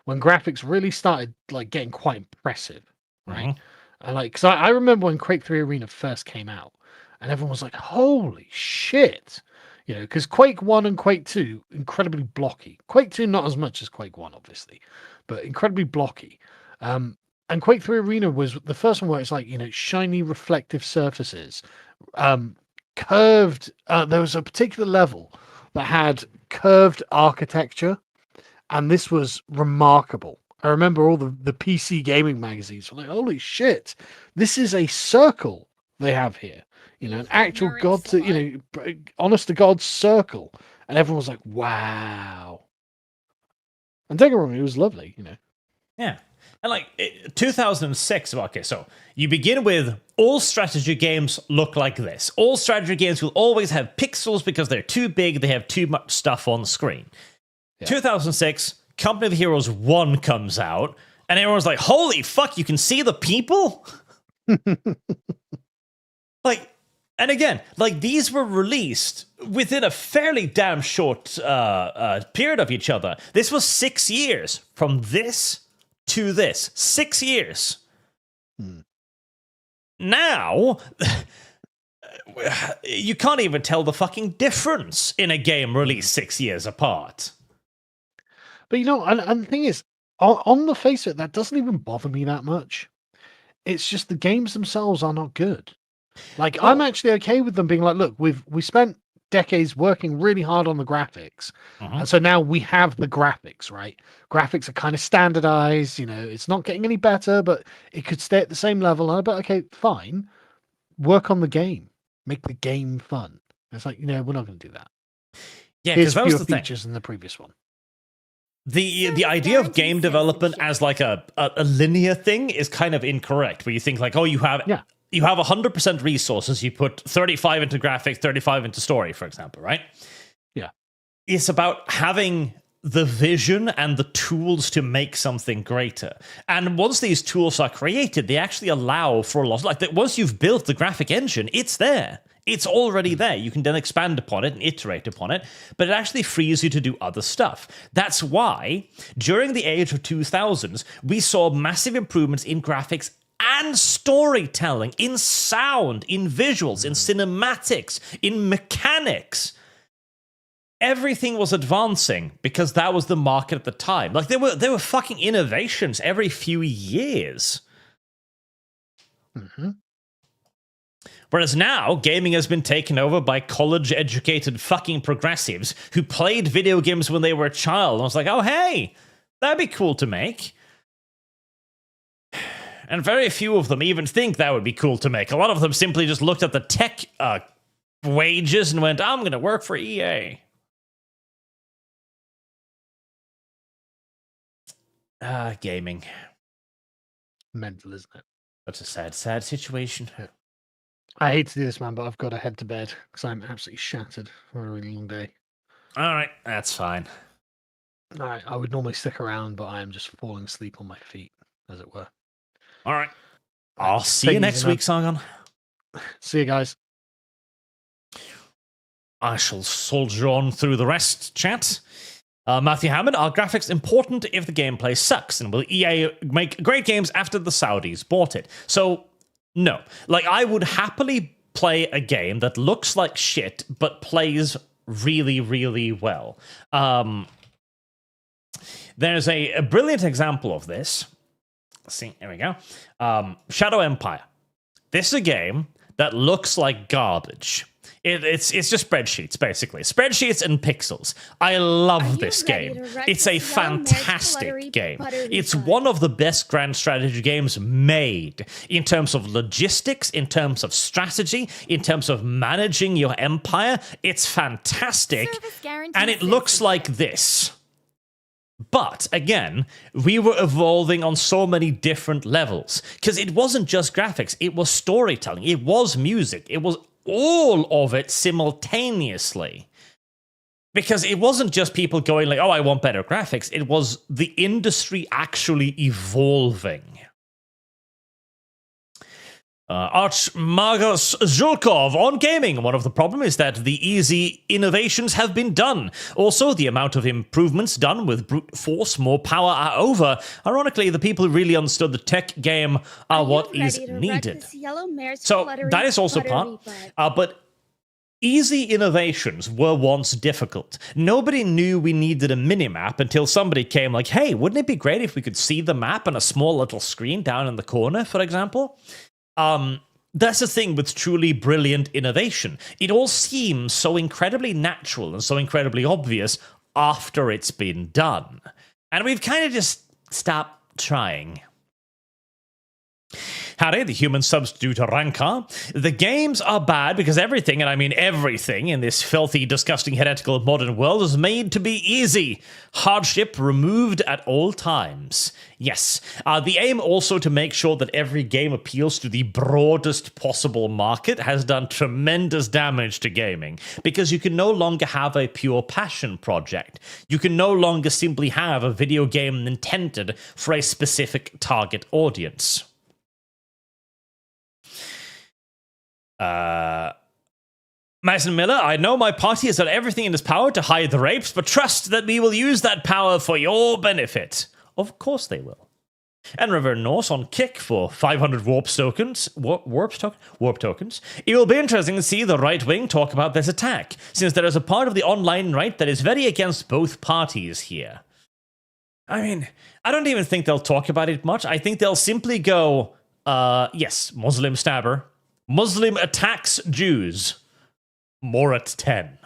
when graphics really started like getting quite impressive, right? And like, because I remember when Quake 3 Arena first came out, and everyone was like, "Holy shit!" You know, because Quake 1 and Quake 2 incredibly blocky. Quake 2 not as much as Quake 1, obviously, but incredibly blocky. And Quake 3 Arena was the first one where it's like, you know, shiny reflective surfaces, curved. There was a particular level that had curved architecture, and this was remarkable. I remember all the PC gaming magazines were like, "Holy shit, this is a circle they have here." You know, an actual god to, you know, honest to God circle. And everyone was like, "Wow." And don't get me wrong, it was lovely, you know. Yeah. And like 2006, okay, so you begin with all strategy games look like this. All strategy games will always have pixels because they're too big, they have too much stuff on screen. Yeah. 2006, Company of Heroes 1 comes out, and everyone's like, "Holy fuck, you can see the people?" Like, and again, like these were released within a fairly damn short period of each other. This was 6 years from this to this. 6 years. Now, you can't even tell the fucking difference in a game released 6 years apart. But you know, and the thing is, on the face of it, that doesn't even bother me that much. It's just the games themselves are not good. Like, I'm actually okay with them being like, "Look, we spent decades working really hard on the graphics, and so now we have the graphics, right? Graphics are kind of standardized. You know, it's not getting any better, but it could stay at the same level." And I'm okay, fine. Work on the game, make the game fun. It's like, you know, we're not going to do that. Yeah, because that was fewer the features in the previous one. The idea of game development as like a linear thing is kind of incorrect. Where you think like, oh, you have 100% resources, you put 35 into graphics, 35 into story, for example, right? Yeah. It's about having the vision and the tools to make something greater. And once these tools are created, they actually allow for a lot. Like that, once you've built the graphic engine, it's there. It's already there. You can then expand upon it and iterate upon it, but it actually frees you to do other stuff. That's why, during the age of 2000s, we saw massive improvements in graphics and storytelling, in sound, in visuals, in cinematics, in mechanics. Everything was advancing because that was the market at the time. Like there were fucking innovations every few years. Whereas now, gaming has been taken over by college-educated fucking progressives who played video games when they were a child. And I was like, oh, hey, that'd be cool to make. And very few of them even think that would be cool to make. A lot of them simply just looked at the tech wages and went, I'm going to work for EA. Gaming. Mental, isn't it? That's a sad, sad situation. I hate to do this, man, but I've got to head to bed because I'm absolutely shattered for a really long day. All right, that's fine. I would normally stick around, but I am just falling asleep on my feet, as it were. All right. I'll see you next week, Sargon. See you guys. I shall soldier on through the rest, chat. Matthew Hammond, are graphics important if the gameplay sucks? And will EA make great games after the Saudis bought it? So, no. Like, I would happily play a game that looks like shit, but plays really, really well. There's a brilliant example of this. Let's see, here we go. Shadow Empire. This is a game that looks like garbage. It's just spreadsheets, basically. Spreadsheets and pixels. I love this game. It's a fantastic game. It's one of the best grand strategy games made in terms of logistics, in terms of strategy, in terms of managing your empire. It's fantastic. And it looks like this. But, again, we were evolving on so many different levels. Because it wasn't just graphics, it was storytelling, it was music, it was all of it simultaneously. Because it wasn't just people going like, oh, I want better graphics, it was the industry actually evolving. Archmagos Zhulkov on gaming. One of the problems is that the easy innovations have been done. Also, the amount of improvements done with brute force, more power are over. Ironically, the people who really understood the tech game are what is needed. So that is also part. But easy innovations were once difficult. Nobody knew we needed a minimap until somebody came like, hey, wouldn't it be great if we could see the map on a small little screen down in the corner, for example? That's the thing with truly brilliant innovation. It all seems so incredibly natural and so incredibly obvious after it's been done. And we've kind of just stopped trying. Harry, the human substitute Rancor. The games are bad because everything, and I mean everything, in this filthy, disgusting, heretical modern world is made to be easy. Hardship removed at all times. Yes. The aim also to make sure that every game appeals to the broadest possible market has done tremendous damage to gaming, because you can no longer have a pure passion project. You can no longer simply have a video game intended for a specific target audience. Mason Miller, I know my party has done everything in its power to hide the rapes, but trust that we will use that power for your benefit. Of course they will. And Reverend Norse on Kick for 500 warp tokens. Warp tokens. It will be interesting to see the right wing talk about this attack, since there is a part of the online right that is very against both parties here. I mean, I don't even think they'll talk about it much. I think they'll simply go, yes, Muslim stabber. Muslim attacks Jews. More at 10.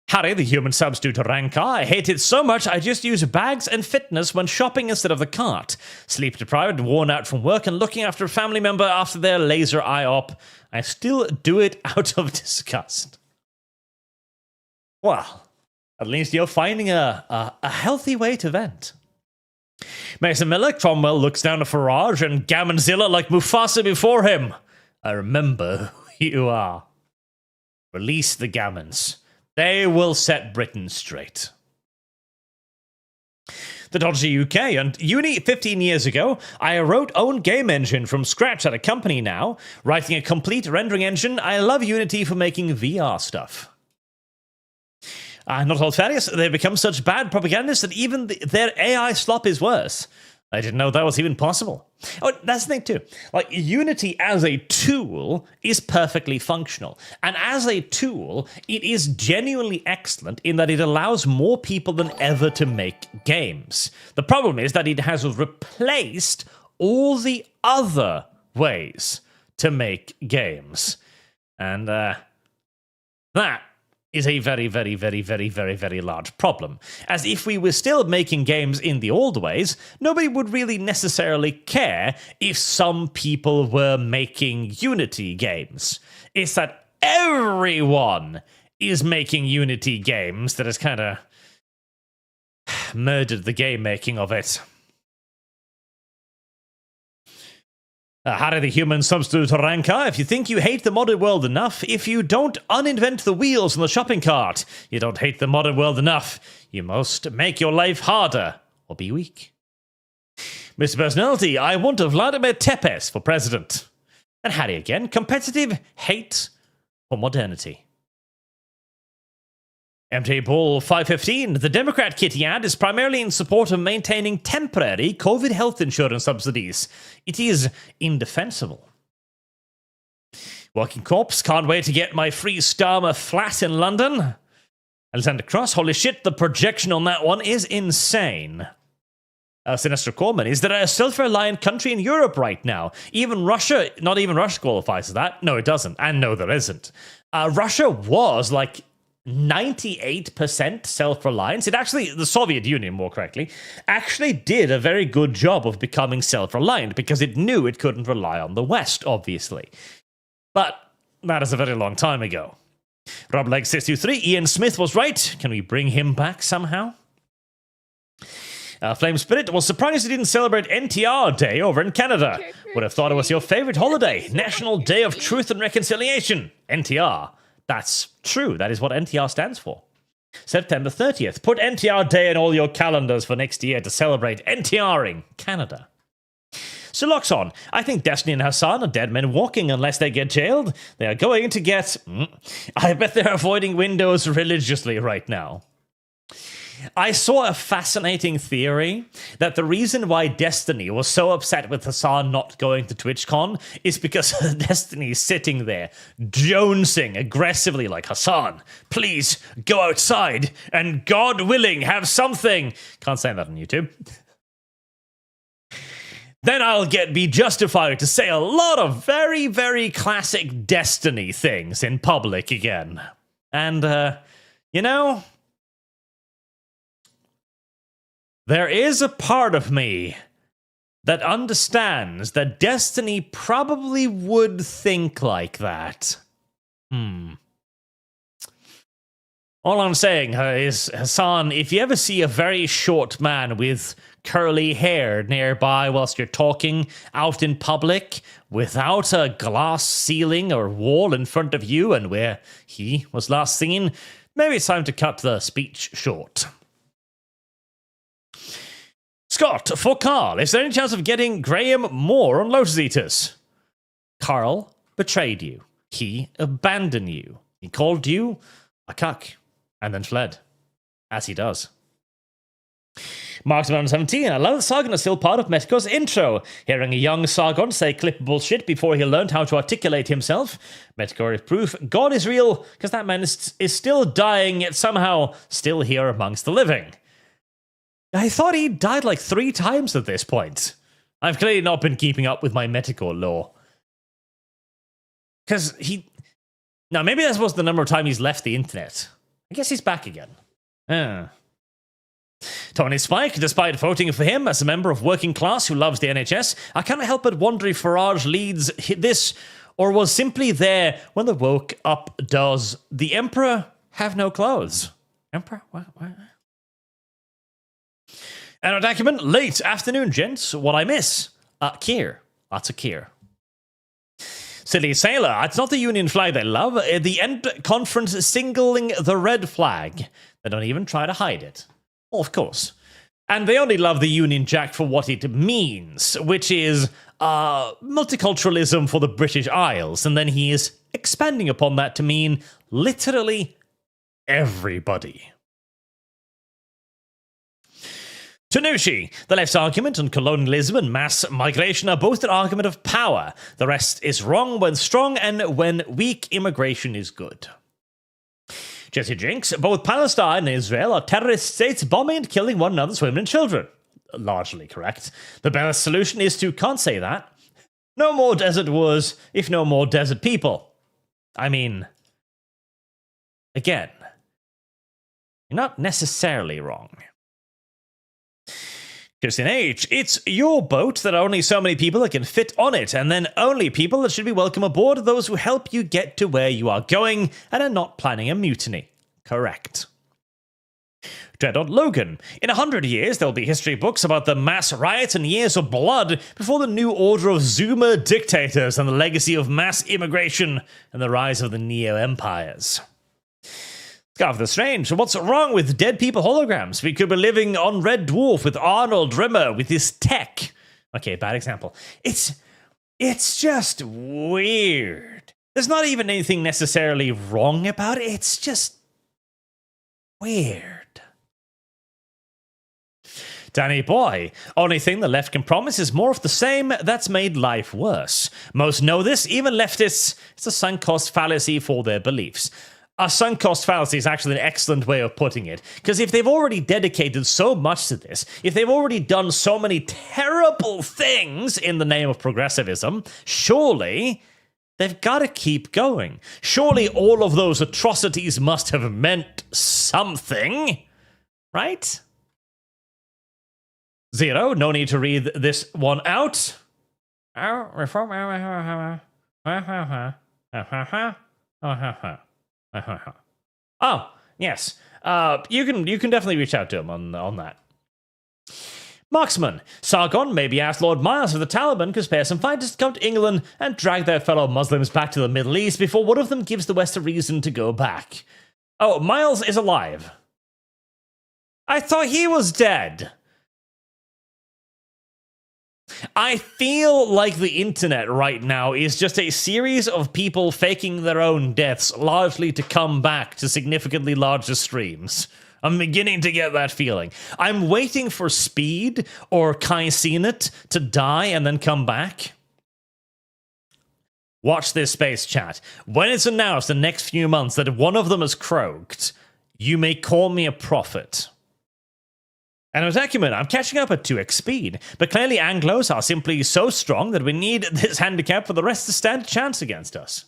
Harry, the human substitute Rancor. I hate it so much I just use bags and fitness when shopping instead of the cart. Sleep deprived, worn out from work, and looking after a family member after their laser eye op. I still do it out of disgust. Well, at least you're finding a healthy way to vent. Mason Miller, Cromwell looks down at Farage and Gammonzilla like Mufasa before him. I remember who you are. Release the Gammons. They will set Britain straight. The Dodgy UK and uni 15 years ago, I wrote own game engine from scratch at a company now, writing a complete rendering engine. I love Unity for making VR stuff. Not all Farius, they've become such bad propagandists that even their AI slop is worse. I didn't know that was even possible. Oh, that's the thing too. Like, Unity as a tool is perfectly functional. And as a tool, it is genuinely excellent in that it allows more people than ever to make games. The problem is that it has replaced all the other ways to make games. And that is a very, very, very, very, very, very large problem. As if we were still making games in the old ways, nobody would really necessarily care if some people were making Unity games. It's that everyone is making Unity games that has kind of murdered the game making of it. Harry the Human Substitute Ranka, if you think you hate the modern world enough, if you don't uninvent the wheels on the shopping cart, you don't hate the modern world enough. You must make your life harder or be weak. Mr. Personality, I want a Vladimir Tepes for president. And Harry again, competitive hate for modernity. MT Bull 515, the Democrat kitty ad is primarily in support of maintaining temporary COVID health insurance subsidies. It is indefensible. Working Corpse, can't wait to get my free Starmer flat in London. Alexander Cross, holy shit, the projection on that one is insane. Sinister Coleman, is there a self-reliant country in Europe right now? Even Russia, not even Russia qualifies as that. No, it doesn't. And no, there isn't. Russia was like 98% self-reliance. It actually, the Soviet Union, more correctly, actually did a very good job of becoming self-reliant because it knew it couldn't rely on the West, obviously. But that is a very long time ago. Rob Leg 623, Ian Smith was right. Can we bring him back somehow? Flame Spirit was surprised you didn't celebrate NTR Day over in Canada. Would have thought it was your favorite holiday. National Day of Truth and Reconciliation. NTR. That's true. That is what NTR stands for. September 30th. Put NTR Day in all your calendars for next year to celebrate NTRing Canada. Siloxon. I think Destiny and Hassan are dead men walking unless they get jailed. They are going to get... I bet they're avoiding Windows religiously right now. I saw a fascinating theory that the reason why Destiny was so upset with Hassan not going to TwitchCon is because Destiny's sitting there, jonesing aggressively like, Hassan, please go outside and God willing have something. Can't say that on YouTube. Then I'll be justified to say a lot of very, very classic Destiny things in public again. And, you know... there is a part of me that understands that Destiny probably would think like that. All I'm saying is, Hassan, if you ever see a very short man with curly hair nearby whilst you're talking out in public without a glass ceiling or wall in front of you and where he was last seen, maybe it's time to cut the speech short. Scott, for Carl, is there any chance of getting Graham more on Lotus Eaters? Carl betrayed you. He abandoned you. He called you a cuck and then fled. As he does. Marks17, I love that Sargon is still part of Mexico's intro. Hearing a young Sargon say clippable shit before he learned how to articulate himself. Mexico is proof God is real, because that man is still dying, yet somehow still here amongst the living. I thought he died like 3 times at this point. I've clearly not been keeping up with my medical lore. Because he... Now, maybe that was the number of times he's left the internet. I guess he's back again. Tony Spike, despite voting for him as a member of working class who loves the NHS, I can't help but wonder if Farage leads this or was simply there when the woke up does the Emperor have no clothes? Emperor? What? And a document, late afternoon, gents. What I miss? Keir. Lots of Keir. Silly Sailor. It's not the Union flag they love. The end conference singling the red flag. They don't even try to hide it. Well, of course. And they only love the Union Jack for what it means, which is multiculturalism for the British Isles. And then he is expanding upon that to mean literally everybody. Tanushi, the left's argument on colonialism and mass migration are both an argument of power. The rest is wrong when strong and when weak immigration is good. Jesse Jinx, both Palestine and Israel are terrorist states bombing and killing one another's women and children. Largely correct. The best solution is to can't say that. No more desert wars, if no more desert people. I mean, again, you're not necessarily wrong. Christian H, it's your boat. There are only so many people that can fit on it, and then only people that should be welcome aboard are those who help you get to where you are going and are not planning a mutiny. Correct. Dreadnought Logan, in 100 years there'll be history books about the mass riots and years of blood before the new order of Zoomer dictators and the legacy of mass immigration and the rise of the neo-empires. Scarf the Strange, what's wrong with dead people holograms? We could be living on Red Dwarf with Arnold Rimmer with his tech. Okay, bad example. It's just weird. There's not even anything necessarily wrong about it. It's just weird. Danny Boy, only thing the left can promise is more of the same that's made life worse. Most know this, even leftists. It's a sunk cost fallacy for their beliefs. A sunk cost fallacy is actually an excellent way of putting it, because if they've already dedicated so much to this, if they've already done so many terrible things in the name of progressivism, surely they've got to keep going. Surely all of those atrocities must have meant something, right? Zero, no need to read this one out. Oh, yes. You can definitely reach out to him on that. Marksman, Sargon maybe asked Lord Miles if the Taliban could spare some fighters to come to England and drag their fellow Muslims back to the Middle East before one of them gives the West a reason to go back. Oh, Miles is alive. I thought he was dead. I feel like the internet right now is just a series of people faking their own deaths, largely to come back to significantly larger streams. I'm beginning to get that feeling. I'm waiting for Speed or Kai Cenat to die and then come back. Watch this space chat. When it's announced in the next few months that one of them is croaked, you may call me a prophet. And with Acumen, I'm catching up at 2x speed, but clearly Anglos are simply so strong that we need this handicap for the rest to stand a chance against us.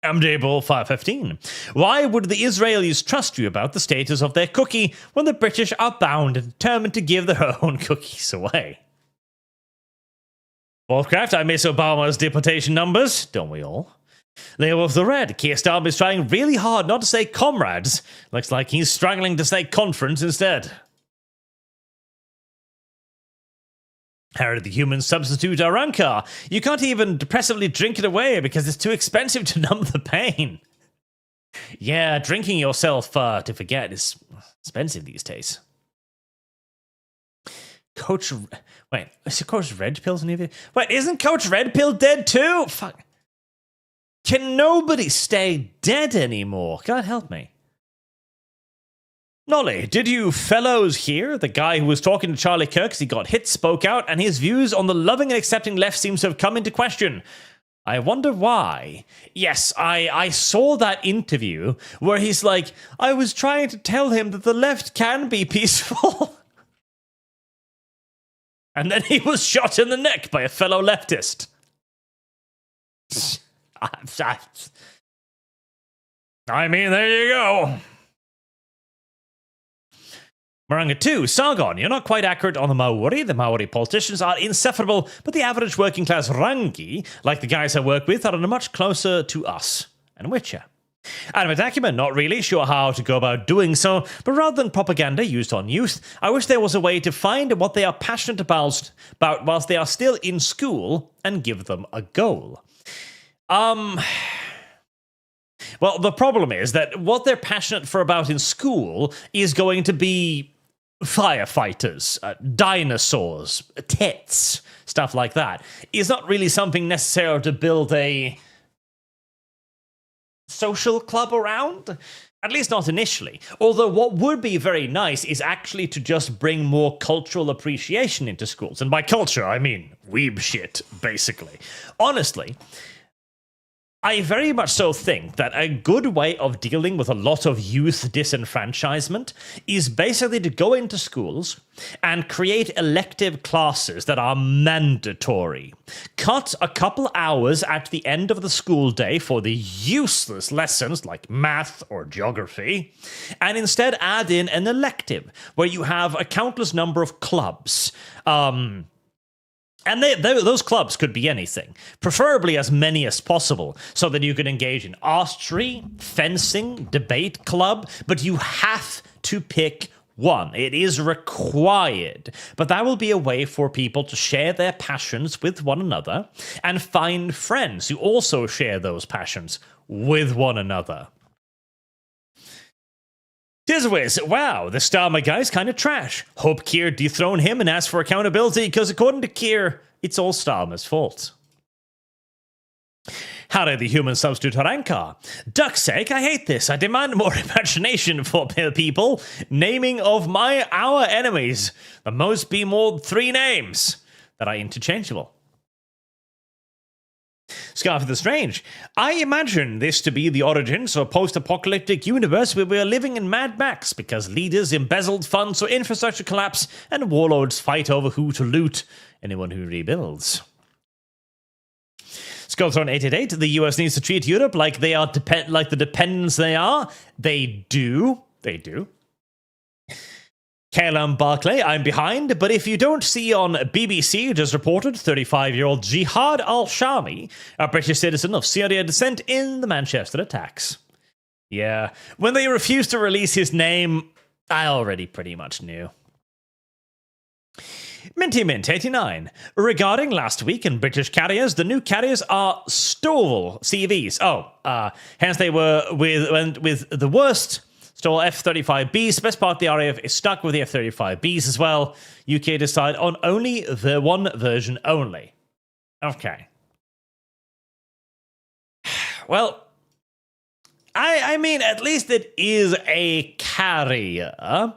MJ 515. Why would the Israelis trust you about the status of their cookie when the British are bound and determined to give their own cookies away? Warcraft, I miss Obama's deportation numbers, don't we all? Leo of the Red, Keir Starmer is trying really hard not to say comrades. Looks like he's struggling to say conference instead. Harry the Human substitute Arankar. You can't even depressively drink it away because it's too expensive to numb the pain. Yeah, drinking yourself to forget is expensive these days. Coach... Wait, is Coach Red Pill's any of it? Wait, isn't Coach Red Pill dead too? Fuck. Can nobody stay dead anymore? God help me. Nolly, did you fellows hear? The guy who was talking to Charlie Kirk as he got hit spoke out, and his views on the loving and accepting left seems to have come into question. I wonder why. Yes, I saw that interview where he's like, I was trying to tell him that the left can be peaceful. And then he was shot in the neck by a fellow leftist. I mean, there you go. Maranga 2, Sargon, you're not quite accurate on the Maori. The Maori politicians are insufferable, but the average working class Rangi, like the guys I work with, are much closer to us. And Witcher. Adam Acumen, not really sure how to go about doing so, but rather than propaganda used on youth, I wish there was a way to find what they are passionate about whilst they are still in school and give them a goal. Well, the problem is that what they're passionate about in school is going to be firefighters, dinosaurs, tits, stuff like that. It's not really something necessary to build a social club around, at least not initially. Although what would be very nice is actually to just bring more cultural appreciation into schools. And by culture, I mean weeb shit, basically. Honestly, I very much so think that a good way of dealing with a lot of youth disenfranchisement is basically to go into schools and create elective classes that are mandatory. Cut a couple hours at the end of the school day for the useless lessons like math or geography, and instead add in an elective where you have a countless number of clubs. And those clubs could be anything, preferably as many as possible, so that you can engage in archery, fencing, debate club, but you have to pick one. It is required. But that will be a way for people to share their passions with one another and find friends who also share those passions with one another. Tizwiz, wow, the Starmer guy's kind of trash. Hope Keir dethrone him and ask for accountability, because according to Keir, it's all Starmer's fault. Howdy, the human substitute Harankar. Duck's sake, I hate this. I demand more imagination for people. Naming of our enemies. The most be more than 3 names that are interchangeable. Scarf of the Strange. I imagine this to be the origins of a post-apocalyptic universe where we are living in Mad Max because leaders embezzled funds or infrastructure collapse and warlords fight over who to loot anyone who rebuilds. Skullthrone 888. The US needs to treat Europe like they are like the dependents they are. They do. They do. Kalam Barclay, I'm behind, but if you don't see on BBC, just reported 35-year-old Jihad al-Shami, a British citizen of Syria descent in the Manchester attacks. Yeah, when they refused to release his name, I already pretty much knew. Minty Mint 89. Regarding last week in British carriers, the new carriers are STOL CVs. Hence they went with the worst. STOL F-35Bs. Best part, the RAF is stuck with the F-35Bs as well. UK decide on only the one version only. Okay. Well, I mean, at least it is a carrier.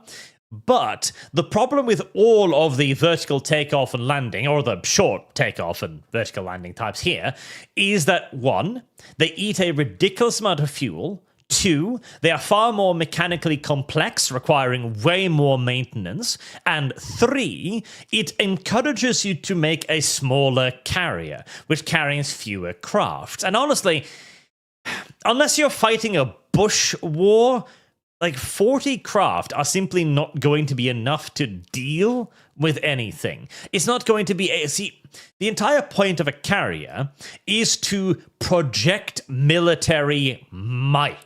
But the problem with all of the vertical takeoff and landing, or the short takeoff and vertical landing types here, is that 1, they eat a ridiculous amount of fuel. 2, they are far more mechanically complex, requiring way more maintenance. And 3, it encourages you to make a smaller carrier, which carries fewer crafts. And honestly, unless you're fighting a bush war, like 40 craft are simply not going to be enough to deal with anything. It's not going to be see, the entire point of a carrier is to project military might.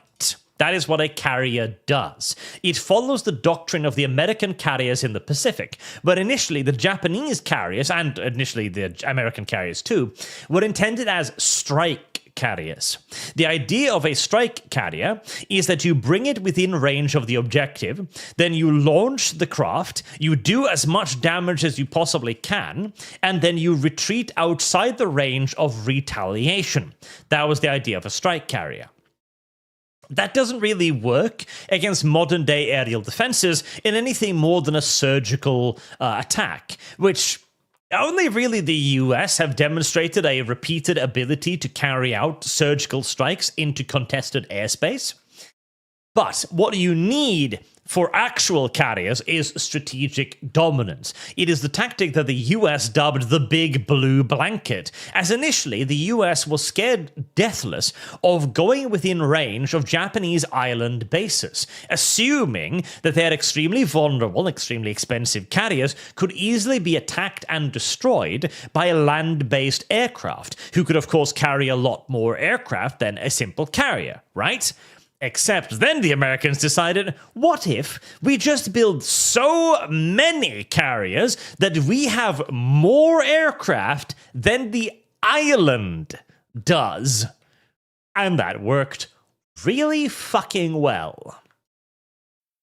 That is what a carrier does. It follows the doctrine of the American carriers in the Pacific, but initially the Japanese carriers, and initially the American carriers too, were intended as strike carriers. The idea of a strike carrier is that you bring it within range of the objective, then you launch the craft, you do as much damage as you possibly can, and then you retreat outside the range of retaliation. That was the idea of a strike carrier. That doesn't really work against modern-day aerial defenses in anything more than a surgical attack, which only really the US have demonstrated a repeated ability to carry out surgical strikes into contested airspace. But what you need for actual carriers is strategic dominance. It is the tactic that the US dubbed the big blue blanket, as initially the US was scared deathless of going within range of Japanese island bases, assuming that their extremely vulnerable, extremely expensive carriers could easily be attacked and destroyed by a land-based aircraft, who could of course carry a lot more aircraft than a simple carrier, right? Except then the Americans decided, what if we just build so many carriers that we have more aircraft than the island does? And that worked really fucking well.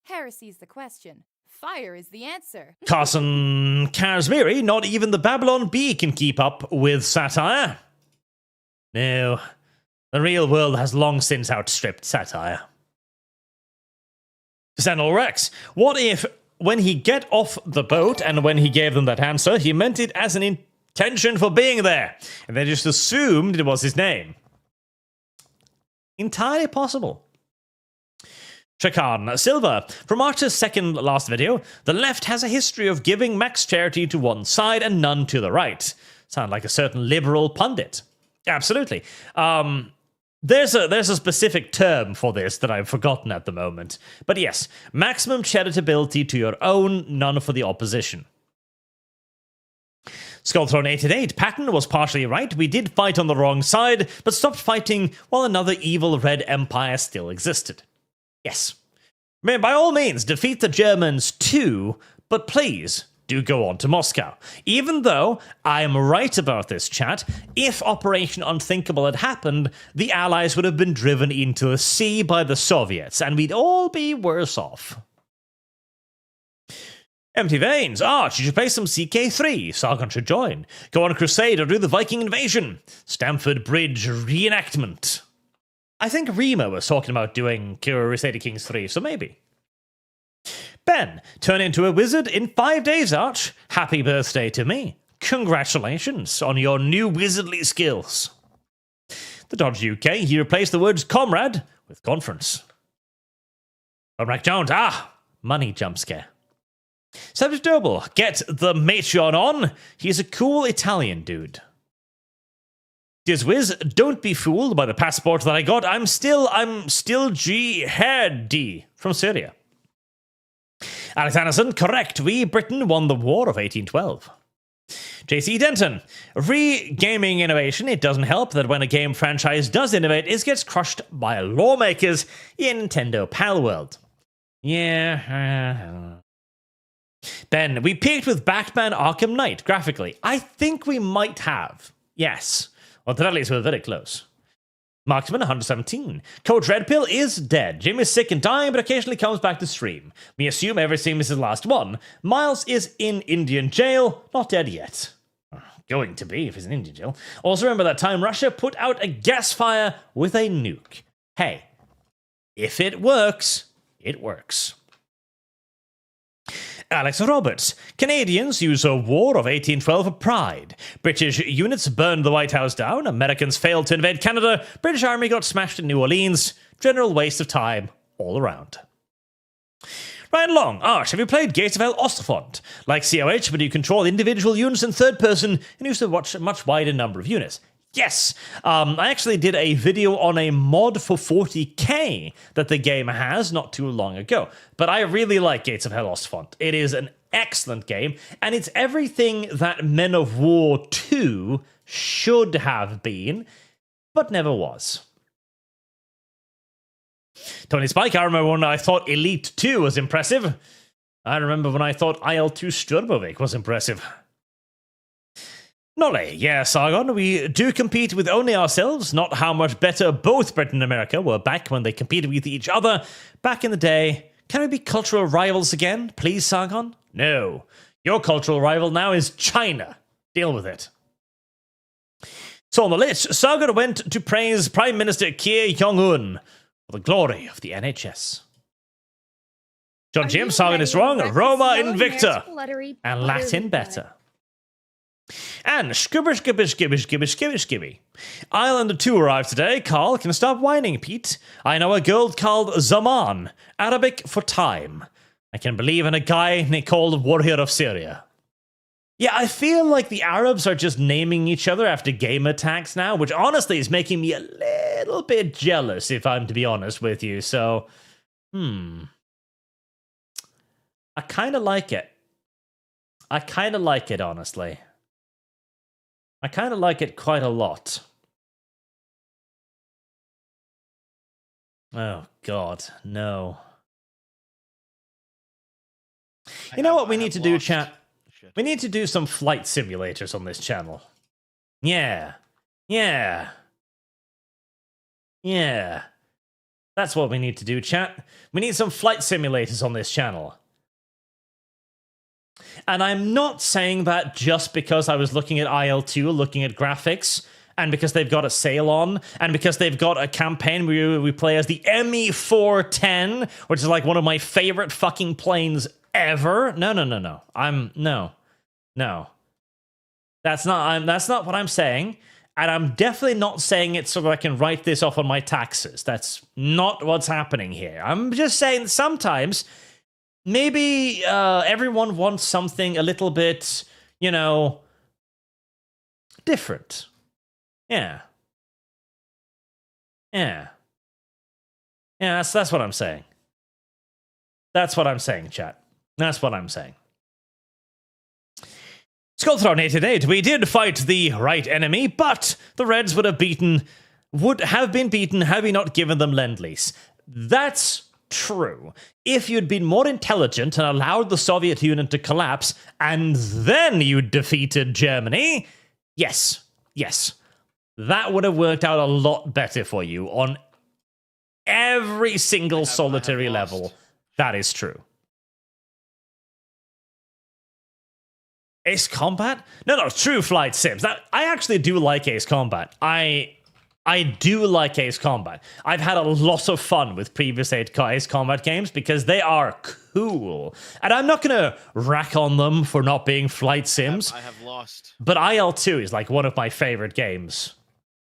Heresy's the question. Fire is the answer. Carson Kazmiri, not even the Babylon Bee can keep up with satire. No. The real world has long since outstripped satire. Sentinel Rex, what if, when he get off the boat and when he gave them that answer, he meant it as an intention for being there, and they just assumed it was his name? Entirely possible. Shakan Silva. From Archer's second last video, the left has a history of giving max charity to one side and none to the right. Sound like a certain liberal pundit. Absolutely. There's a specific term for this that I've forgotten at the moment. But yes, maximum charitability to your own, none for the opposition. Skullthrone 888. Patton was partially right. We did fight on the wrong side, but stopped fighting while another evil red empire still existed. Yes. By all means, defeat the Germans too, but please do go on to Moscow. Even though I am right about this, chat, if Operation Unthinkable had happened, the Allies would have been driven into the sea by the Soviets, and we'd all be worse off. Empty Veins. Arch, you should play some CK3. Sargon should join. Go on a crusade or do the Viking invasion. Stamford Bridge reenactment. I think Remo was talking about doing Crusader Kings 3, so maybe. Ben, turn into a wizard in 5 days, Arch. Happy birthday to me. Congratulations on your new wizardly skills. The Dodge UK, he replaced the words comrade with conference. Comrade Jones, money jump scare. Subject Double, get the Matreon on. He's a cool Italian dude. Dizwiz, don't be fooled by the passport that I got. I'm still G-Head-D from Syria. Alex Anderson, correct. We, Britain, won the War of 1812. JC Denton, re-gaming innovation. It doesn't help that when a game franchise does innovate, it gets crushed by lawmakers in Nintendo Palworld. Yeah, I don't know. Ben, we peaked with Batman Arkham Knight graphically. I think we might have. Yes. Well, at the very least, we're very close. Marksman 117. Coach Red Pill is dead. Jim is sick and dying, but occasionally comes back to stream. We assume everything is his last one. Miles is in Indian jail, not dead yet. Going to be if he's in Indian jail. Also remember that time Russia put out a gas fire with a nuke. Hey, if it works, it works. Alex Roberts. Canadians use a War of 1812 for pride. British units burned the White House down. Americans failed to invade Canada. British Army got smashed in New Orleans. General waste of time all around. Ryan Long. Arch, have you played Gates of Hell Osterfont? Like COH, but you control individual units in third person and use to watch a much wider number of units. Yes, I actually did a video on a mod for 40k that the game has not too long ago. But I really like Gates of Hell Osterfont. It is an excellent game, and it's everything that Men of War 2 should have been, but never was. Tony Spike, I remember when I thought Elite 2 was impressive. I remember when I thought IL-2 Sturmovik was impressive. Nolly, yeah, Sargon, we do compete with only ourselves, not how much better both Britain and America were back when they competed with each other back in the day. Can we be cultural rivals again, please, Sargon? No. Your cultural rival now is China. Deal with it. So on the list, Sargon went to praise Prime Minister Kim Jong-un for the glory of the NHS. John Jim, Sargon is wrong. Roma Invicta. And Latin better. And skibby. Islander 2 arrived today. Carl, can stop whining, Pete. I know a girl called Zaman, Arabic for time. I can believe in a guy called Warrior of Syria. Yeah, I feel like the Arabs are just naming each other after gamer tags now, which honestly is making me a little bit jealous, if I'm to be honest with you. So, I kind of like it. Honestly. I kind of like it quite a lot. Oh, God, no. You know what we need to do, chat? We need to do some flight simulators on this channel. Yeah. That's what we need to do, chat. We need some flight simulators on this channel. And I'm not saying that just because I was looking at IL-2, looking at graphics, and because they've got a sale on, and because they've got a campaign where we play as the ME-410, which is like one of my favorite fucking planes ever. No. No. That's not what I'm saying. And I'm definitely not saying it so that I can write this off on my taxes. That's not what's happening here. I'm just saying that sometimes maybe everyone wants something a little bit, different. Yeah. Yeah. Yeah, that's what I'm saying. That's what I'm saying, chat. That's what I'm saying. Skullthrown 88. We did fight the right enemy, but the Reds would have been beaten had we not given them Lend-Lease. That's true. If you'd been more intelligent and allowed the Soviet Union to collapse, and then you defeated Germany, yes, that would have worked out a lot better for you on every single solitary level. That is true. Ace Combat? No, true flight sims. I actually do like Ace Combat. I do like Ace Combat. I've had a lot of fun with previous Ace Combat games because they are cool. And I'm not going to rack on them for not being flight sims. I have lost. But IL-2 is like one of my favorite games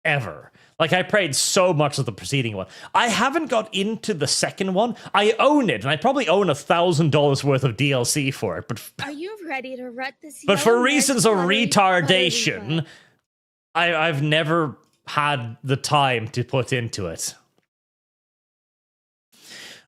ever. Like, I played so much of the preceding one. I haven't got into the second one. I own it, and I probably own $1,000 worth of DLC for it. But Are you ready to rut this? But for yellow reasons of fluttery retardation, butt? I've never had the time to put into it.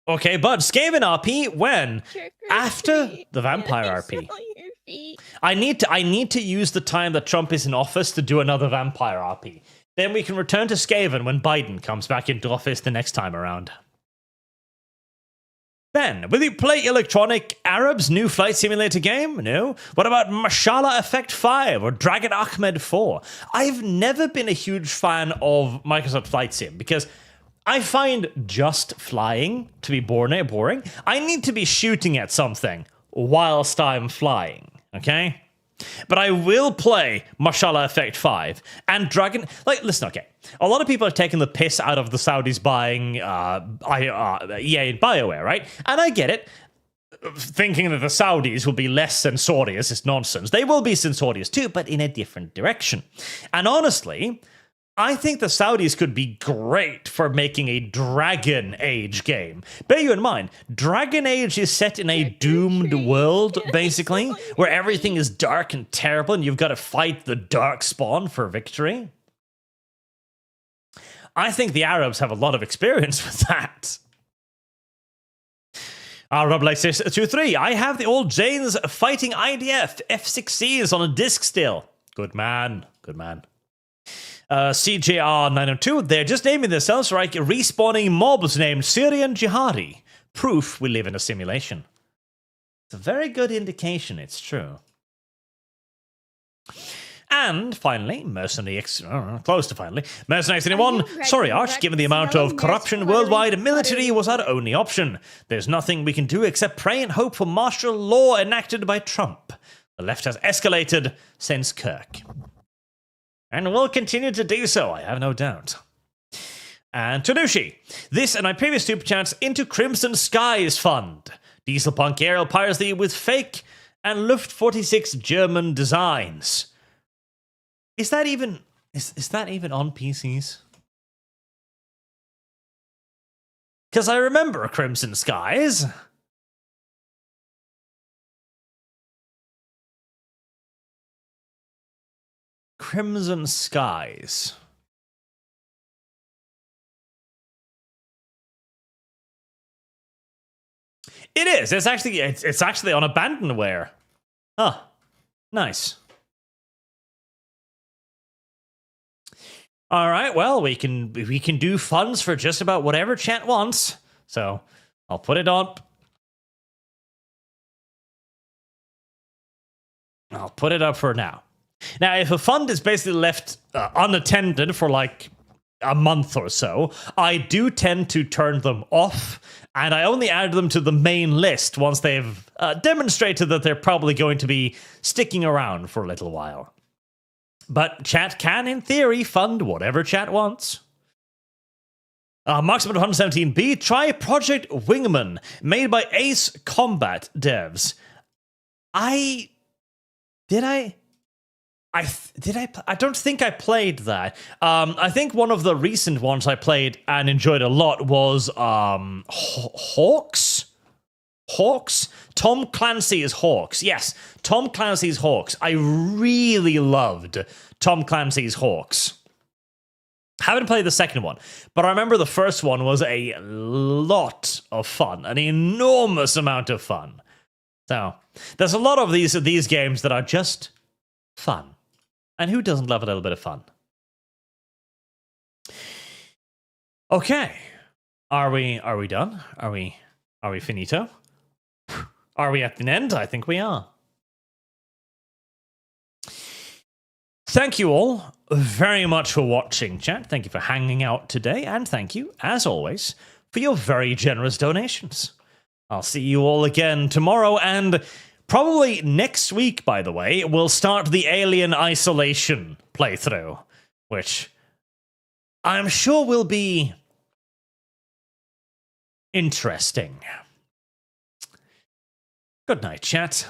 Okay, but Skaven RP when? Trick or After treat. the Vampire Can I RP. smell your feet? I need to use the time that Trump is in office to do another Vampire RP. Then we can return to Skaven when Biden comes back into office the next time around. Ben, will you play Electronic Arab's new flight simulator game? No? What about Mashallah Effect 5 or Dragon Ahmed 4? I've never been a huge fan of Microsoft Flight Sim because I find just flying to be boring. I need to be shooting at something whilst I'm flying, okay? But I will play Mashallah Effect 5 and Dragon... listen, okay. A lot of people are taking the piss out of the Saudis buying EA and BioWare, right? And I get it. Thinking that the Saudis will be less censorious is nonsense. They will be censorious too, but in a different direction. And honestly, I think the Saudis could be great for making a Dragon Age game. Bear you in mind, Dragon Age is set in a doomed world, basically, where everything is dark and terrible and you've got to fight the Dark Spawn for victory. I think the Arabs have a lot of experience with that. Roblake623, I have the old Jane's Fighting IDF F6Cs on a disc still. Good man. CJR902, they're just naming themselves like respawning mobs named Syrian Jihadi. Proof we live in a simulation. It's a very good indication, it's true. And finally, Mercenary Mercenary 21. Sorry, Arch, given the amount of corruption worldwide, military was our only option. There's nothing we can do except pray and hope for martial law enacted by Trump. The left has escalated since Kirk. And will continue to do so, I have no doubt. And Tanushi, this and my previous Superchats into Crimson Skies Fund. Dieselpunk aerial piracy with fake and Luft 46 German designs. Is that even on PCs? Because I remember Crimson Skies. Crimson Skies. It is. It's actually on Abandonware. Oh, nice. All right. Well, we can do funds for just about whatever chat wants. So I'll put it up. I'll put it up for now. Now, if a fund is basically left unattended for like a month or so, I do tend to turn them off, and I only add them to the main list once they've demonstrated that they're probably going to be sticking around for a little while. But chat can, in theory, fund whatever chat wants. Marksman 117B, try Project Wingman, made by Ace Combat devs. I don't think I played that. I think one of the recent ones I played and enjoyed a lot was Hawks. Hawks? Tom Clancy's Hawks. Yes, Tom Clancy's Hawks. I really loved Tom Clancy's Hawks. Haven't played the second one, but I remember the first one was a lot of fun, an enormous amount of fun. So there's a lot of these games that are just fun. And who doesn't love a little bit of fun? Okay. Are we done? Are we finito? Are we at the end? I think we are. Thank you all very much for watching, chat. Thank you for hanging out today, and thank you, as always, for your very generous donations. I'll see you all again tomorrow, and probably next week, by the way, we'll start the Alien Isolation playthrough, which I'm sure will be interesting. Good night, chat.